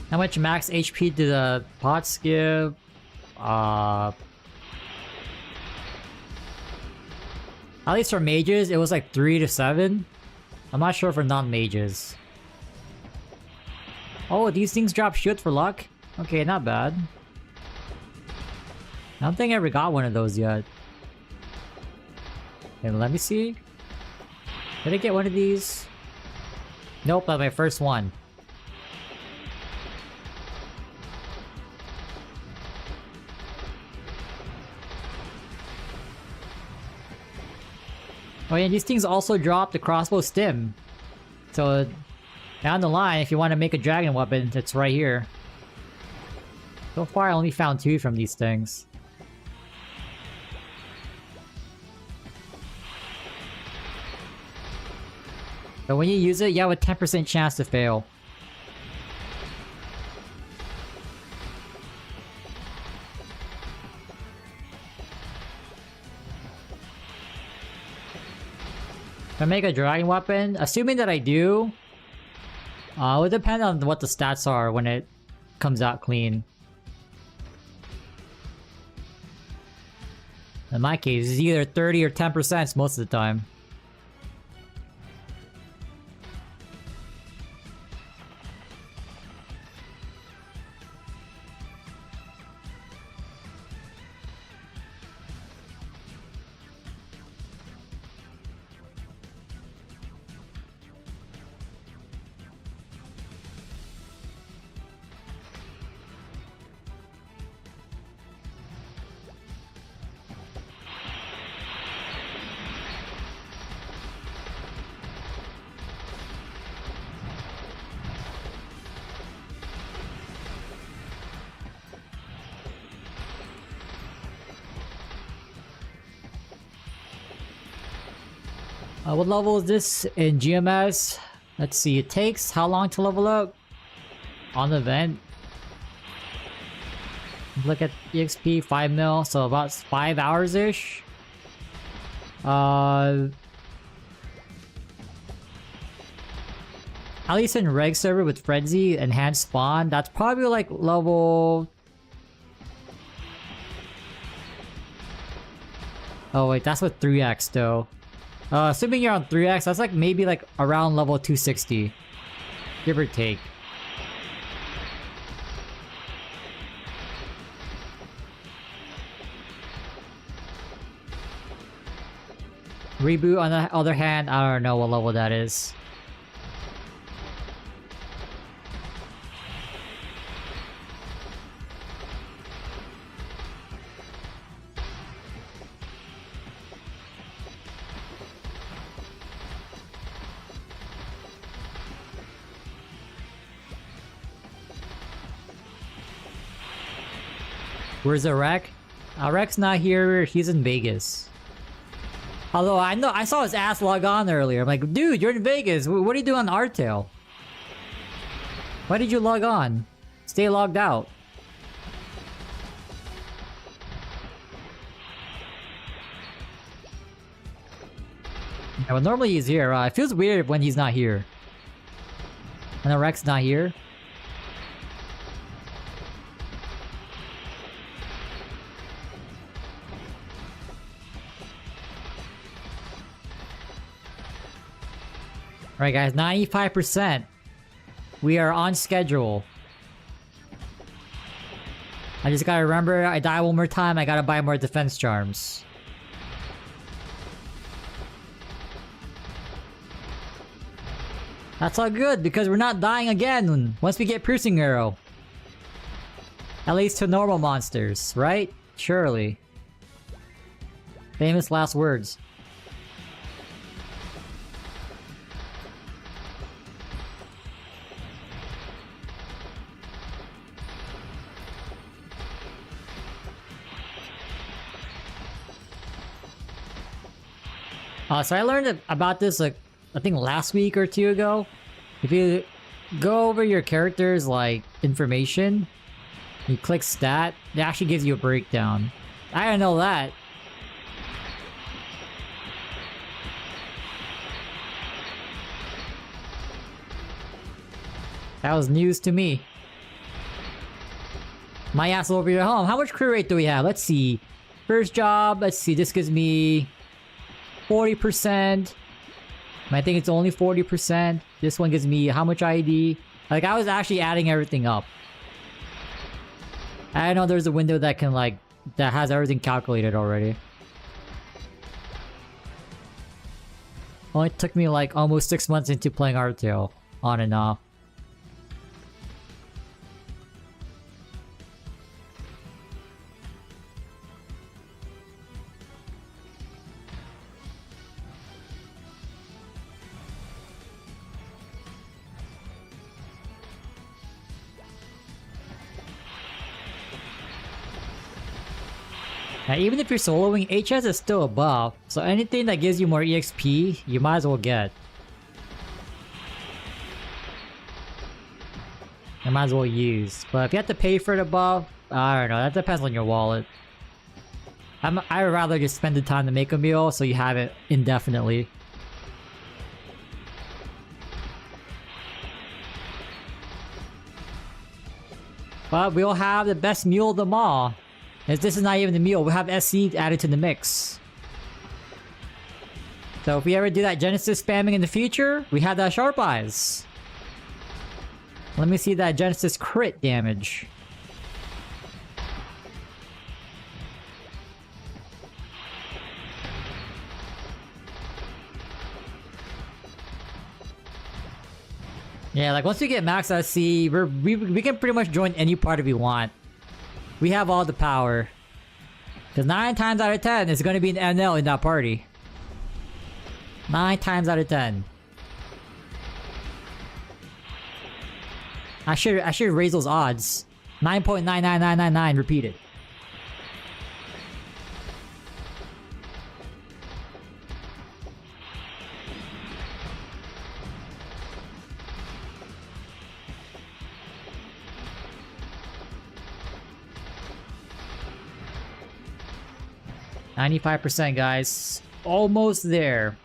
How much max HP did the pots give? At least for mages, it was like 3 to 7. I'm not sure for non-mages. Oh, these things drop shield for luck? Okay, not bad. I don't think I ever got one of those yet. Okay, let me see. Did I get one of these? Nope, that's my first one. Oh yeah, these things also drop the crossbow stim. So, down the line, if you want to make a dragon weapon, it's right here. So far, I only found 2 from these things. But when you use it, you have a 10% chance to fail. If I make a dragon weapon, assuming that I do, it would depend on what the stats are when it comes out clean. In my case, it's either 30 or 10% most of the time. What level is this in GMS? Let's see, it takes how long to level up? On the event. Look at EXP, 5 mil, so about 5 hours-ish. At least in reg server with Frenzy, enhanced spawn, that's probably like level... Oh wait, that's with 3x though. Assuming you're on 3x, that's like maybe like around level 260. Give or take. Reboot on the other hand, I don't know what level that is. Where's Rek? Rek's not here, he's in Vegas. Although I saw his ass log on earlier. I'm like, dude, you're in Vegas. What are you doing on Artail? Why did you log on? Stay logged out. Yeah, well, normally he's here. It feels weird when he's not here. And the Rek's not here. Alright guys, 95%. We are on schedule. I just gotta remember, I die one more time, I gotta buy more defense charms. That's all good, because we're not dying again once we get Piercing Arrow. At least to normal monsters, right? Surely. Famous last words. So I learned about this like, I think last week or two ago. If you go over your character's like information, you click stat, it actually gives you a breakdown. I didn't know that. That was news to me. My ass over here home. How much crew rate do we have? Let's see. First job, let's see, this gives me 40%. I think it's only 40%. This one gives me how much ID? Like, I was actually adding everything up. I know there's a window that can like, that has everything calculated already. Only took me like almost 6 months into playing Artail, on and off. Now, even if you're soloing, HS is still above, so anything that gives you more EXP, you might as well get. You might as well use. But if you have to pay for it above, I don't know, that depends on your wallet. I'd rather just spend the time to make a meal so you have it indefinitely. But we'll have the best meal of them all. As this is not even the meal, we'll have SC added to the mix. So if we ever do that Genesis spamming in the future, we have that Sharp Eyes. Let me see that Genesis crit damage. Yeah, like once we get max SC, we can pretty much join any party we want. We have all the power. Because 9 times out of 10, it's going to be an NL in that party. 9 times out of 10. I should raise those odds. 9.99999 repeated. %, guys. Almost there.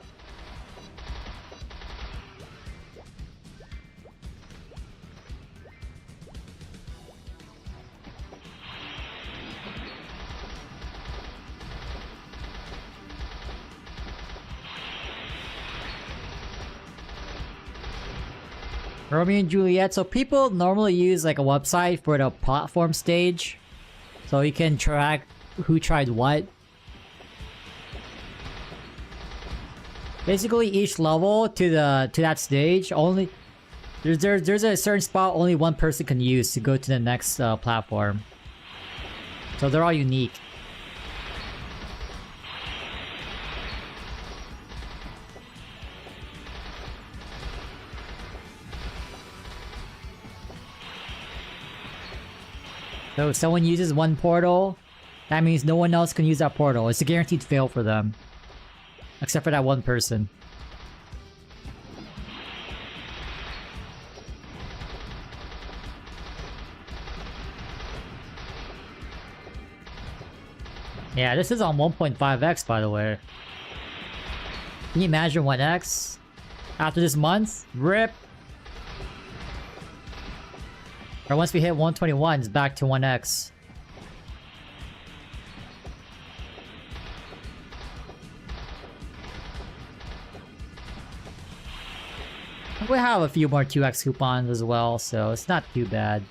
Romeo and Juliet. So people normally use like a website for the platform stage. So you can track who tried what. Basically, each level to that stage only there's a certain spot only one person can use to go to the next platform. So they're all unique. So if someone uses one portal, that means no one else can use that portal. It's a guaranteed fail for them. Except for that one person. Yeah, this is on 1.5x by the way. Can you imagine 1x? After this month? RIP! Or once we hit 121, it's back to 1x. We have a few more 2x coupons as well, so it's not too bad.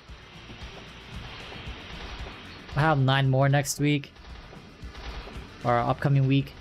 We'll have 9 more next week. Or upcoming week.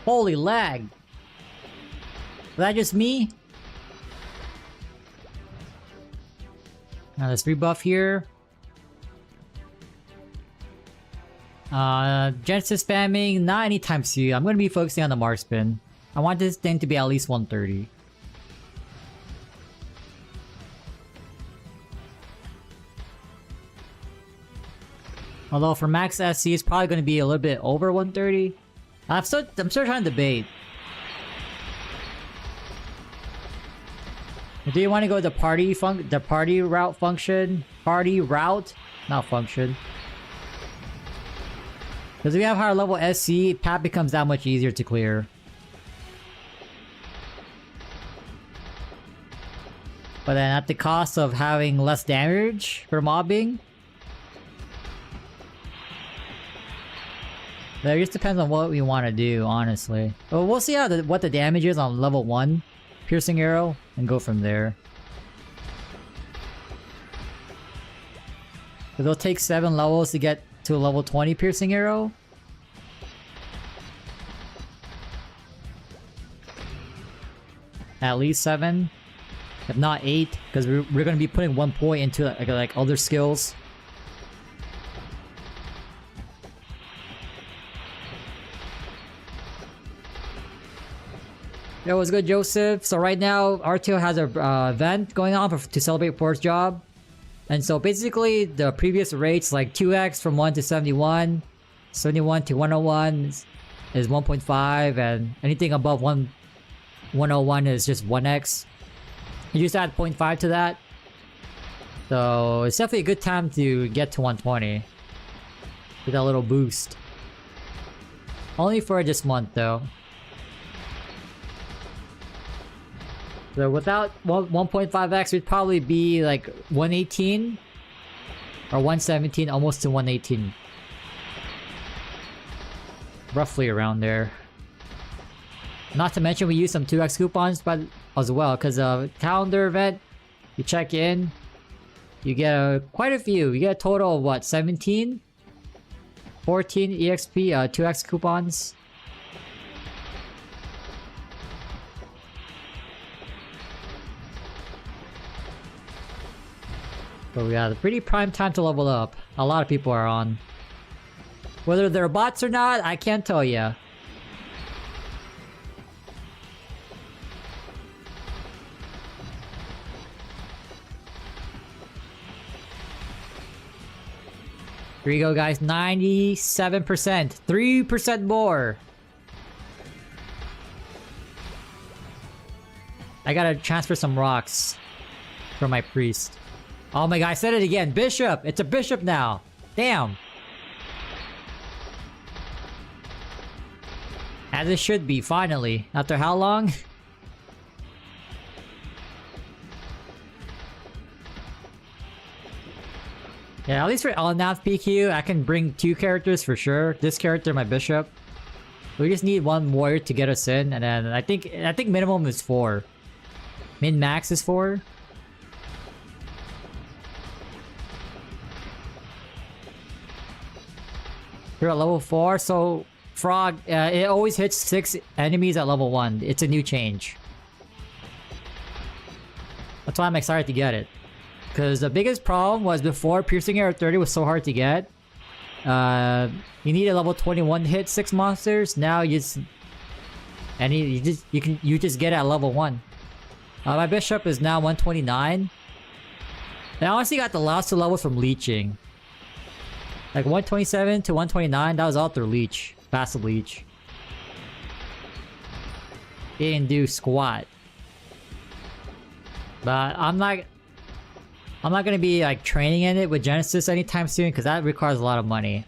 Holy lag! Was that just me? Now let's rebuff here. Genesis spamming, not anytime soon. I'm gonna be focusing on the marksman. I want this thing to be at least 130. Although for max SC, it's probably gonna be a little bit over 130. I'm still trying to debate. Do you want to go the party route function? Party route? Not function. Because if we have higher level SC, path becomes that much easier to clear. But then at the cost of having less damage for mobbing. It just depends on what we want to do, honestly. But we'll see what the damage is on level 1 piercing arrow and go from there. It'll take 7 levels to get to a level 20 piercing arrow. At least 7, if not 8, because we're going to be putting 1 point into like other skills. Yo, what's good, Joseph? So right now, RTO has a event going on to celebrate Force Job. And so basically, the previous rates, like 2x from 1 to 71, 71 to 101 is 1.5, and anything above 101 is just 1x. You just add 0.5 to that. So it's definitely a good time to get to 120. With that little boost. Only for this month, though. So without 1.5x, we'd probably be like 118 or 117, almost to 118. Roughly around there. Not to mention we use some 2x coupons as well, because calendar event, you check in, you get quite a few. You get a total of what, 17? 14 EXP 2x coupons. So yeah, the pretty prime time to level up. A lot of people are on. Whether they're bots or not, I can't tell ya. Here you go, guys. 97%. 3% more. I gotta transfer some rocks for my priest. Oh my god, I said it again. Bishop! It's a bishop now. Damn. As it should be, finally. After how long? Yeah, at least for LNAV PQ, I can bring 2 characters for sure. This character, my bishop. We just need 1 warrior to get us in, and then I think minimum is 4. Min max is 4. You're at level 4, so Frog, it always hits 6 enemies at level 1. It's a new change. That's why I'm excited to get it. Because the biggest problem was before piercing arrow 30 was so hard to get. You need a level 21 to hit 6 monsters. Now you just you just get at level 1. My bishop is now 129. I honestly got the last 2 levels from leeching. Like 127 to 129, that was all through leech. Passive leech. It didn't do squat. But I'm not gonna be like training in it with Genesis anytime soon because that requires a lot of money.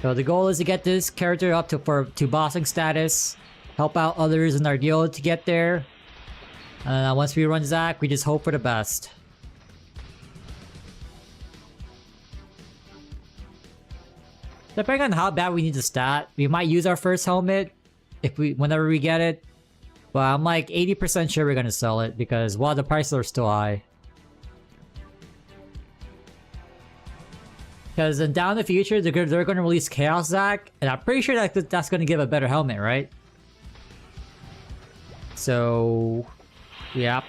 So the goal is to get this character up to bossing status, help out others in our guild to get there. Once we run Zac, we just hope for the best. Depending on how bad we need to stat, we might use our first helmet whenever we get it. But I'm like 80% sure we're gonna sell it because the prices are still high. Because down in the future, they're gonna release Chaos Zac, and I'm pretty sure that's gonna give a better helmet, right? So, yeah.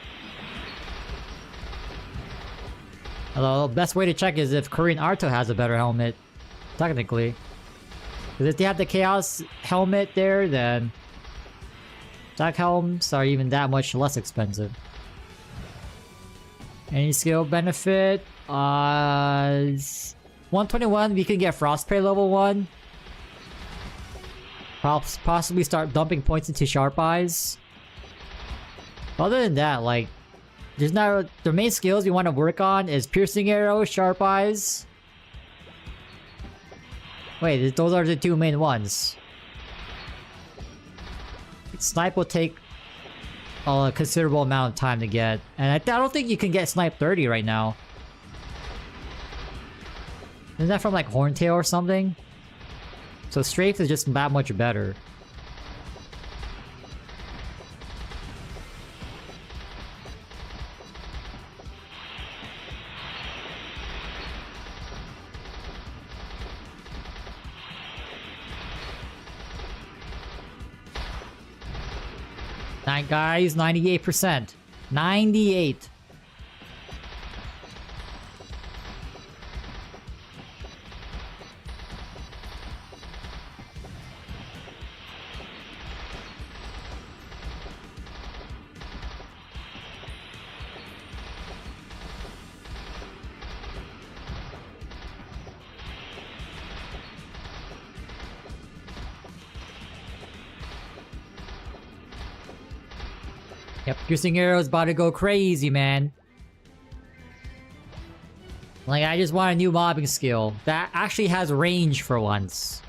Although the best way to check is if Korean Arto has a better helmet, technically. Because if they have the Chaos helmet there, then Zac helms are even that much less expensive. Any skill benefit? 121, we can get Frostprey level 1. Possibly start dumping points into Sharp Eyes. Other than that, like, there's not... The main skills we want to work on is Piercing Arrow, Sharp Eyes. Wait, those are the 2 main ones. Snipe will take a considerable amount of time to get. And I don't think you can get Snipe 30 right now. Isn't that from like Horntail or something? So Strafe is just that much better. Guys, 98%. 98. Yep, Piercing Arrow's about to go crazy, man. Like, I just want a new mobbing skill that actually has range for once.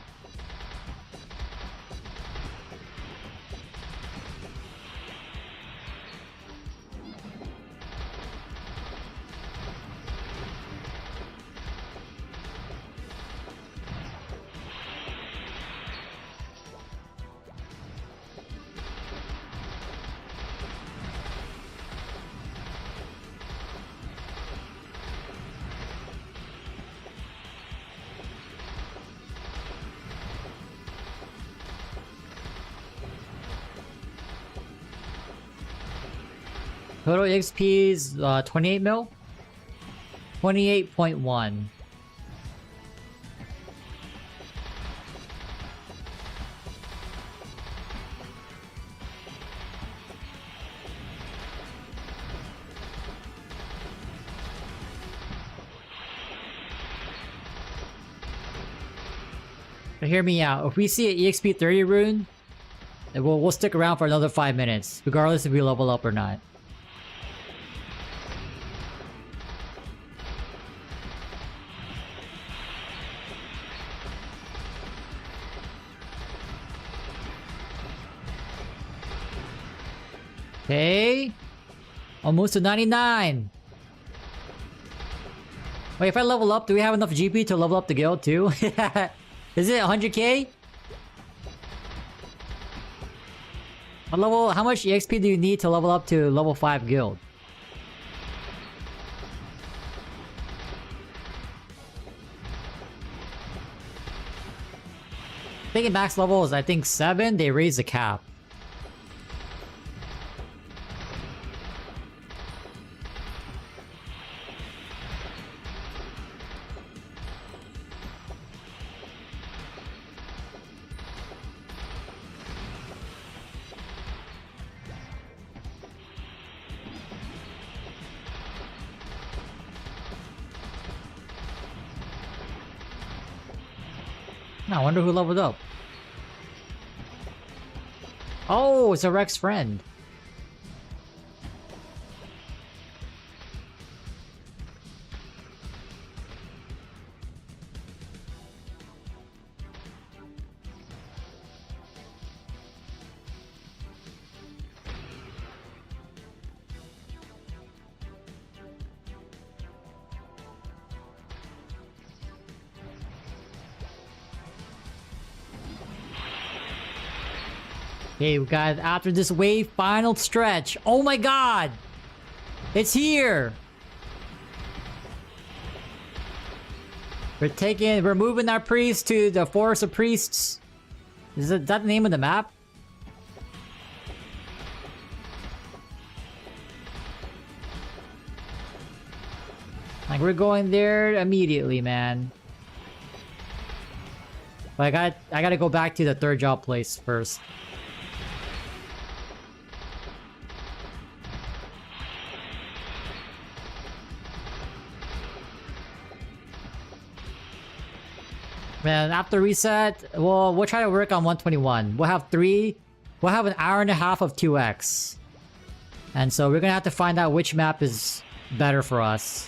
Total EXP is 28 mil? 28.1. But hear me out. If we see an EXP 30 rune, then we'll stick around for another 5 minutes, regardless if we level up or not. Okay. Almost to 99. Wait, if I level up, do we have enough GP to level up the guild too? Is it 100k? How much EXP do you need to level up to level 5 guild? I think max level is 7, they raise the cap. I wonder who leveled up. Oh, it's a Rex friend. Okay, guys, after this wave final stretch. Oh my god! It's here! We're moving our priest to the Forest of Priests. Is that the name of the map? Like, we're going there immediately, man. But I gotta go back to the third job place first. Man, after reset, we'll try to work on 121. We'll have an hour and a half of 2x. And so we're gonna have to find out which map is better for us.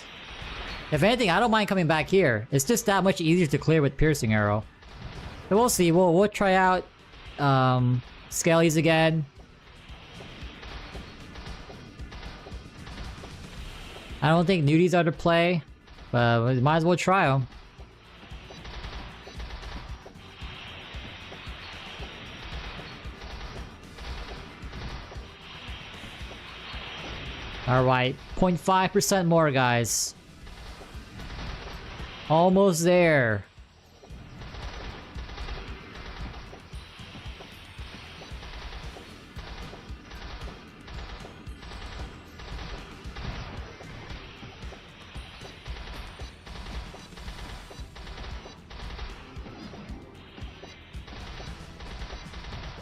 If anything, I don't mind coming back here. It's just that much easier to clear with Piercing Arrow. So we'll see. We'll try out Skellies again. I don't think nudies are to play, but we might as well try them. Alright, 0.5% more, guys. Almost there.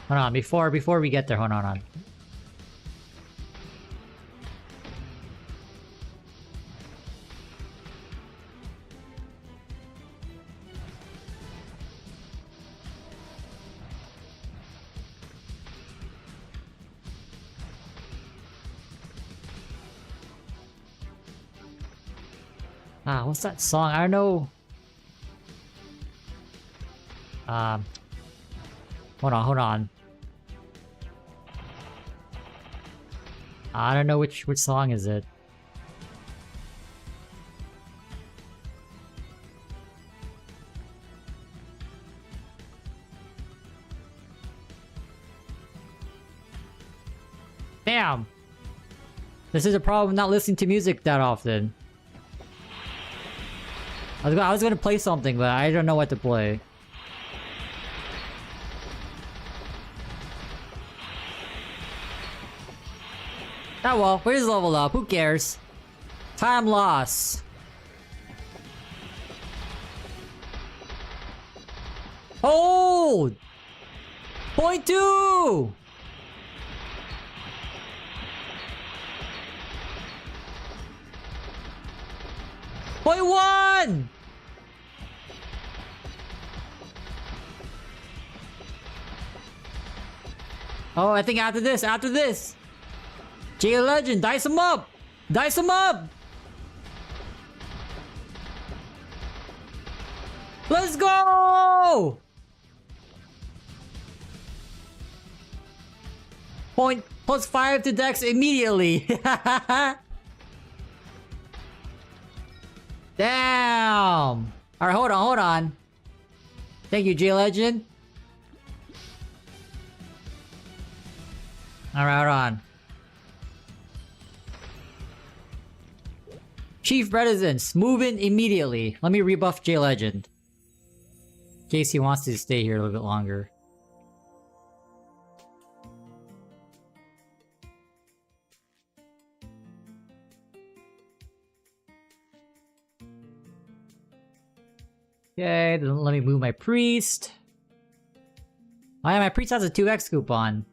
Hold on, before we get there, hold on. Ah, what's that song? I don't know. Hold on. I don't know which song is it. Damn! This is a problem not listening to music that often. I was gonna play something, but I don't know what to play. Oh well, we're just leveled up. Who cares? Time loss. Oh! 0.2! Point one! Oh, I think after this. J Legend, dice him up! Dice him up! Let's go! Point +5 to Dex immediately. Damn! Alright, hold on. Thank you, J Legend. Alright, hold on. Chief Reticence, move in immediately. Let me rebuff J Legend. In case he wants to stay here a little bit longer. Okay, then let me move my priest. Oh yeah, my priest has a 2x coupon.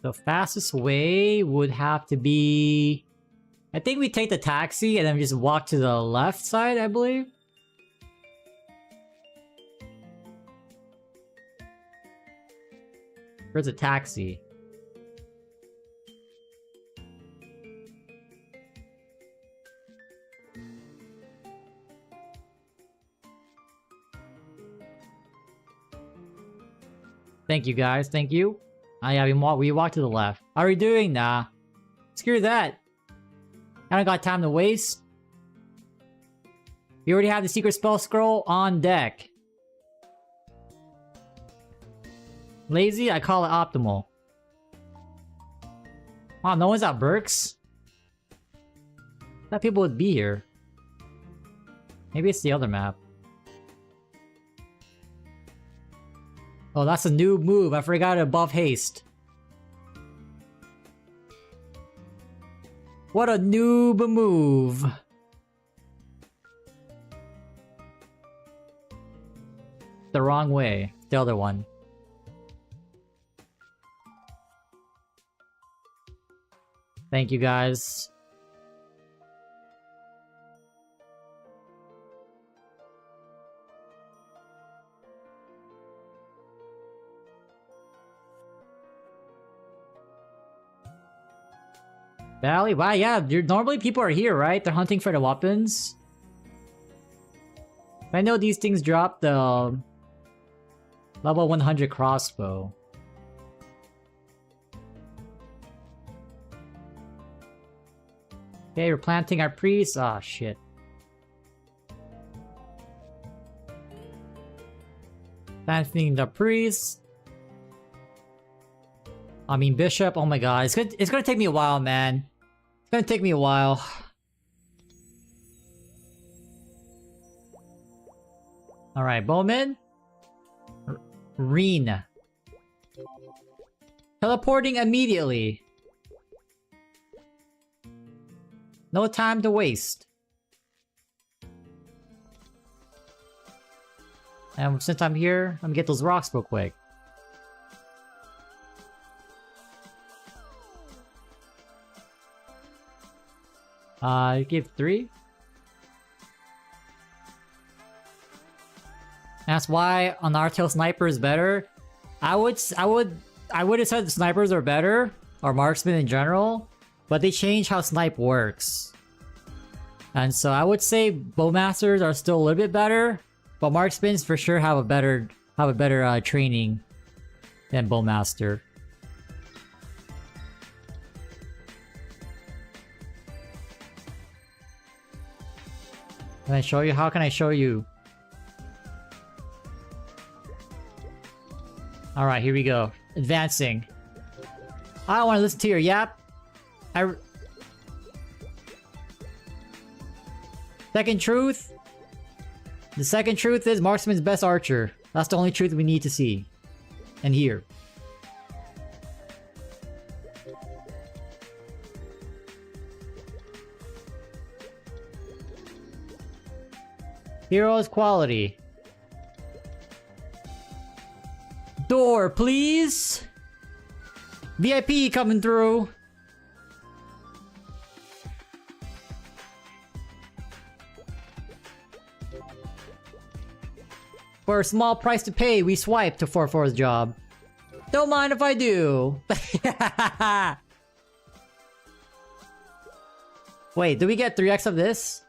The fastest way would have to be I think we take the taxi and then we just walk to the left side, I believe. Where's the taxi? Thank you guys, thank you. Ah yeah, we walk to the left. How are we doing? Nah. Screw that. I don't got time to waste. We already have the secret spell scroll on deck. Lazy? I call it optimal. Wow, no one's at Burke's? I thought people would be here. Maybe it's the other map. Oh, that's a new move. I forgot to buff haste. What a noob move. The wrong way. The other one. Thank you guys. Valley? Wow, yeah, normally people are here, right? They're hunting for the weapons. I know these things drop the level 100 crossbow. Okay, we're planting our priests. Ah, shit. Planting the priests. I mean, bishop. Oh my god, it's gonna take me a while, man. It's gonna take me a while. All right, Bowman. RUNE. Teleporting immediately. No time to waste. And since I'm here, let me get those rocks real quick. Give 3. That's why an Naruto sniper is better. I would have said the snipers are better, or marksmen in general, but they changed how snipe works. And so I would say bowmasters are still a little bit better, but marksmen for sure have a better training than bowmaster. Can I show you? How can I show you? Alright, here we go. Advancing. I don't want to listen to your yap. Second truth. The second truth is marksman's best archer. That's the only truth we need to see. And hear. Hero's quality. Door, please! VIP coming through! For a small price to pay, we swipe to 4-4's job. Don't mind if I do! Wait, do we get 3x of this?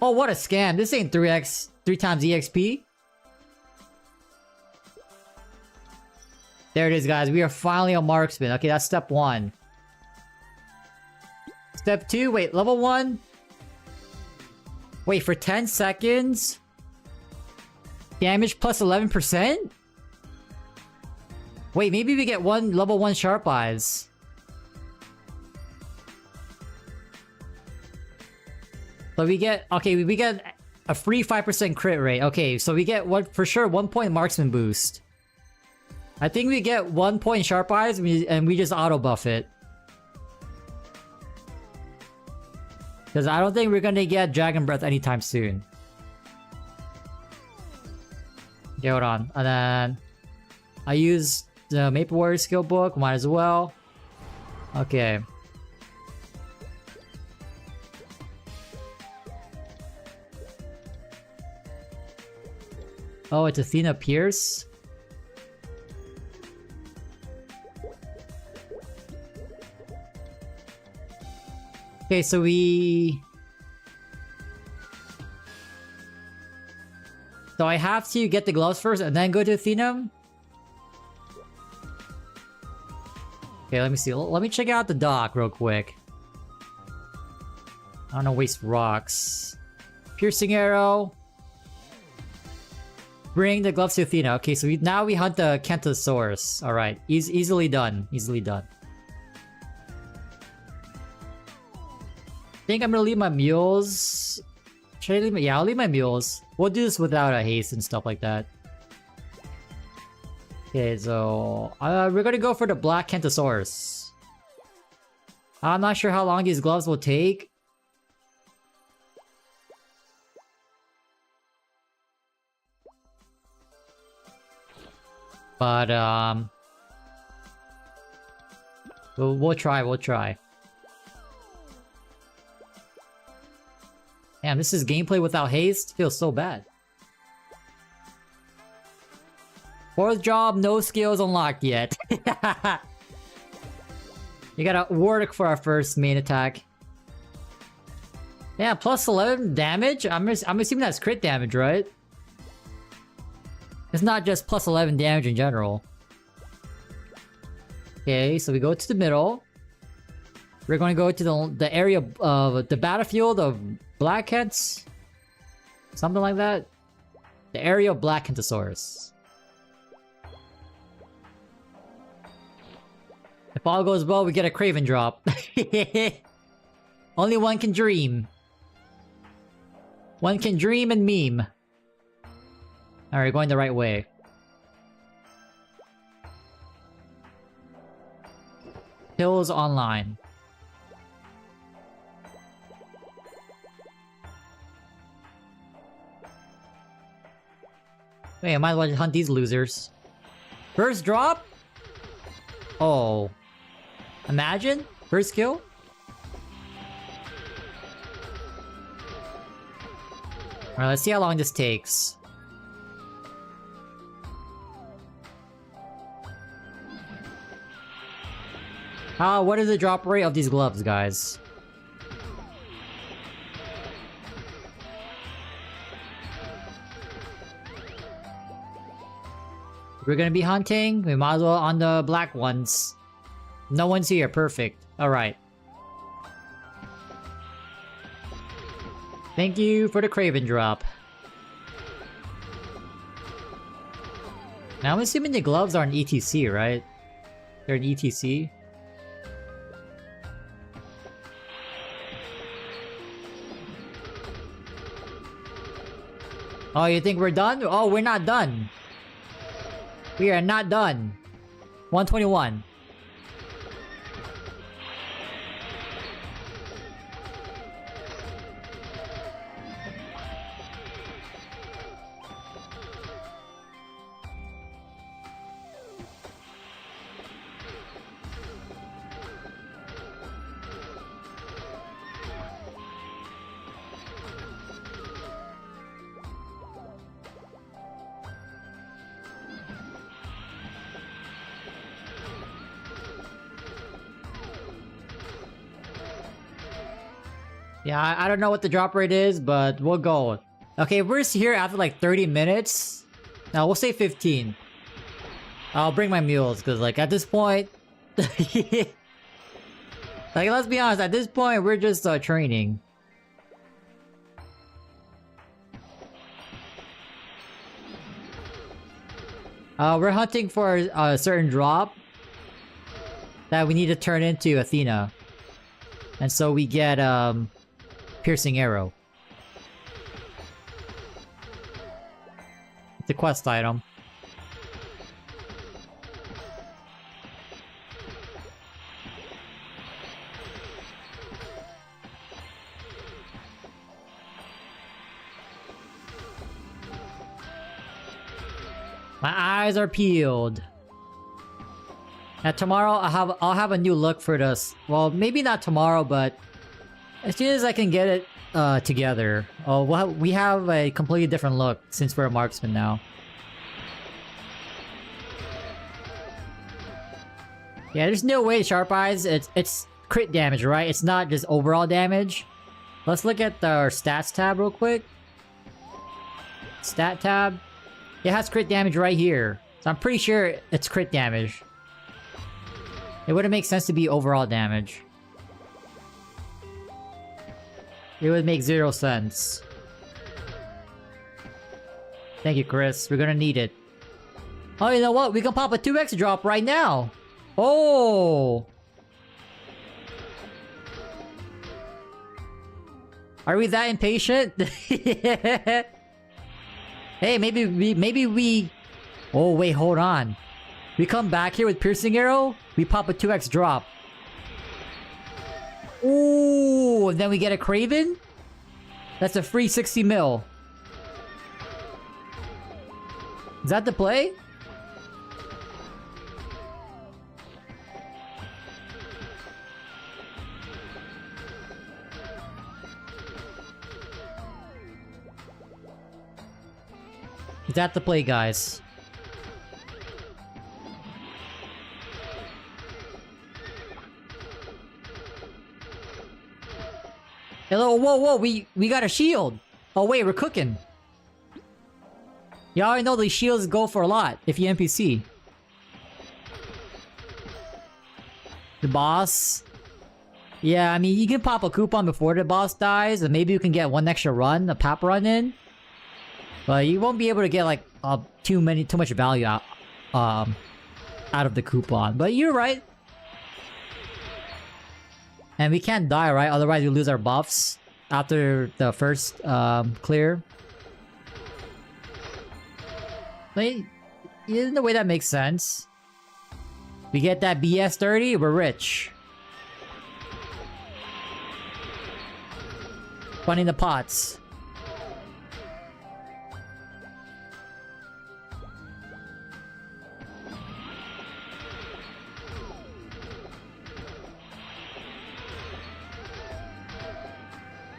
Oh, what a scam. This ain't 3x, 3 times EXP. There it is, guys. We are finally a marksman. Okay, that's step 1. Step 2, wait, level 1? Wait, for 10 seconds? Damage plus 11%? Wait, maybe we get level 1 sharp eyes. So we get, okay, we get a free 5% crit rate. Okay, so we get for sure 1 point marksman boost. I think we get 1 point sharp eyes and we just auto buff it. Because I don't think we're gonna get Dragon Breath anytime soon. Okay, hold on. And then I use the Maple Warrior skill book, might as well. Okay. Oh, it's Athena Pierce? Okay, so So I have to get the gloves first and then go to Athena? Okay, let me see. Let me check out the dock real quick. I don't know, waste rocks. Piercing arrow. Bring the gloves to Athena. Okay, so now we hunt the Kentosaurus. Alright, easily done. Easily done. I think I'm gonna leave my mules. Should I leave my... Yeah, I'll leave my mules. We'll do this without a haste and stuff like that. Okay, so... we're gonna go for the black Kentosaurus. I'm not sure how long these gloves will take. But, we'll try. Damn, this is gameplay without haste? Feels so bad. Fourth job, no skills unlocked yet. You gotta work for our first main attack. Yeah, plus 11 damage? I'm assuming that's crit damage, right? It's not just plus 11 damage in general. Okay, so we go to the middle. We're going to go to the area of the battlefield of Black Kents. Something like that. The area of Black Kentosaurus. If all goes well, we get a Craven drop. Only one can dream. One can dream and meme. Alright, going the right way. Hills online. Wait, I might as well hunt these losers. First drop? Oh. Imagine? First kill? Alright, let's see how long this takes. What is the drop rate of these gloves, guys? We're gonna be hunting. We might as well on the black ones. No one's here. Perfect. Alright. Thank you for the Craven drop. Now I'm assuming the gloves are an ETC, right? They're an ETC. Oh, you think we're done? Oh, we're not done. We are not done. 121. Yeah, I don't know what the drop rate is, but we'll go. Okay, we're here after like 30 minutes. Now, we'll say 15. I'll bring my mules, because like at this point... like, let's be honest, at this point, we're just training. We're hunting for a certain drop that we need to turn into Athena. And so we get, Piercing arrow. It's a quest item. My eyes are peeled. Now tomorrow I'll have a new look for this. Well, maybe not tomorrow, but as soon as I can get it together. Oh, well, we have a completely different look since we're a marksman now. Yeah, there's no way Sharp Eyes, it's crit damage, right? It's not just overall damage. Let's look at our stats tab real quick. Stat tab. It has crit damage right here. So I'm pretty sure it's crit damage. It wouldn't make sense to be overall damage. It would make 0 sense. Thank you, Chris. We're gonna need it. Oh, you know what? We can pop a 2x drop right now. Oh! Are we that impatient? Hey, maybe we... Oh, wait, hold on. We come back here with Piercing Arrow, we pop a 2x drop. Ooh, and then we get a Craven? That's a free 60 mil. Is that the play? Is that the play, guys? Hello, whoa, we got a shield. Oh wait, we're cooking. You already know these shields go for a lot if you NPC. The boss. Yeah, I mean, you can pop a coupon before the boss dies, and maybe you can get one extra run, a pap run in. But you won't be able to get like too much value out of the coupon. But you're right. And we can't die, right? Otherwise we lose our buffs after the first clear. Like, in a way that makes sense. We get that BS 30, we're rich. Funding the pots.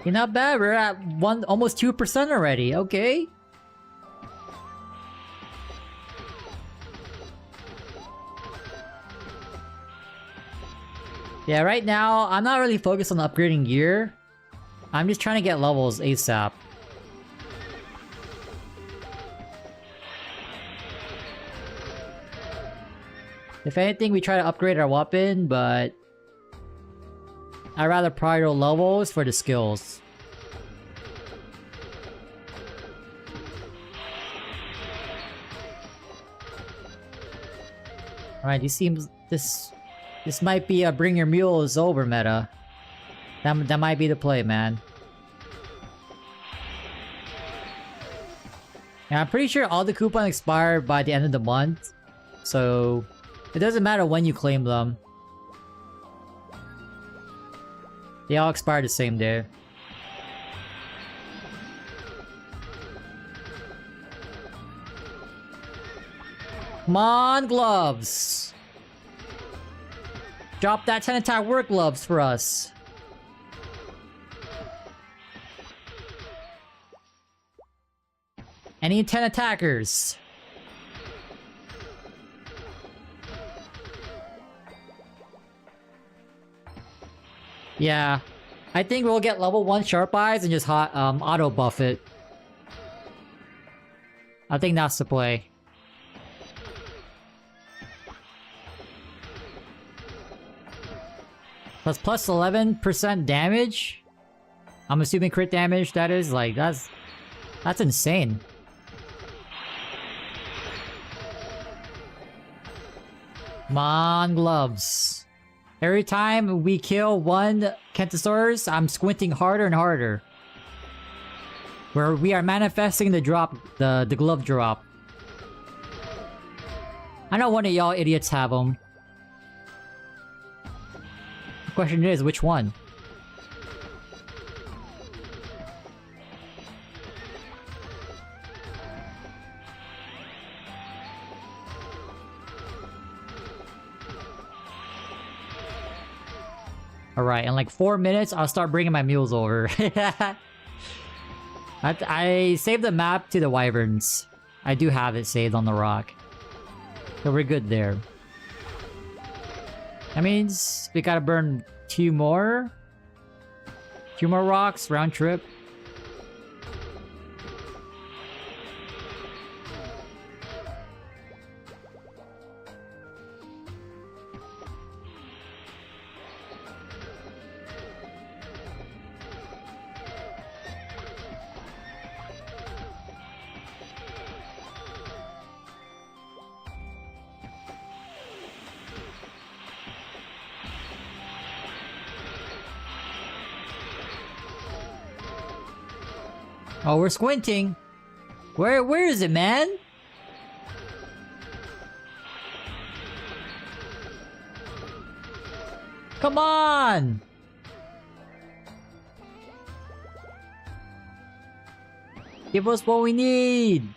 You're not bad, we're at almost 2% already, okay? Yeah, right now, I'm not really focused on upgrading gear. I'm just trying to get levels ASAP. If anything, we try to upgrade our weapon, but I'd rather prioritize levels for the skills. Alright, this might be a bring your mules over meta. That might be the play, man. And I'm pretty sure all the coupons expire by the end of the month. So it doesn't matter when you claim them. They all expire the same day. Come on, gloves! Drop that 10 attack work gloves for us. Any 10 attackers? Yeah, I think we'll get level 1 Sharp Eyes and just auto buff it. I think that's the play. Plus 11% damage? I'm assuming crit damage, that is? Like, that's insane. Come on, gloves. Every time we kill one Kentosaurus, I'm squinting harder and harder. Where we are manifesting the drop, the glove drop. I know one of y'all idiots have them. The question is, which one? Alright, in like 4 minutes, I'll start bringing my mules over. I saved the map to the wyverns. I do have it saved on the rock. So we're good there. That means we gotta burn 2 more. 2 more rocks, round trip. Oh, we're squinting. Where is it, man? Come on! Give us what we need!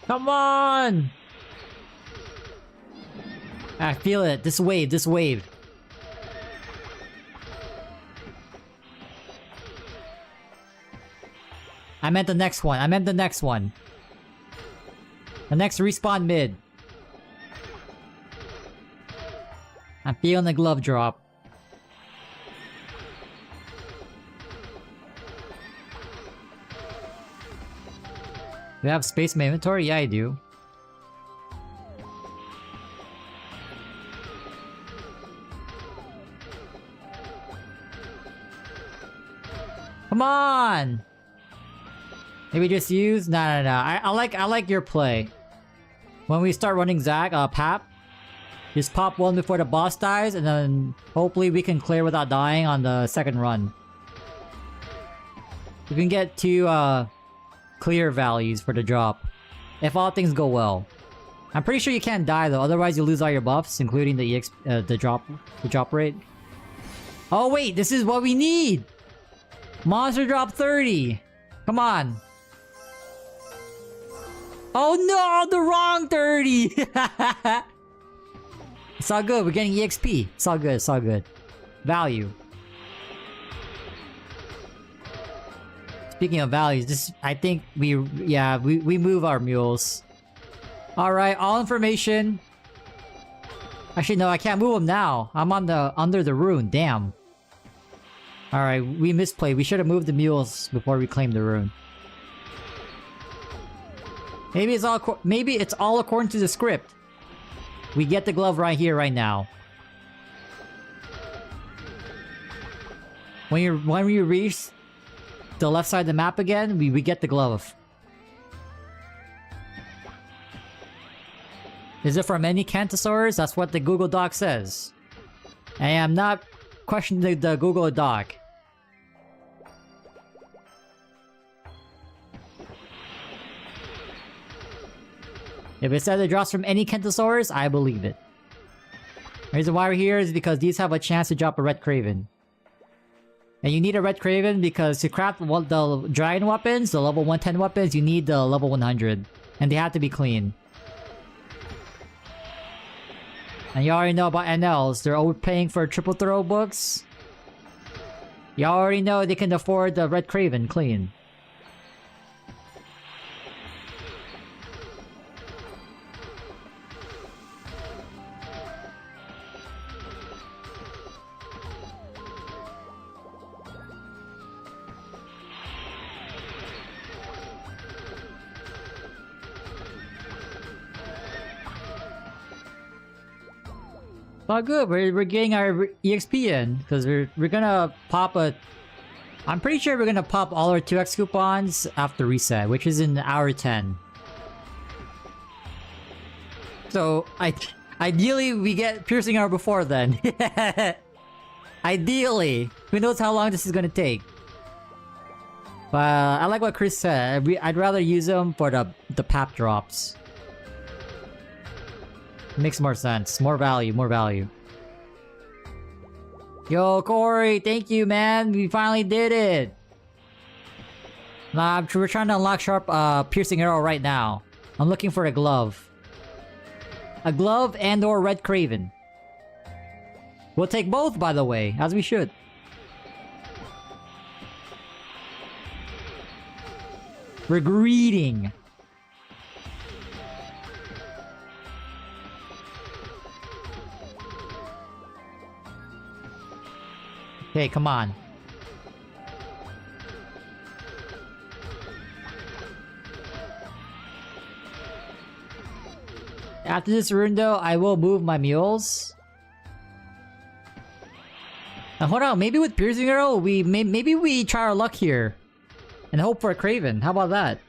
Come on! I feel it. This wave, this wave. I meant the next one. I meant the next one. The next respawn mid. I'm feeling the glove drop. Do I have space in my inventory? Yeah, I do. Come on! Maybe just use? No. I like your play. When we start running Pap, just pop one before the boss dies, and then hopefully we can clear without dying on the second run. We can get 2 clear values for the drop, if all things go well. I'm pretty sure you can't die though, otherwise you lose all your buffs, including the the drop rate. Oh wait, this is what we need! Monster drop 30! Come on! Oh no, the wrong 30! It's all good, we're getting EXP. It's all good, it's all good. Value. Speaking of values, this I think we move our mules. Alright, all information. Actually no, I can't move them now. I'm on the under the rune, damn. Alright, we misplayed. We should have moved the mules before we claimed the rune. Maybe it's all according to the script. We get the glove right here, right now. When we reach the left side of the map again, we get the glove. Is it from any Cantosaurs? That's what the Google Doc says. I am not questioning the Google Doc. If it says it drops from any Cantosaurs, I believe it. The reason why we're here is because these have a chance to drop a Red Craven. And you need a Red Craven because to craft the Dragon weapons, the level 110 weapons, you need the level 100. And they have to be clean. And you already know about NLs, they're overpaying for triple throw books. You already know they can afford the Red Craven clean. Well, good. We're getting our EXP in because we're gonna pop a. I'm pretty sure we're gonna pop all our 2x coupons after reset, which is in hour 10. So ideally we get piercing armor before then. Ideally, who knows how long this is gonna take. But I like what Chris said. I'd rather use them for the pap drops. Makes more sense. More value, more value. Yo, Corey, thank you, man. We finally did it. Nah, we're trying to unlock sharp piercing arrow right now. I'm looking for a glove. a glove and or red Craven. We'll take both, by the way, as we should. We're greeting. Okay, come on. After this rune though, I will move my mules. Now hold on, maybe with Piercing Arrow, maybe we try our luck here. And hope for a Craven. How about that?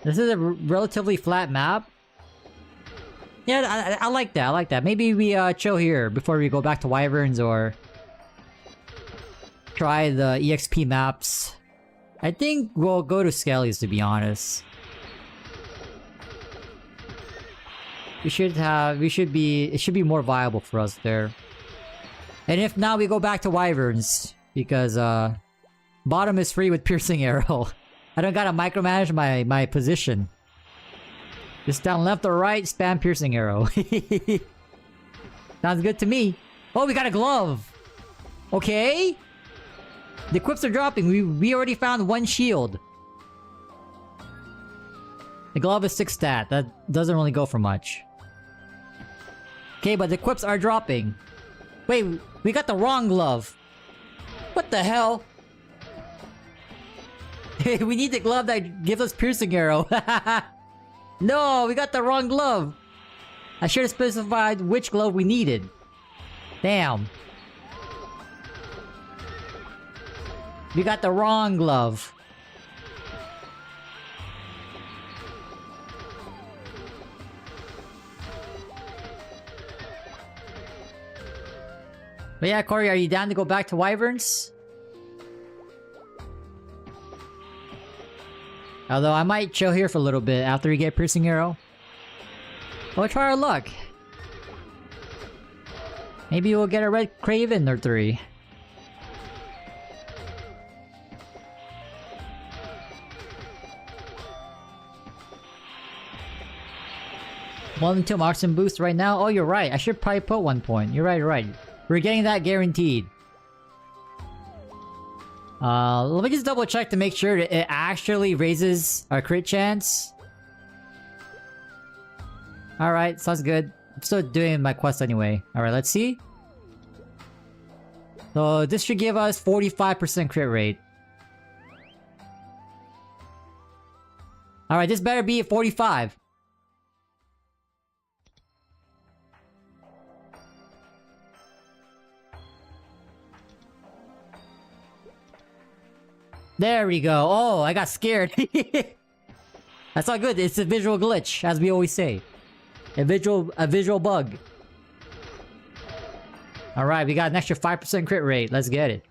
This is a relatively flat map. Yeah, I like that, I like that. Maybe we chill here before we go back to Wyverns or try the EXP maps. I think we'll go to Skellies, to be honest. It should be more viable for us there. And if not, we go back to Wyverns. Because, bottom is free with Piercing Arrow. I don't gotta micromanage my position. Just down left or right, spam Piercing Arrow. Sounds good to me. Oh, we got a glove! Okay! The equips are dropping. We already found one shield. The glove is 6 stat. That doesn't really go for much. Okay, but the equips are dropping. Wait, we got the wrong glove. What the hell? We need the glove that gives us Piercing Arrow. No, we got the wrong glove. I should have specified which glove we needed. Damn. We got the wrong glove. But yeah, Corey, are you down to go back to Wyverns? Although I might chill here for a little bit after we get Piercing Arrow. We'll try our luck. Maybe we'll get a red Craven or 3. One and 2 marksman boost right now. Oh, you're right. I should probably put 1 point. You're right, you're right. We're getting that guaranteed. Let me just double check to make sure that it actually raises our crit chance. Alright, sounds good. I'm still doing my quest anyway. Alright, let's see. So this should give us 45% crit rate. Alright, this better be at 45. There we go. Oh, I got scared. That's not good. It's a visual glitch, as we always say. A visual bug. Alright, we got an extra 5% crit rate. Let's get it.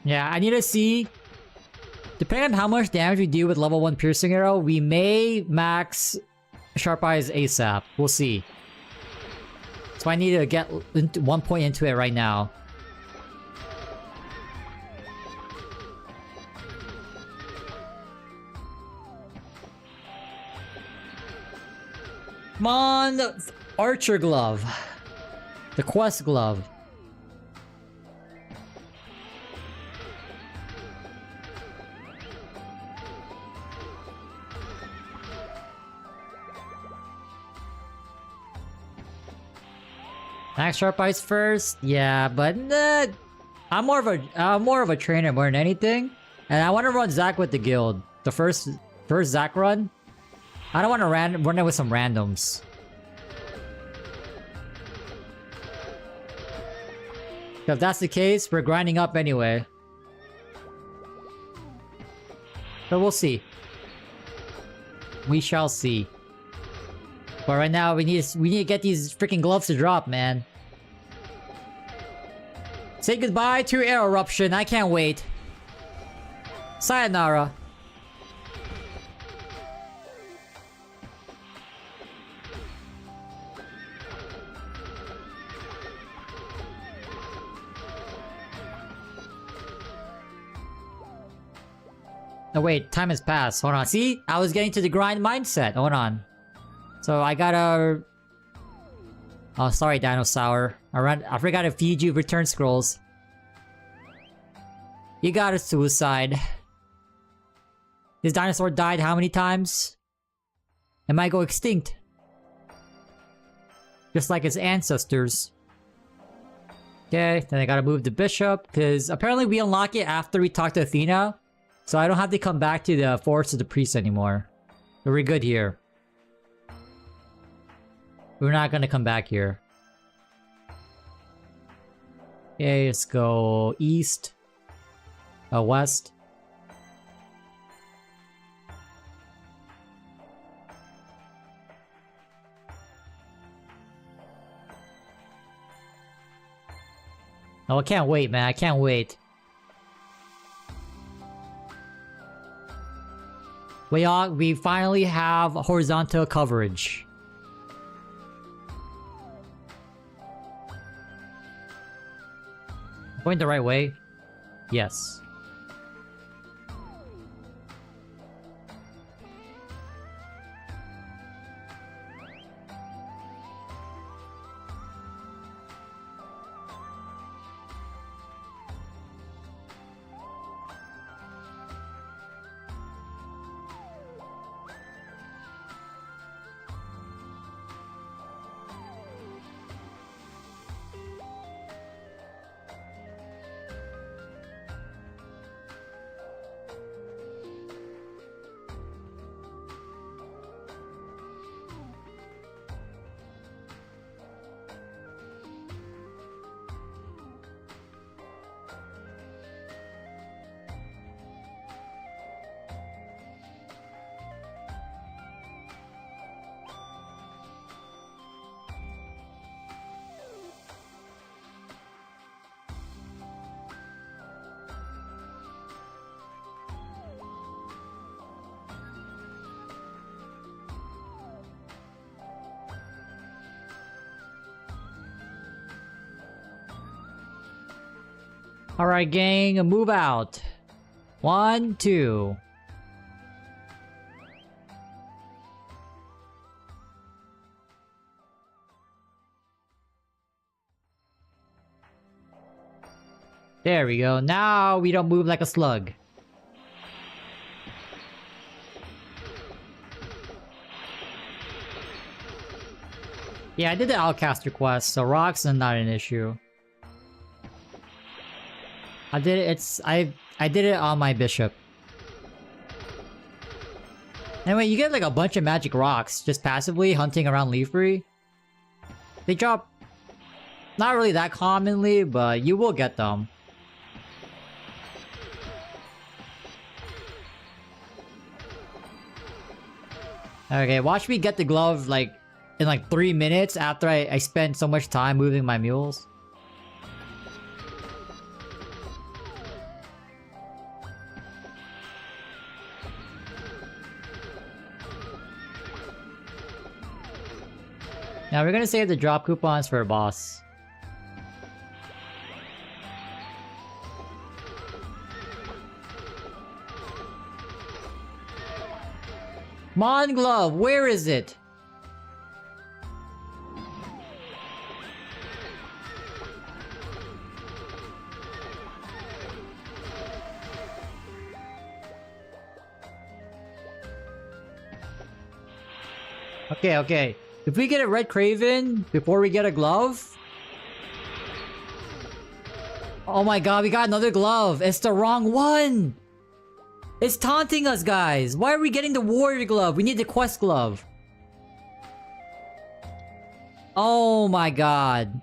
Yeah, I need to see... Depending on how much damage we do with level 1 Piercing Arrow, we may max Sharp Eyes ASAP. We'll see. So I need to get 1 point into it right now. Come on! Archer Glove. The Quest Glove. Max Sharp Eyes first? Yeah, but I'm more of a trainer more than anything. And I want to run Zac with the guild. The first Zac run. I don't want to run it with some randoms. If that's the case, we're grinding up anyway. But we'll see. We shall see. But right now, we need to get these freaking gloves to drop, man. Say goodbye to Air Eruption. I can't wait. Sayonara. Oh wait, time has passed. Hold on. See? I was getting to the grind mindset. Hold on. So I gotta... Oh, sorry, Dinosaur. I forgot to feed you return scrolls. You got a suicide. This dinosaur died how many times? It might go extinct. Just like its ancestors. Okay, then I gotta move the bishop, because apparently we unlock it after we talk to Athena. So I don't have to come back to the Forest of the Priest anymore. So we're good here. We're not gonna come back here. Okay, let's go east. West. Oh, I can't wait, man. I can't wait. We finally have horizontal coverage. Going the right way? Yes. Alright, gang, move out. 1, 2. There we go. Now we don't move like a slug. Yeah, I did the Outcaster quest, so rocks are not an issue. I did it. I did it on my bishop. Anyway, you get like a bunch of magic rocks just passively hunting around Leafree. They drop not really that commonly, but you will get them. Okay, watch me get the glove like in like 3 minutes after I spend so much time moving my mules. Now we're gonna save the drop coupons for a boss. Mon Glove, where is it? Okay, okay. If we get a red Craven before we get a glove... Oh my god, we got another glove! It's the wrong one! It's taunting us, guys! Why are we getting the warrior glove? We need the quest glove. Oh my god.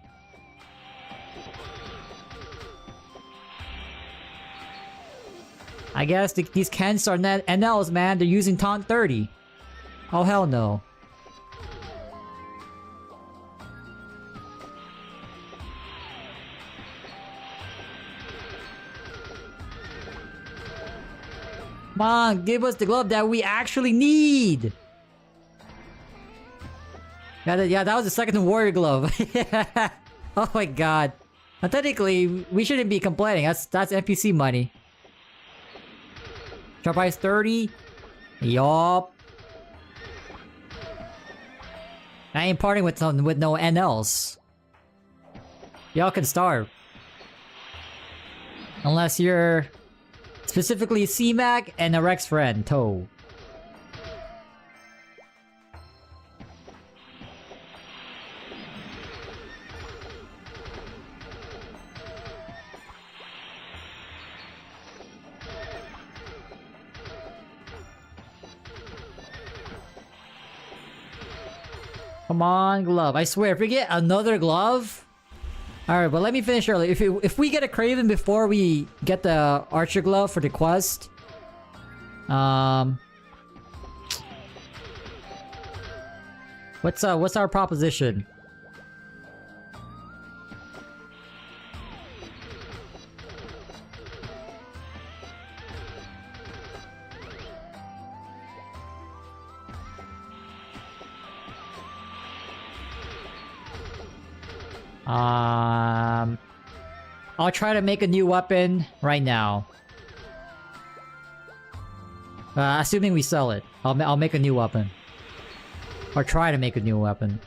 I guess these Kens are NLs, man. They're using taunt 30. Oh hell no. Come on, give us the glove that we actually need! Yeah, that was the second warrior glove. Oh my god. Now, technically, we shouldn't be complaining. That's NPC money. Sharp Eyes 30. Yup. I ain't parting with no NLs. Y'all can starve. Unless you're specifically C-Mac and a Rex friend, Toe. Come on, glove. I swear, if we get another glove... Alright, but let me finish early. If we get a Craven before we get the Archer glove for the quest... What's our proposition? I'll try to make a new weapon right now. Assuming we sell it. I'll make a new weapon. Or try to make a new weapon.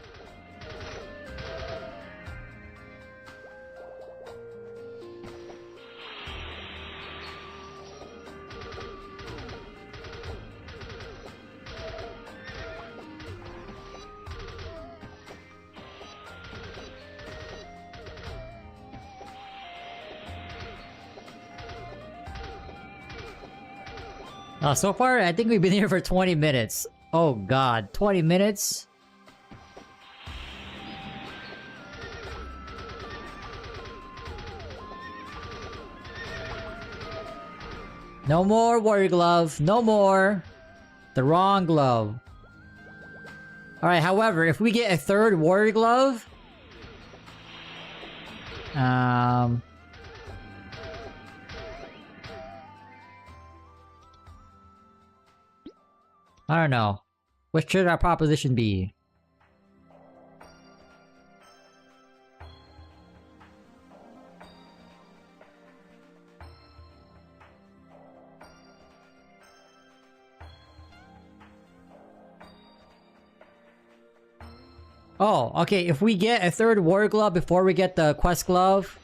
So far, I think we've been here for 20 minutes. Oh god, 20 minutes? No more warrior glove, no more. The wrong glove. Alright, however, if we get a third warrior glove... I don't know. What should our proposition be? Oh, okay, if we get a third warrior glove before we get the quest glove,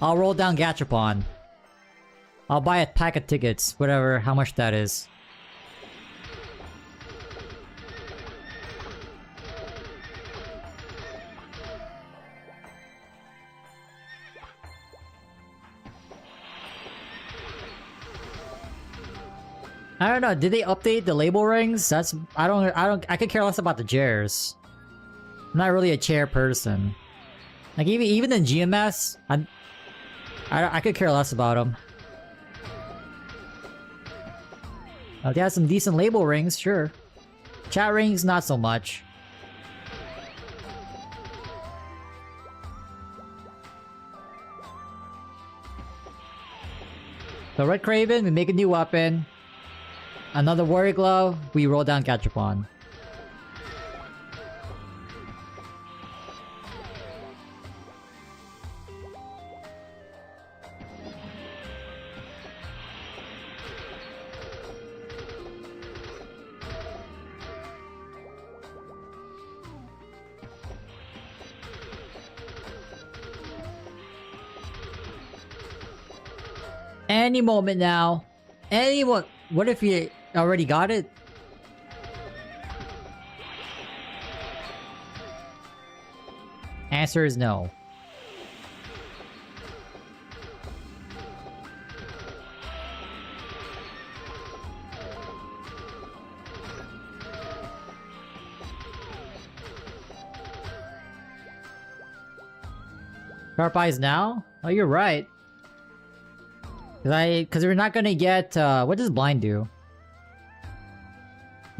I'll roll down Gachapon. I'll buy a pack of tickets, whatever, how much that is. I don't know, did they update the label rings? I could care less about the chairs. I'm not really a chair person. Like, even in GMS, I could care less about them. If they have some decent label rings, sure. Chat rings, not so much. So Red Craven, we make a new weapon. Another warrior glove, we roll down Gachapon. Any moment now. What if you already got it? Answer is no. Sharp Eyes now? Oh, you're right. Cause we're not gonna get, what does blind do?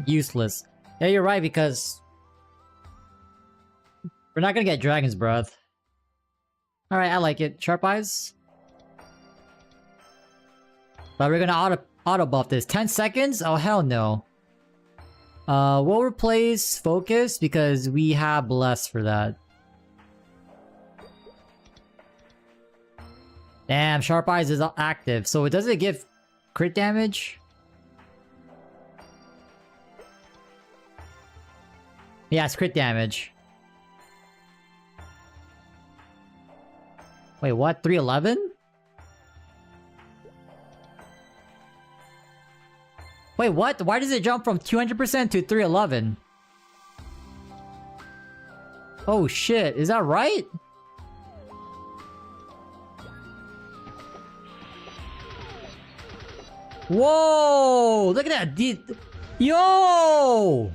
Useless. Yeah, you're right, because we're not gonna get Dragon's Breath. Alright, I like it. Sharp Eyes. But we're gonna auto buff this. 10 seconds? Oh, hell no. We'll replace Focus, because we have Bless for that. Damn, Sharp Eyes is active, so does it give crit damage? Yeah, it's crit damage. Wait, what? 311? Wait, what? Why does it jump from 200% to 311? Oh shit, is that right? Whoa! Look at that! Yo!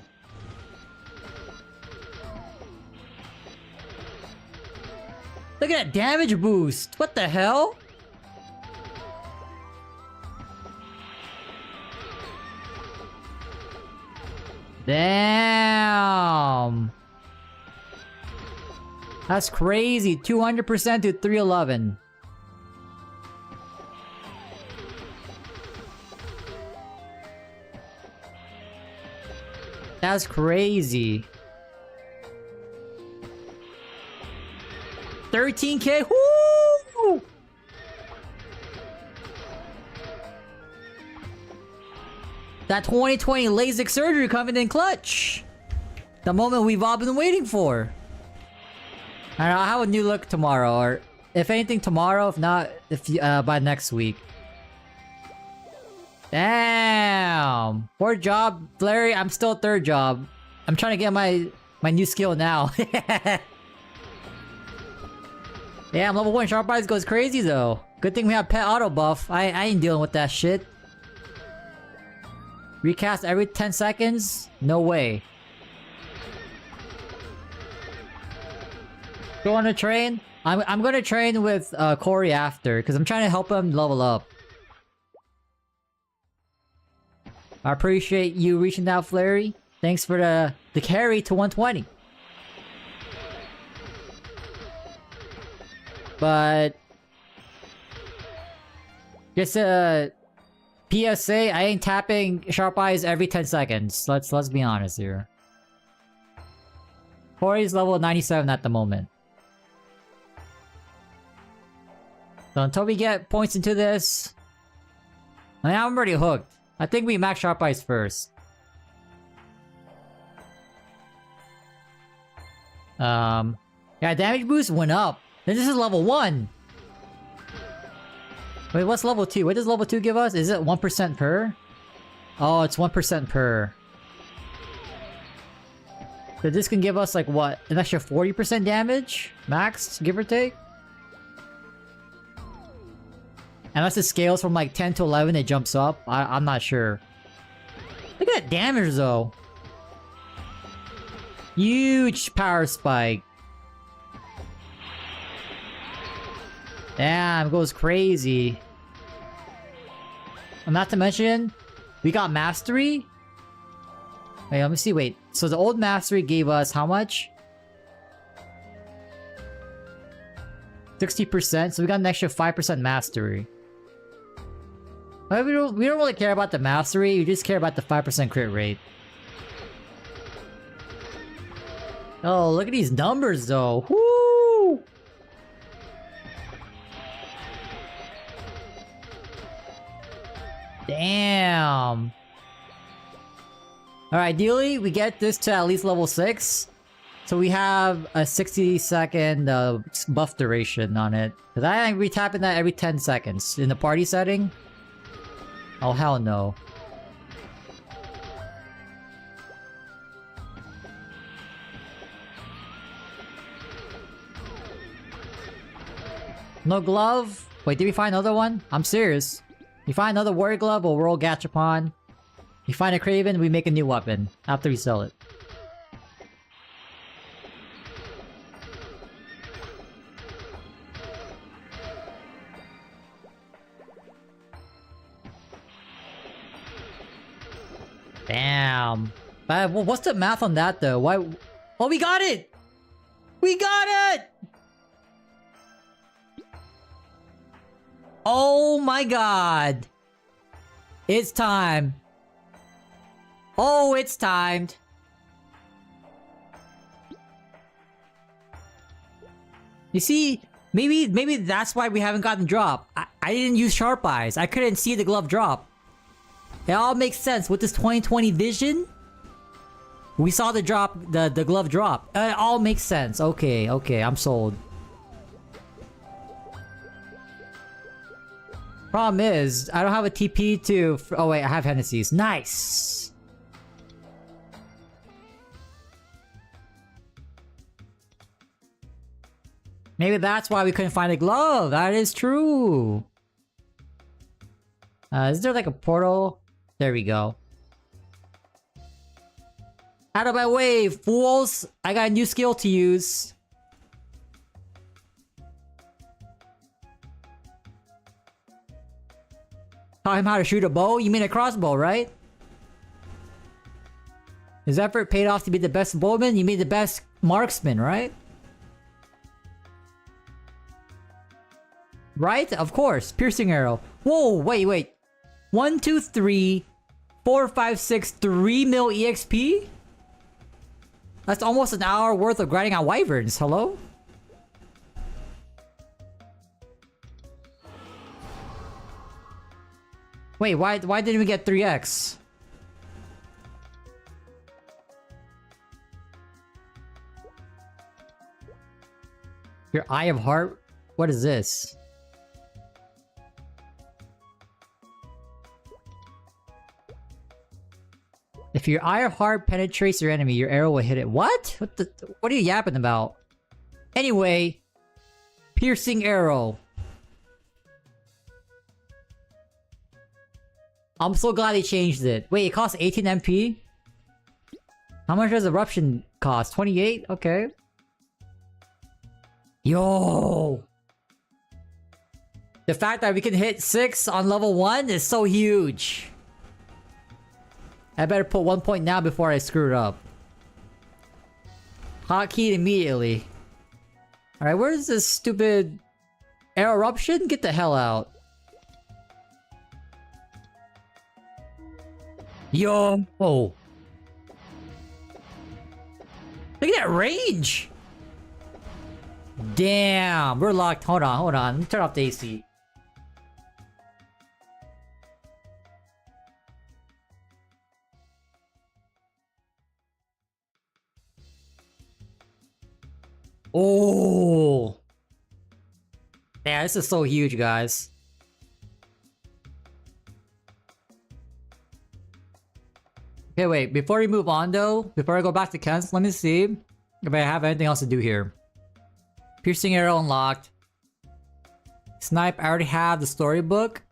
Look at that damage boost! What the hell? Damn! That's crazy. 200% to 311. That's crazy. 13k. Woo! That 2020 LASIK surgery coming in clutch. The moment we've all been waiting for. And I'll have a new look tomorrow, or if anything tomorrow, if not, by next week. Damn! 4th job, Flurry. I'm still 3rd job. I'm trying to get my new skill now. Damn, level 1 Sharp Eyes goes crazy though. Good thing we have pet auto buff. I ain't dealing with that shit. Recast every 10 seconds? No way. Go on a train? I'm gonna train with Corey after, because I'm trying to help him level up. I appreciate you reaching out, Flurry. Thanks for the carry to 120. But just a PSA, I ain't tapping Sharp Eyes every 10 seconds. Let's be honest here. Corey's level 97 at the moment. So until we get points into this, I mean, I'm already hooked. I think we max Sharp Eyes first. Yeah, damage boost went up. Then this is level 1. Wait, what's level 2? What does level 2 give us? Is it 1% per? Oh, it's 1% per. So this can give us like what? An extra 40% damage? Max, give or take? Unless it scales from like 10 to 11, it jumps up. I'm not sure. Look at that damage though. Huge power spike. Damn, it goes crazy. And not to mention, we got Mastery. Wait, let me see, wait. So the old Mastery gave us how much? 60%, so we got an extra 5% Mastery. But we don't really care about the Mastery, we just care about the 5% crit rate. Oh, look at these numbers though. Woo! Damn. Alright, ideally, we get this to at least level 6. So we have a 60-second buff duration on it. Because I ain't re-tapping that every 10 seconds. In the party setting? Oh, hell no. No glove? Wait, did we find another one? I'm serious. You find another warrior glove, we'll roll Gachapon. You find a Craven, we make a new weapon. After we sell it. Damn. But what's the math on that though? Why? Oh, we got it! We got it! Oh my god. It's time. Oh, it's timed. You see, maybe that's why we haven't gotten drop. I didn't use Sharp Eyes. I couldn't see the glove drop. It all makes sense with this 2020 vision. We saw the drop, the glove drop. It all makes sense. Okay, okay, I'm sold. Problem is, I don't have a TP to... Oh wait, I have Hennessy's. Nice! Maybe that's why we couldn't find a glove. That is true. Is there like a portal? There we go. Out of my way, fools! I got a new skill to use. Taught him how to shoot a bow? You mean a crossbow, right? His effort paid off to be the best bowman? You mean the best marksman, right? Right? Of course. Piercing arrow. Whoa, wait. 1, 2, 3, 4, 5, 6, 3 mil EXP? That's almost an hour worth of grinding on wyverns. Hello? Wait, why didn't we get 3x? Your Eye of Heart? What is this? If your Eye of Heart penetrates your enemy, your arrow will hit it. What? What are you yapping about? Anyway, piercing arrow. I'm so glad they changed it. Wait, it costs 18 MP? How much does Eruption cost? 28? Okay. Yo! The fact that we can hit 6 on level 1 is so huge. I better put 1 point now before I screw it up. Hotkey immediately. Alright, where's this stupid... Air Eruption? Get the hell out. Yo! Oh. Look at that range! Damn! We're locked. Hold on. Let me turn off the AC. Oh! Yeah, this is so huge, guys. Okay, wait. Before we move on, though, before I go back to Kent's, let me see if I have anything else to do here. Piercing arrow unlocked. Snipe, I already have the storybook.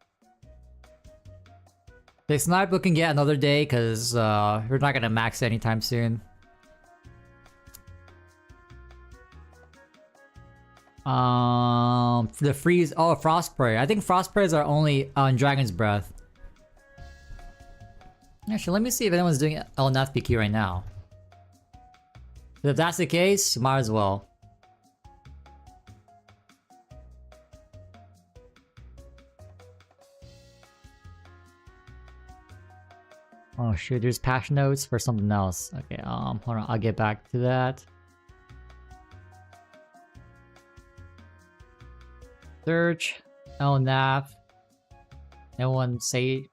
The snipe book can get another day, because we're not gonna max it anytime soon. The freeze... Oh, frost spray. I think frost sprays are only on Dragon's Breath. Actually, let me see if anyone's doing LNFPQ right now. If that's the case, might as well. Oh shoot, there's patch notes for something else. Okay, hold on, I'll get back to that. Search, LNAF. Anyone say...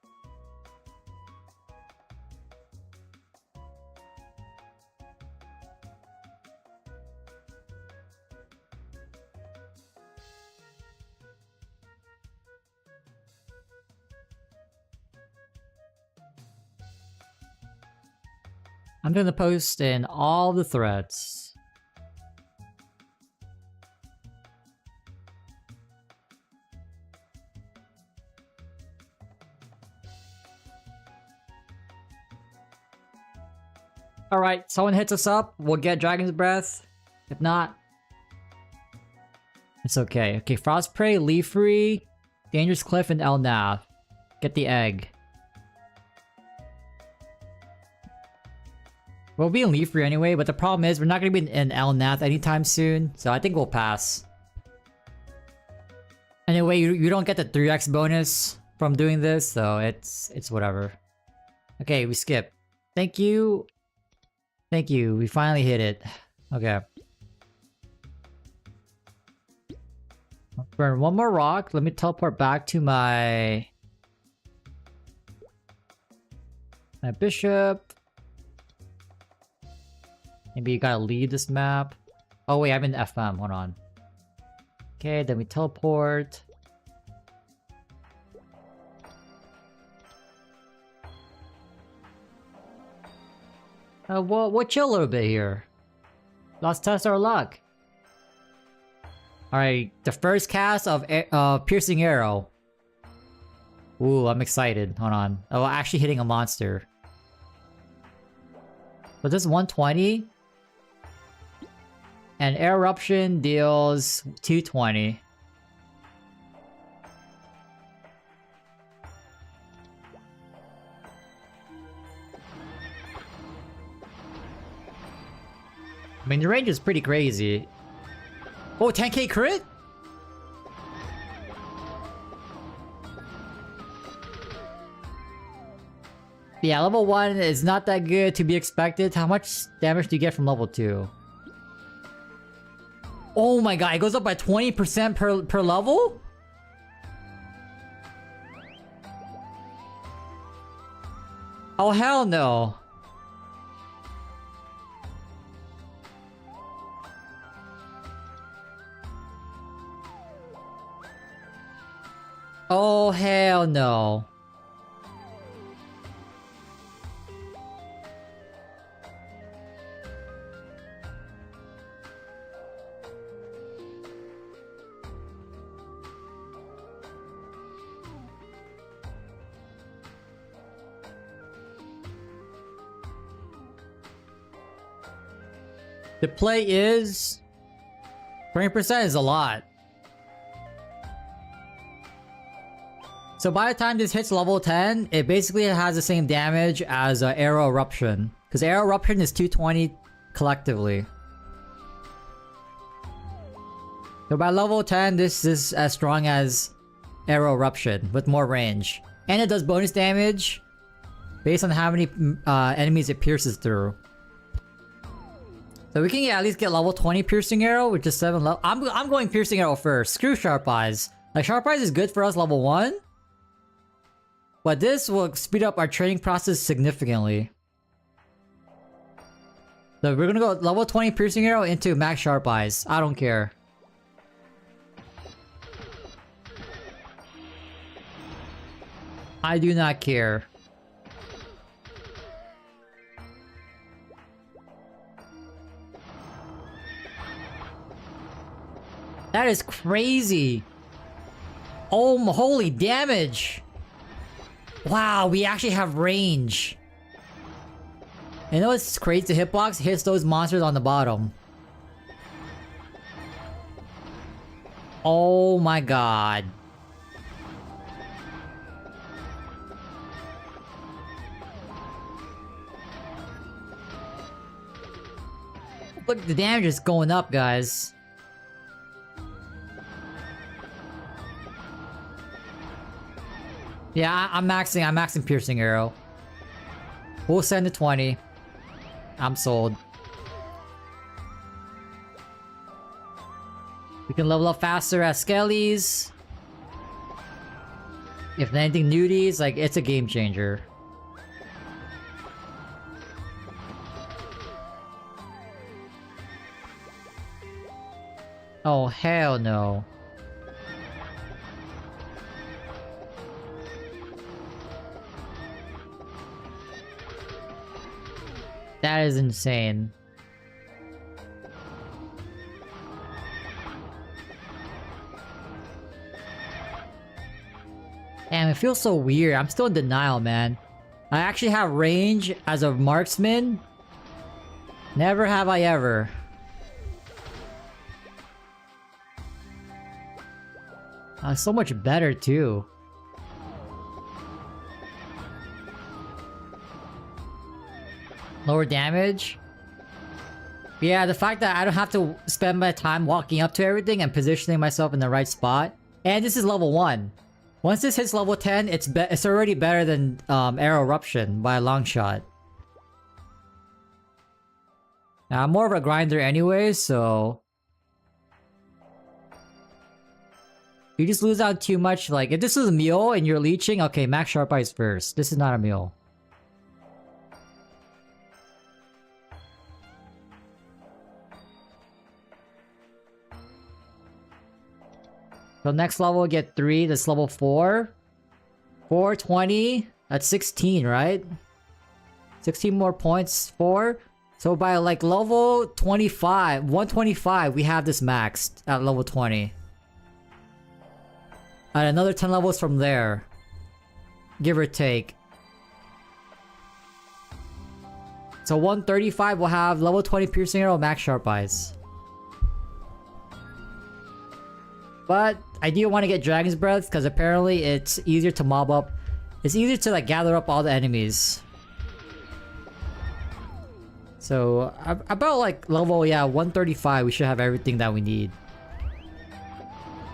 I'm gonna post in all the threads. Alright, someone hits us up, we'll get Dragon's Breath. If not, it's okay. Okay, Frostprey, Leafree, Dangerous Cliff, and Elnath. Get the egg. We'll be in Leafree anyway, but the problem is we're not gonna be in Elnath anytime soon, so I think we'll pass. Anyway, you don't get the 3x bonus from doing this, so it's whatever. Okay, we skip. Thank you. Thank you, we finally hit it. Okay. Burn one more rock. Let me teleport back to my bishop. Maybe you gotta leave this map. Oh wait, I'm in FM, hold on. Okay, then we teleport. We'll chill a little bit here. Let's test our luck. Alright, the first cast of Piercing Arrow. Ooh, I'm excited. Hold on. Oh, actually hitting a monster. But this is 120. And Air Eruption deals 220. I mean, the range is pretty crazy. Oh, 10k crit? Yeah, level 1 is not that good to be expected. How much damage do you get from level 2? Oh my god, it goes up by 20% per level? Oh hell no. Oh hell no. The play is 20% is a lot. So by the time this hits level 10, it basically has the same damage as Arrow Eruption. Because Arrow Eruption is 220 collectively. So by level 10, this is as strong as Arrow Eruption with more range. And it does bonus damage based on how many enemies it pierces through. So we can at least get level 20 Piercing Arrow, which is 7 level. I'm going Piercing Arrow first. Screw Sharp Eyes. Like, Sharp Eyes is good for us level 1. But this will speed up our training process significantly. So we're gonna go level 20 Piercing Arrow into Max Sharp Eyes. I don't care. I do not care. That is crazy. Oh, holy damage. Wow, we actually have range. You know what's crazy? The hitbox hits those monsters on the bottom. Oh my god. Look, the damage is going up, guys. Yeah, I'm maxing Piercing Arrow. We'll send to 20. I'm sold. We can level up faster as Skellies. If anything, nudies, like, it's a game changer. Oh, hell no. That is insane. Damn, it feels so weird. I'm still in denial, man. I actually have range as a marksman. Never have I ever. So much better, too. Lower damage? Yeah, the fact that I don't have to spend my time walking up to everything and positioning myself in the right spot. And this is level 1. Once this hits level 10, it's already better than Arrow Eruption by a long shot. Now, I'm more of a grinder anyway, so... you just lose out too much. Like, if this is a mule and you're leeching, okay, Max Sharp Eyes first. This is not a mule. So next level, get 3. That's level 4. 420. That's 16, right? 16 more points. 4. So by like level 25, 125, we have this maxed at level 20. And another 10 levels from there. Give or take. So 135 will have level 20 piercing arrow, max sharp eyes. But I do want to get Dragon's Breath because apparently it's easier to mob up. It's easier to like gather up all the enemies. So about like level 135 we should have everything that we need.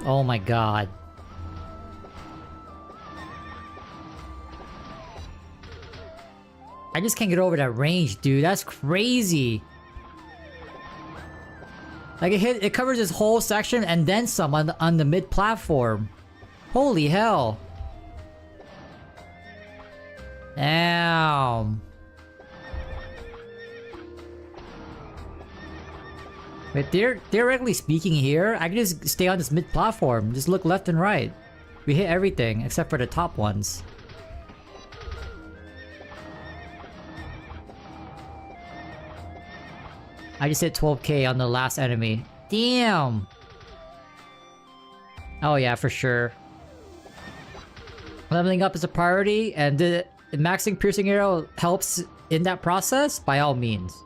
Oh my god. I just can't get over that range, dude. That's crazy. Like it covers this whole section and then some on the mid platform. Holy hell. Damn. But theoretically speaking here, I can just stay on this mid platform. Just look left and right. We hit everything except for the top ones. I just hit 12k on the last enemy. Damn! Oh yeah, for sure. Leveling up is a priority, and the maxing piercing arrow helps in that process, by all means.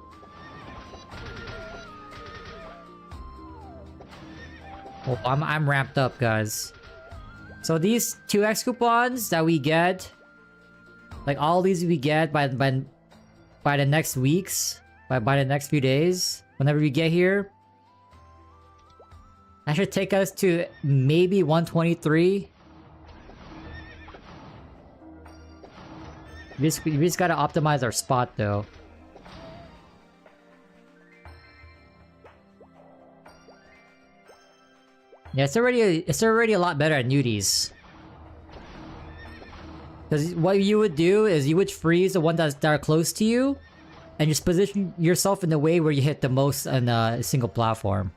Oh, I'm ramped up, guys. So these 2x coupons that we get, like all these we get by the next weeks. By the next few days, whenever we get here, that should take us to maybe 123. We just gotta optimize our spot though. Yeah, it's already a lot better at nudies. Because what you would do is you would freeze the ones that are close to you. And just position yourself in the way where you hit the most on a single platform.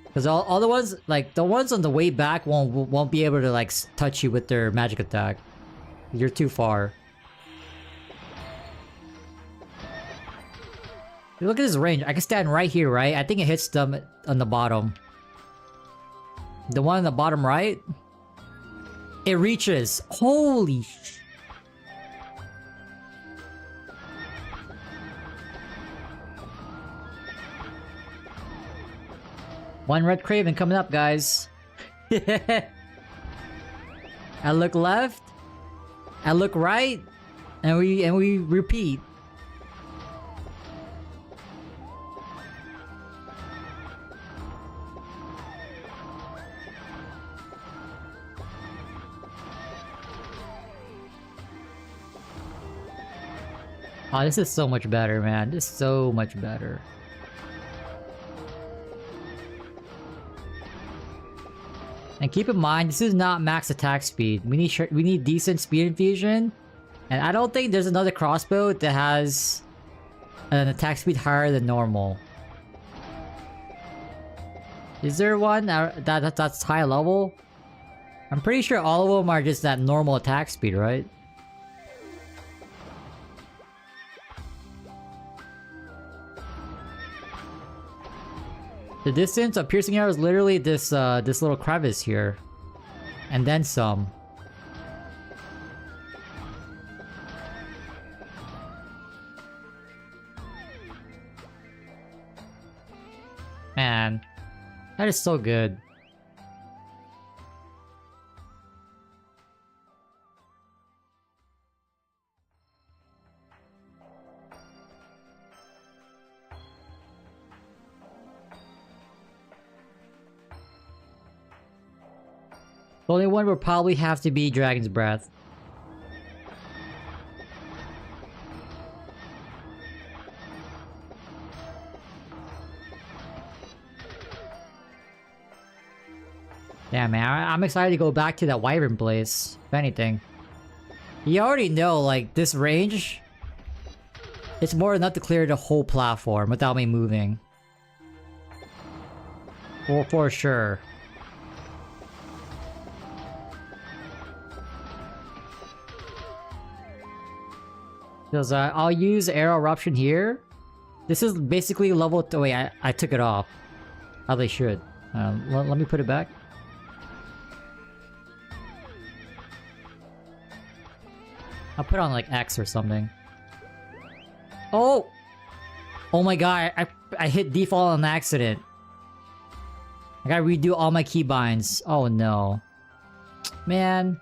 Because all the ones, like the ones on the way back won't be able to like touch you with their magic attack. You're too far. Look at this range. I can stand right here, right? I think it hits them on the bottom. The one on the bottom right? It reaches. Holy sh... One red Craven coming up, guys. I look left, I look right, and we repeat. Oh, this is so much better, man. This is so much better. And keep in mind, this is not max attack speed. We need decent speed infusion. And I don't think there's another crossbow that has an attack speed higher than normal. Is there one that's high level? I'm pretty sure all of them are just that normal attack speed, right? The distance of piercing arrow is literally this this little crevice here, and then some. Man, that is so good. The only one would probably have to be Dragon's Breath. Yeah, man, I'm excited to go back to that Wyvern place, if anything. You already know, like, this range, it's more than enough to clear the whole platform without me moving. Well, for sure. Because I'll use Air Eruption here. This is basically level... Oh wait, I took it off. How they should. Let me put it back. I'll put on like X or something. Oh! Oh my god, I hit default on accident. I gotta redo all my keybinds. Oh no. Man.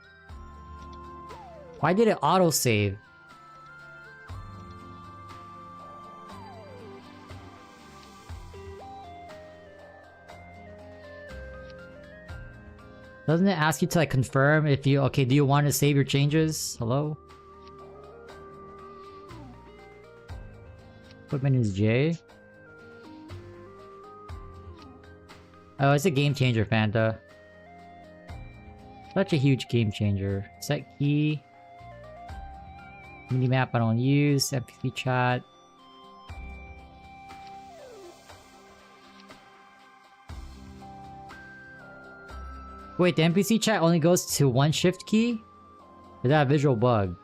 Why did it autosave? Doesn't it ask you to like confirm if you... Okay, do you want to save your changes? Hello? Equipment is J. Oh, it's a game changer, Fanta. Such a huge game changer. Set key. Minimap I don't use. NPC chat. Wait, the NPC chat only goes to one shift key? Is that a visual bug?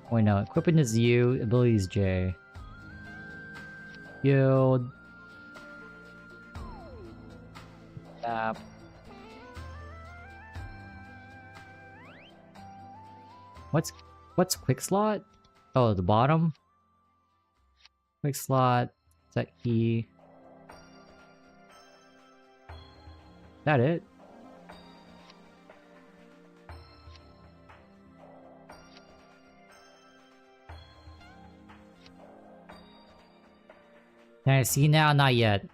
Wait, no. Equipment is U, ability is J. Guild. Tap. What's quick slot? Oh, the bottom? Quick slot. Set key. Is that it? Can I see now? Not yet.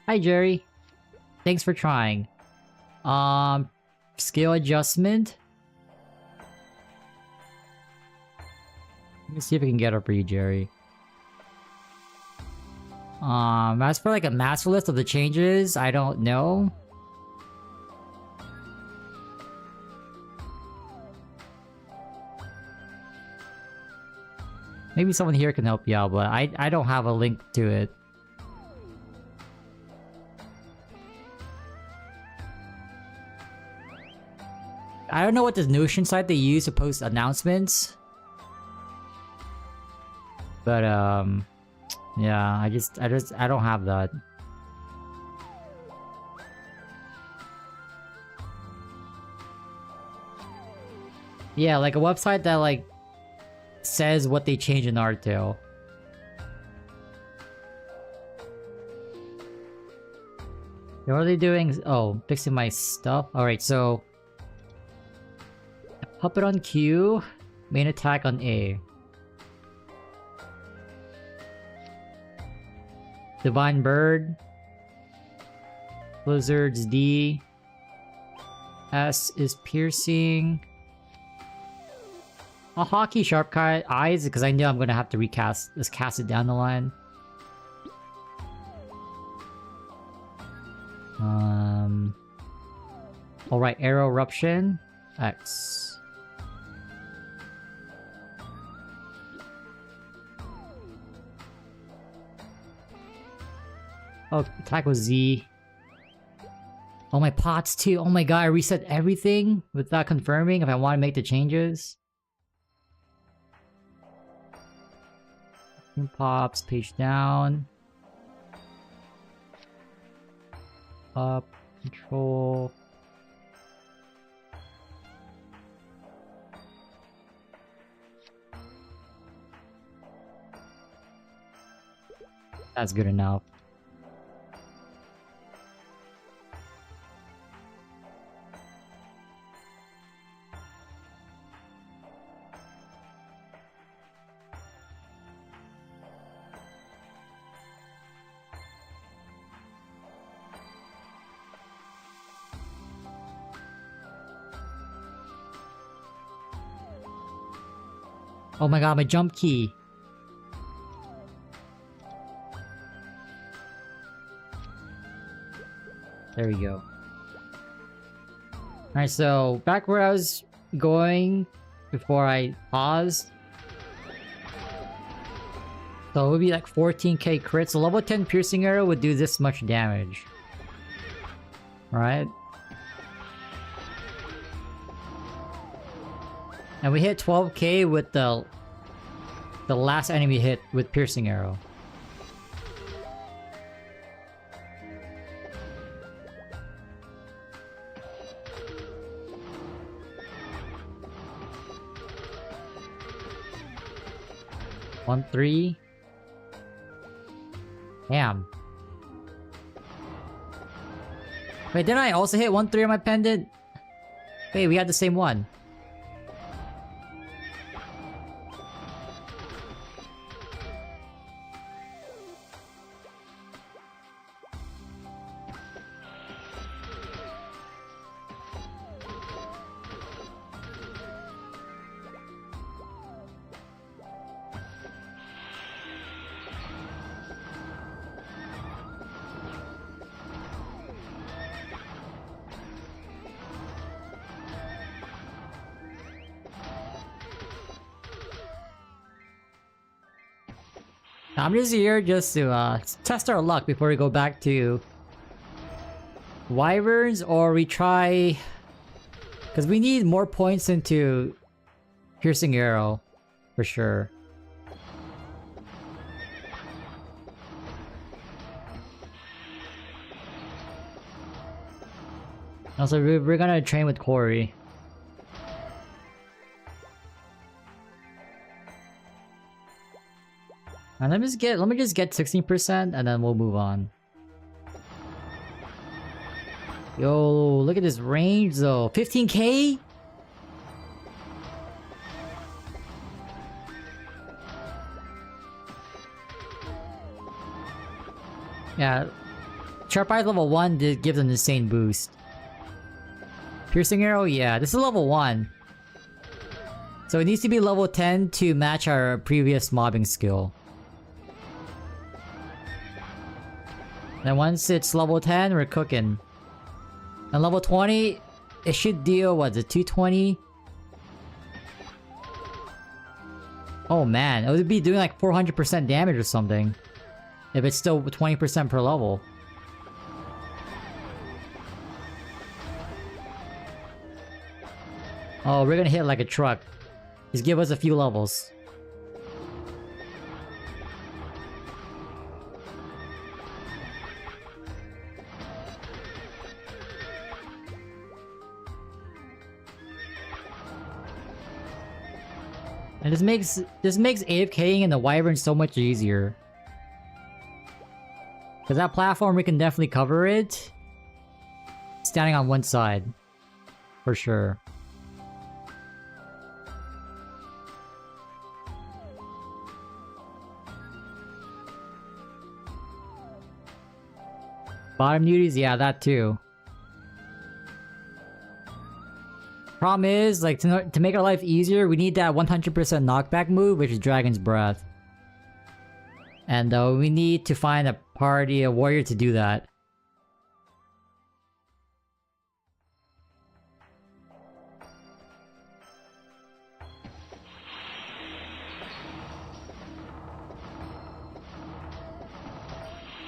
Hi, Jerry. Thanks for trying. Skill adjustment. Let me see if I can get up for you, Jerry. As for like a master list of the changes, I don't know. Maybe someone here can help you out, but I don't have a link to it. I don't know what the Notion site they use to post announcements. But yeah, I don't have that. Yeah, like a website that like says what they change in Artale. What are they doing? Oh, fixing my stuff. Alright, so puppet on Q, main attack on A. Divine Bird. Blizzard's D. S is piercing. A hockey sharp eyes because I know I'm gonna have to cast it down the line. Alright, arrow eruption. X. Oh, attack was Z. Oh, my pots too. Oh my god, I reset everything without confirming if I want to make the changes. Pops, page down. Up, control. That's good enough. Oh my god, my jump key. There we go. Alright, so back where I was going before I paused. So it would be like 14k crit. So level 10 piercing arrow would do this much damage. Right? And we hit 12k with the last enemy hit with piercing arrow. One, 3. Damn. Wait, didn't I also hit 1-3 on my pendant? Wait, we had the same one. I'm just here just to test our luck before we go back to Wyverns, or we try... Because we need more points into Piercing Arrow, for sure. Also, we're gonna train with Corey. And let me just get 16% and then we'll move on. Yo, look at this range though. 15k? Yeah. Sharp Eyes level 1 did give them an insane boost. Piercing Arrow, yeah, this is level 1. So it needs to be level 10 to match our previous mobbing skill. And once it's level 10, we're cooking. And level 20, it should deal, what, the 220? Oh man, it would be doing like 400% damage or something. If it's still 20% per level. Oh, we're gonna hit like a truck. Just give us a few levels. And this makes AFKing in the Wyvern so much easier. Cause that platform, we can definitely cover it. Standing on one side. For sure. Bottom nudies, yeah, that too. Problem is, like, to make our life easier, we need that 100% knockback move, which is Dragon's Breath. And we need to find a party, a warrior to do that.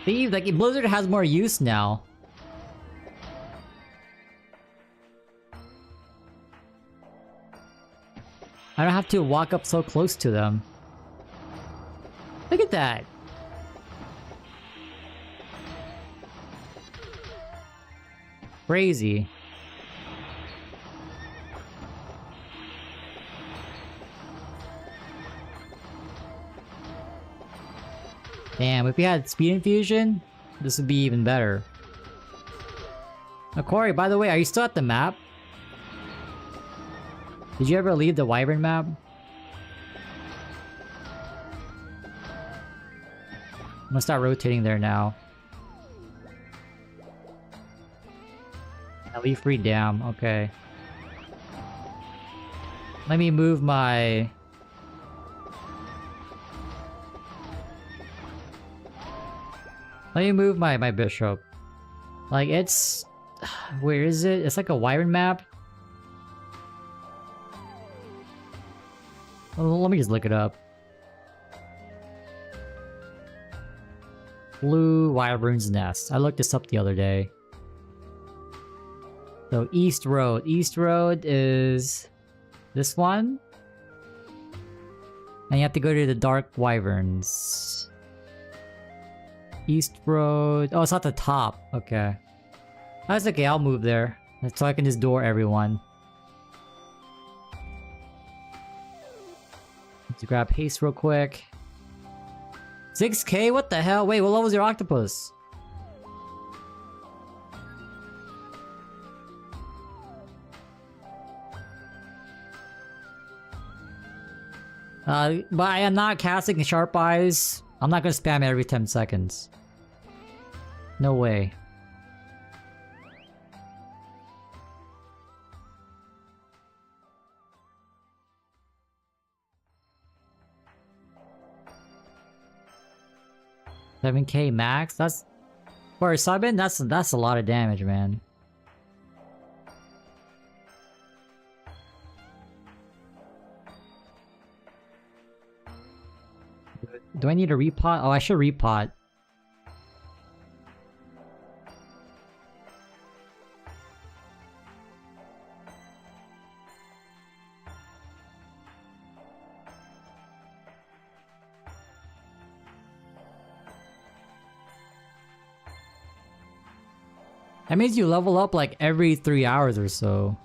See, like, Blizzard has more use now. I don't have to walk up so close to them. Look at that! Crazy. Damn, if we had speed infusion, this would be even better. Now, Corey, by the way, are you still at the map? Did you ever leave the Wyvern map? I'm gonna start rotating there now. I'll leave free dam, okay. Let me move my... Let me move my bishop. Like, it's... Where is it? It's like a Wyvern map. Let me just look it up. Blue Wyvern's Nest. I looked this up the other day. So East Road. East Road is this one. And you have to go to the Dark Wyverns. East Road. Oh, it's at the top. Okay. That's okay, I'll move there. So I can just door everyone. Let's grab haste real quick. 6k? What the hell? Wait, what level is your octopus? But I am not casting Sharp Eyes. I'm not gonna spam it every 10 seconds. No way. $7k max? That's... For a sub-in, that's a lot of damage, man. Do I need a repot? Oh, I should repot. That means you level up like every 3 hours or so.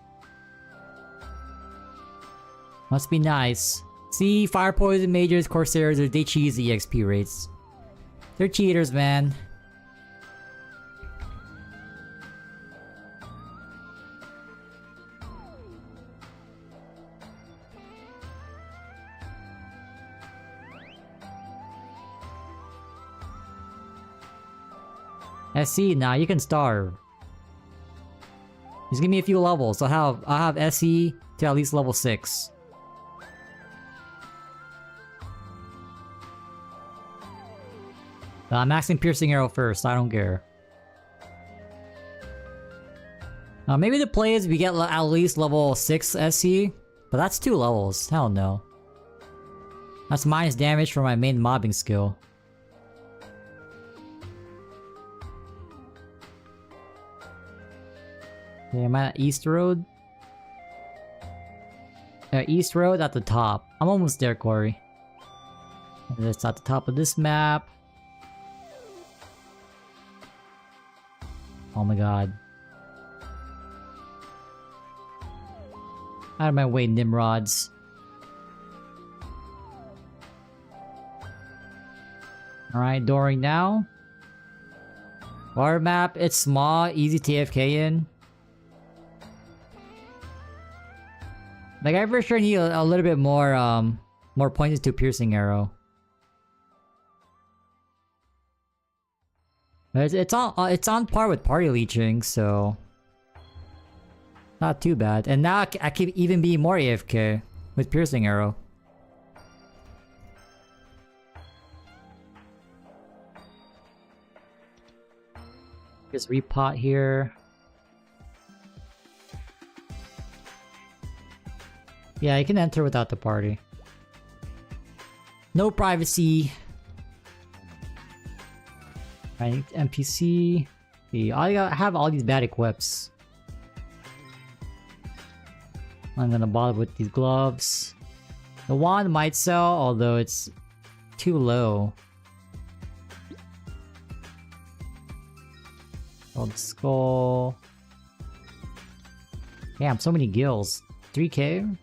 Must be nice. See, Fire Poison Mages, Corsairs, they cheese the EXP rates. They're cheaters, man. SC, now you can starve. Just give me a few levels. I'll have SE to at least level 6. I'm maxing Piercing Arrow first, I don't care. Maybe the play is we get at least level 6 SE, but that's 2 levels, hell no. That's minus damage for my main mobbing skill. Okay, am I at East Road? East Road at the top. I'm almost there, Corey. And it's at the top of this map. Oh my god. Out of my way, Nimrods. Alright, dooring now. Water map, it's small, easy TFK in. Like, I for sure need a little bit more, more points to Piercing Arrow. It's on par with Party Leeching, so... Not too bad. And now I can even be more AFK with Piercing Arrow. Just repot here. Yeah, you can enter without the party. No privacy. Right, NPC. Yeah, I have all these bad equips. I'm gonna bother with these gloves. The wand might sell, although it's too low. Old skull. Damn, so many gills. 3k?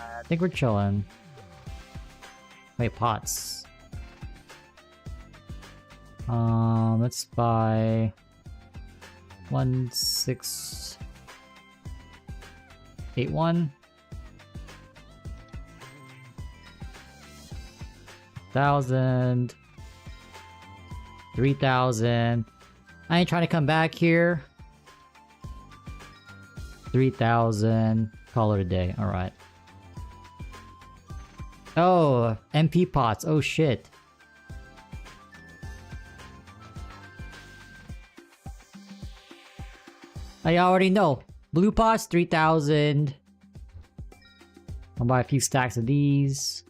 I think we're chilling. Wait, pots. Let's buy 1681. 1,000. 3,000. I ain't trying to come back here. 3,000. Call it a day. Alright. Oh, MP pots. Oh shit. I already know. Blue pots, 3,000. I'll buy a few stacks of these.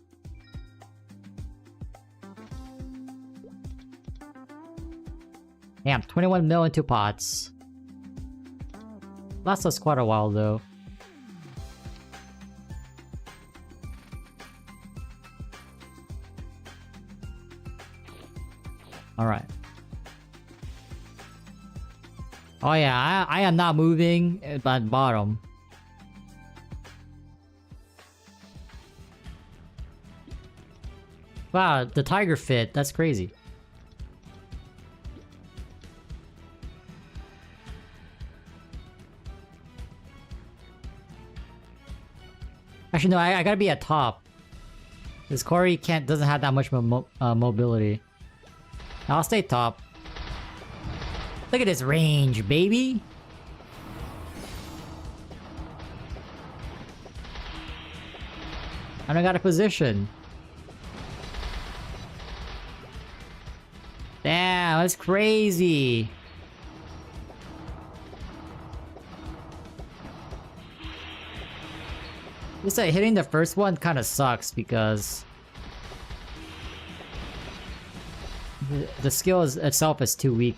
Damn, 21 mil into pots. Lasts us quite a while though. Alright. Oh yeah, I am not moving at the bottom. Wow, the tiger fit, that's crazy. Actually, no, I gotta be at top. This Corey doesn't have that much mobility. I'll stay top. Look at this range, baby! I don't got a position. Damn, that's crazy! Just like hitting the first one kind of sucks because the skill itself is too weak.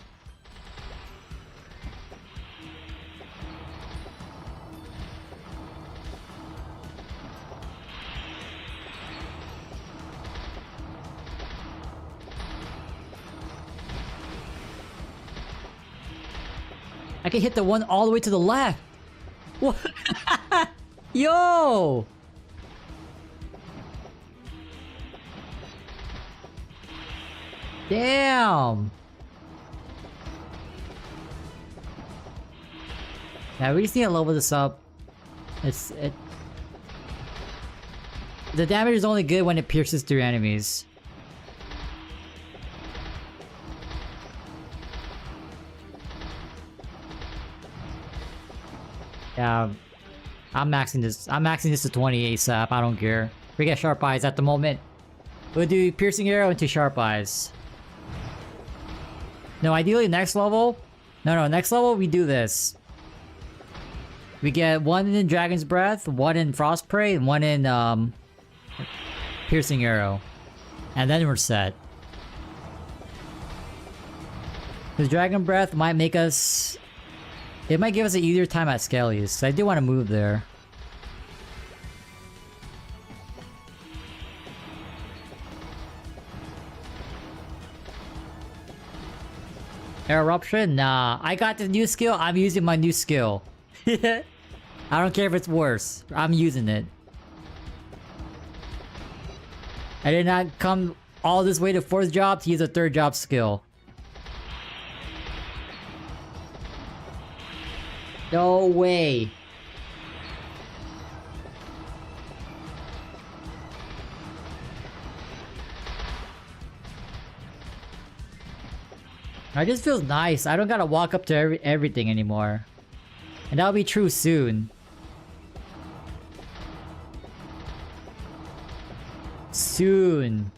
I can hit the one all the way to the left. What? Yo! Damn! Yeah, we just need to level this up. The damage is only good when it pierces through enemies. Yeah, I'm maxing this. I'm maxing this to 20 ASAP. I don't care. We get sharp eyes at the moment. We'll do piercing arrow into sharp eyes. No, ideally next level. No, next level we do this. We get one in Dragon's Breath, one in Frost Prey, and one in piercing arrow, and then we're set. Because Dragon Breath might make us. It might give us an easier time at Skellies, so I do want to move there. Eruption? Nah, I got the new skill, I'm using my new skill. I don't care if it's worse, I'm using it. I did not come all this way to 4th job to use a 3rd job skill. No way. It just feels nice. I don't gotta walk up to everything anymore. And that'll be true soon. Soon.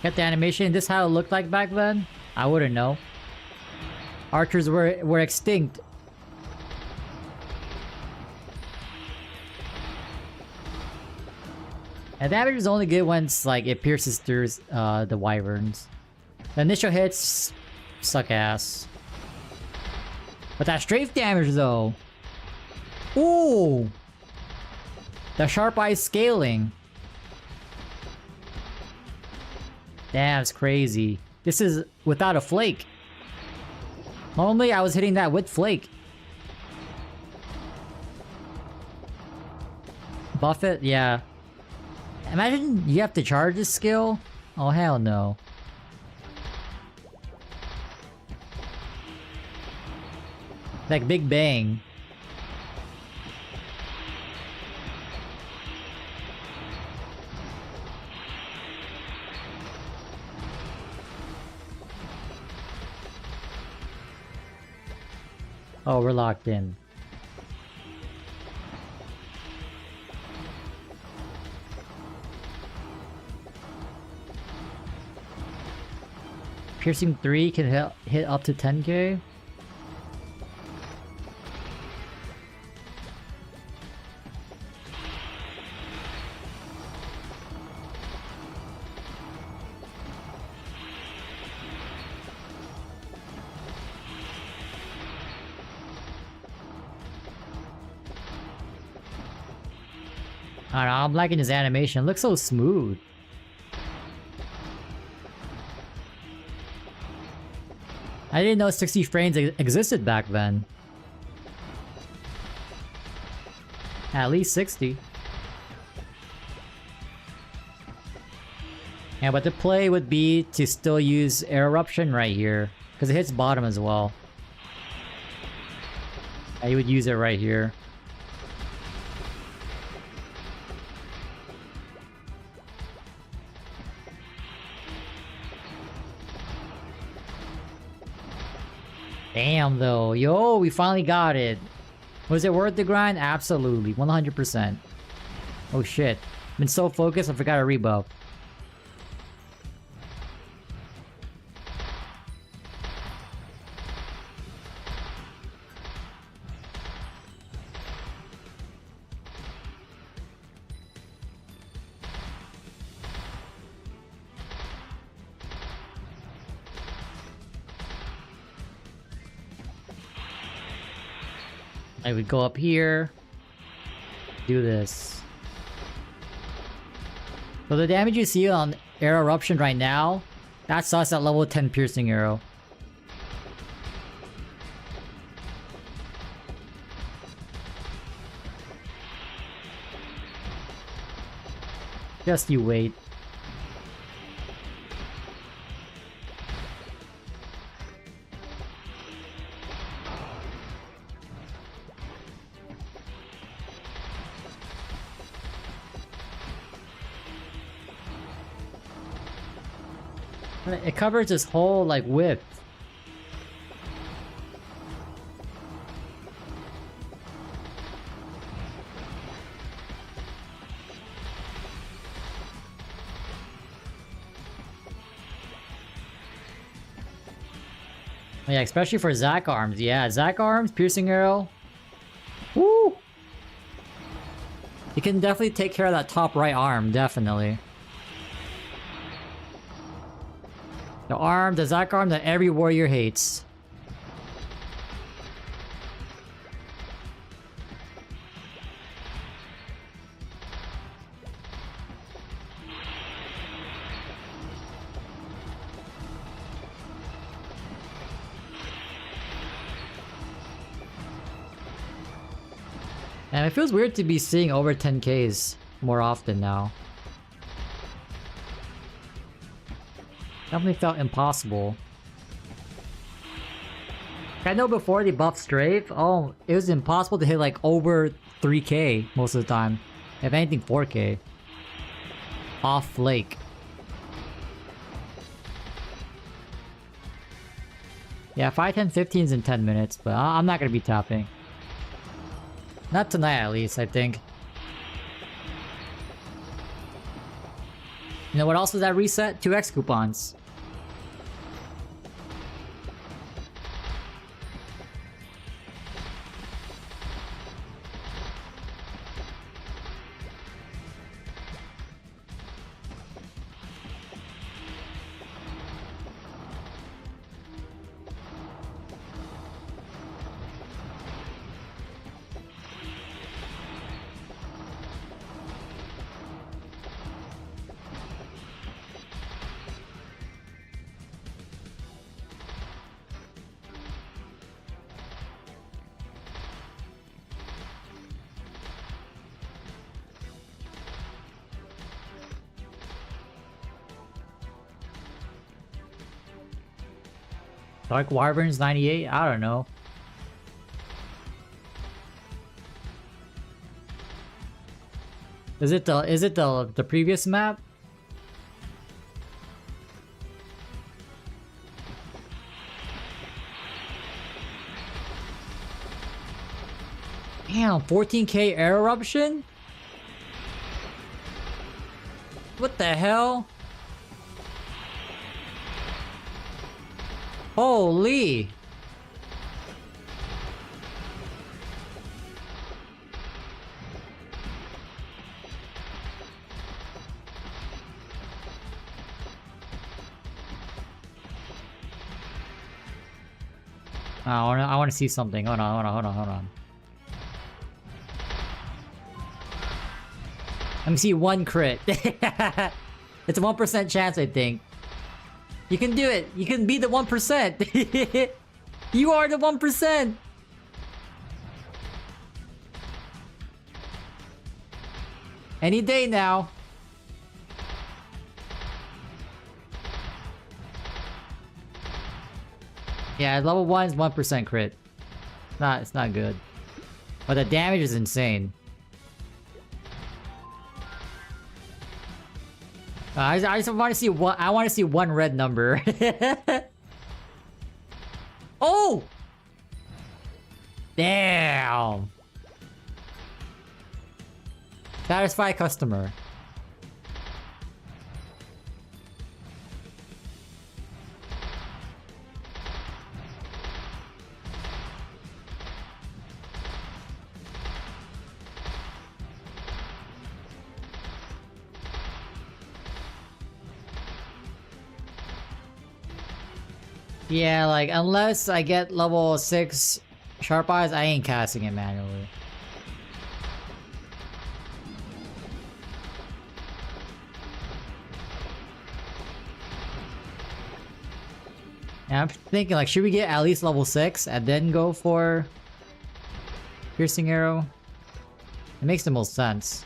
Get the animation. This how it looked like back then? I wouldn't know. Archers were extinct. And damage is only good once like it pierces through the wyverns. The initial hits suck ass. But that strafe damage though. Ooh! The sharp eye scaling. Damn, it's crazy. This is without a flake. Normally I was hitting that with flake. Buff it? Yeah. Imagine you have to charge this skill? Oh hell no. Like Big Bang. Oh, we're locked in. Piercing 3 can hit up to 10k. I don't know, I'm liking his animation. It looks so smooth. I didn't know 60 frames existed back then. At least 60. Yeah, but the play would be to still use Air Eruption right here. Because it hits bottom as well. Yeah, you would use it right here. Damn though, yo, we finally got it. Was it worth the grind? Absolutely, 100%. Oh shit, been so focused I forgot a rebuff. I would go up here, do this. So the damage you see on Air Eruption right now, that's us at level 10 piercing arrow. Just you wait. It covers this whole, like, width. Yeah, especially for Zac arms. Yeah, Zac arms, piercing arrow. Woo! You can definitely take care of that top right arm, definitely. The Zac arm that every warrior hates. And it feels weird to be seeing over 10Ks more often now. Definitely felt impossible. I know before they buffed Strafe, oh, it was impossible to hit like over 3k most of the time. If anything, 4k. Off Flake. Yeah, 5, 10, 15s in 10 minutes, but I'm not gonna be tapping. Not tonight at least, I think. You know what else was that reset? 2x coupons. Dark Wyvern's 98? I don't know. Is it the previous map? Damn, 14k air eruption? What the hell? Holy! I wanna see something. Hold on. Let me see one crit. It's a 1% chance, I think. You can do it. You can be the 1%. You are the 1%. Any day now. Yeah, level 1 is 1% crit. It's not good. But the damage is insane. I just want to see one. I want to see one red number. Oh! Damn! Satisfy customer. Yeah, like, unless I get level 6 Sharp Eyes, I ain't casting it manually. And I'm thinking, like, should we get at least level 6 and then go for Piercing Arrow? It makes the most sense.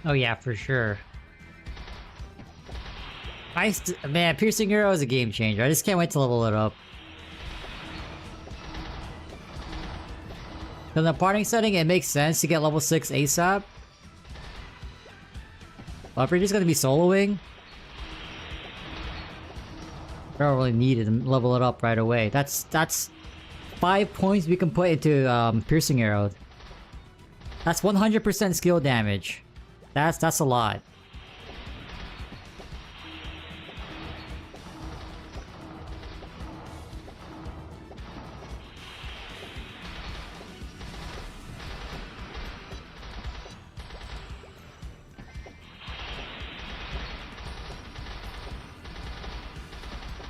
Oh yeah, for sure. Man, Piercing Arrow is a game changer. I just can't wait to level it up. In the parting setting, it makes sense to get level 6 ASAP. But if you're just gonna be soloing, I don't really need it to level it up right away. That's 5 points we can put into Piercing Arrow. That's 100% skill damage. That's a lot.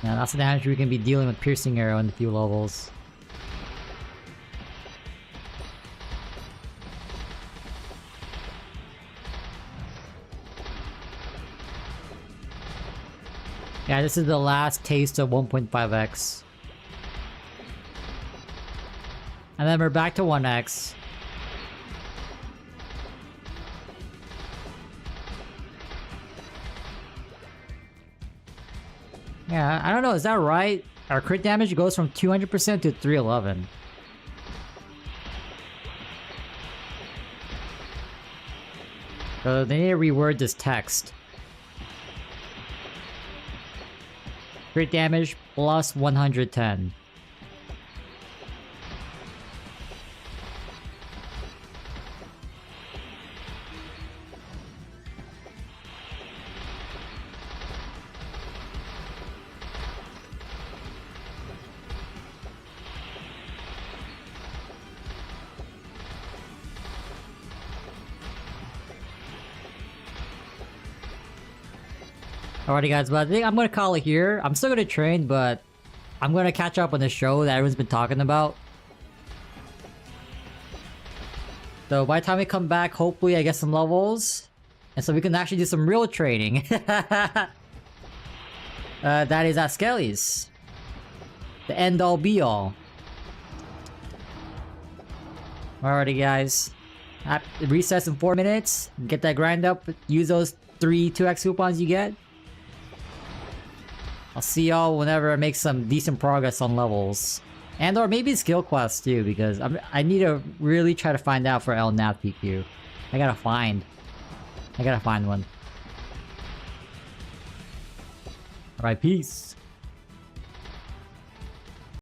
Yeah, that's the damage we can be dealing with Piercing Arrow in a few levels. Yeah, this is the last taste of 1.5x. And then we're back to 1x. Yeah, I don't know, is that right? Our crit damage goes from 200% to 311. So they need to reword this text. Crit damage plus 110. Alrighty guys, but I think I'm gonna call it here. I'm still gonna train, but I'm gonna catch up on the show that everyone's been talking about. So by the time we come back, hopefully I get some levels. And so we can actually do some real training. That is at Skelly's. the end all be all. Alrighty guys. Recess in 4 minutes. Get that grind up. Use those 3 2x coupons you get. I'll see y'all whenever I make some decent progress on levels. And or maybe skill quests too, because I need to really try to find out for El Nav PQ. I gotta find one. Alright, peace.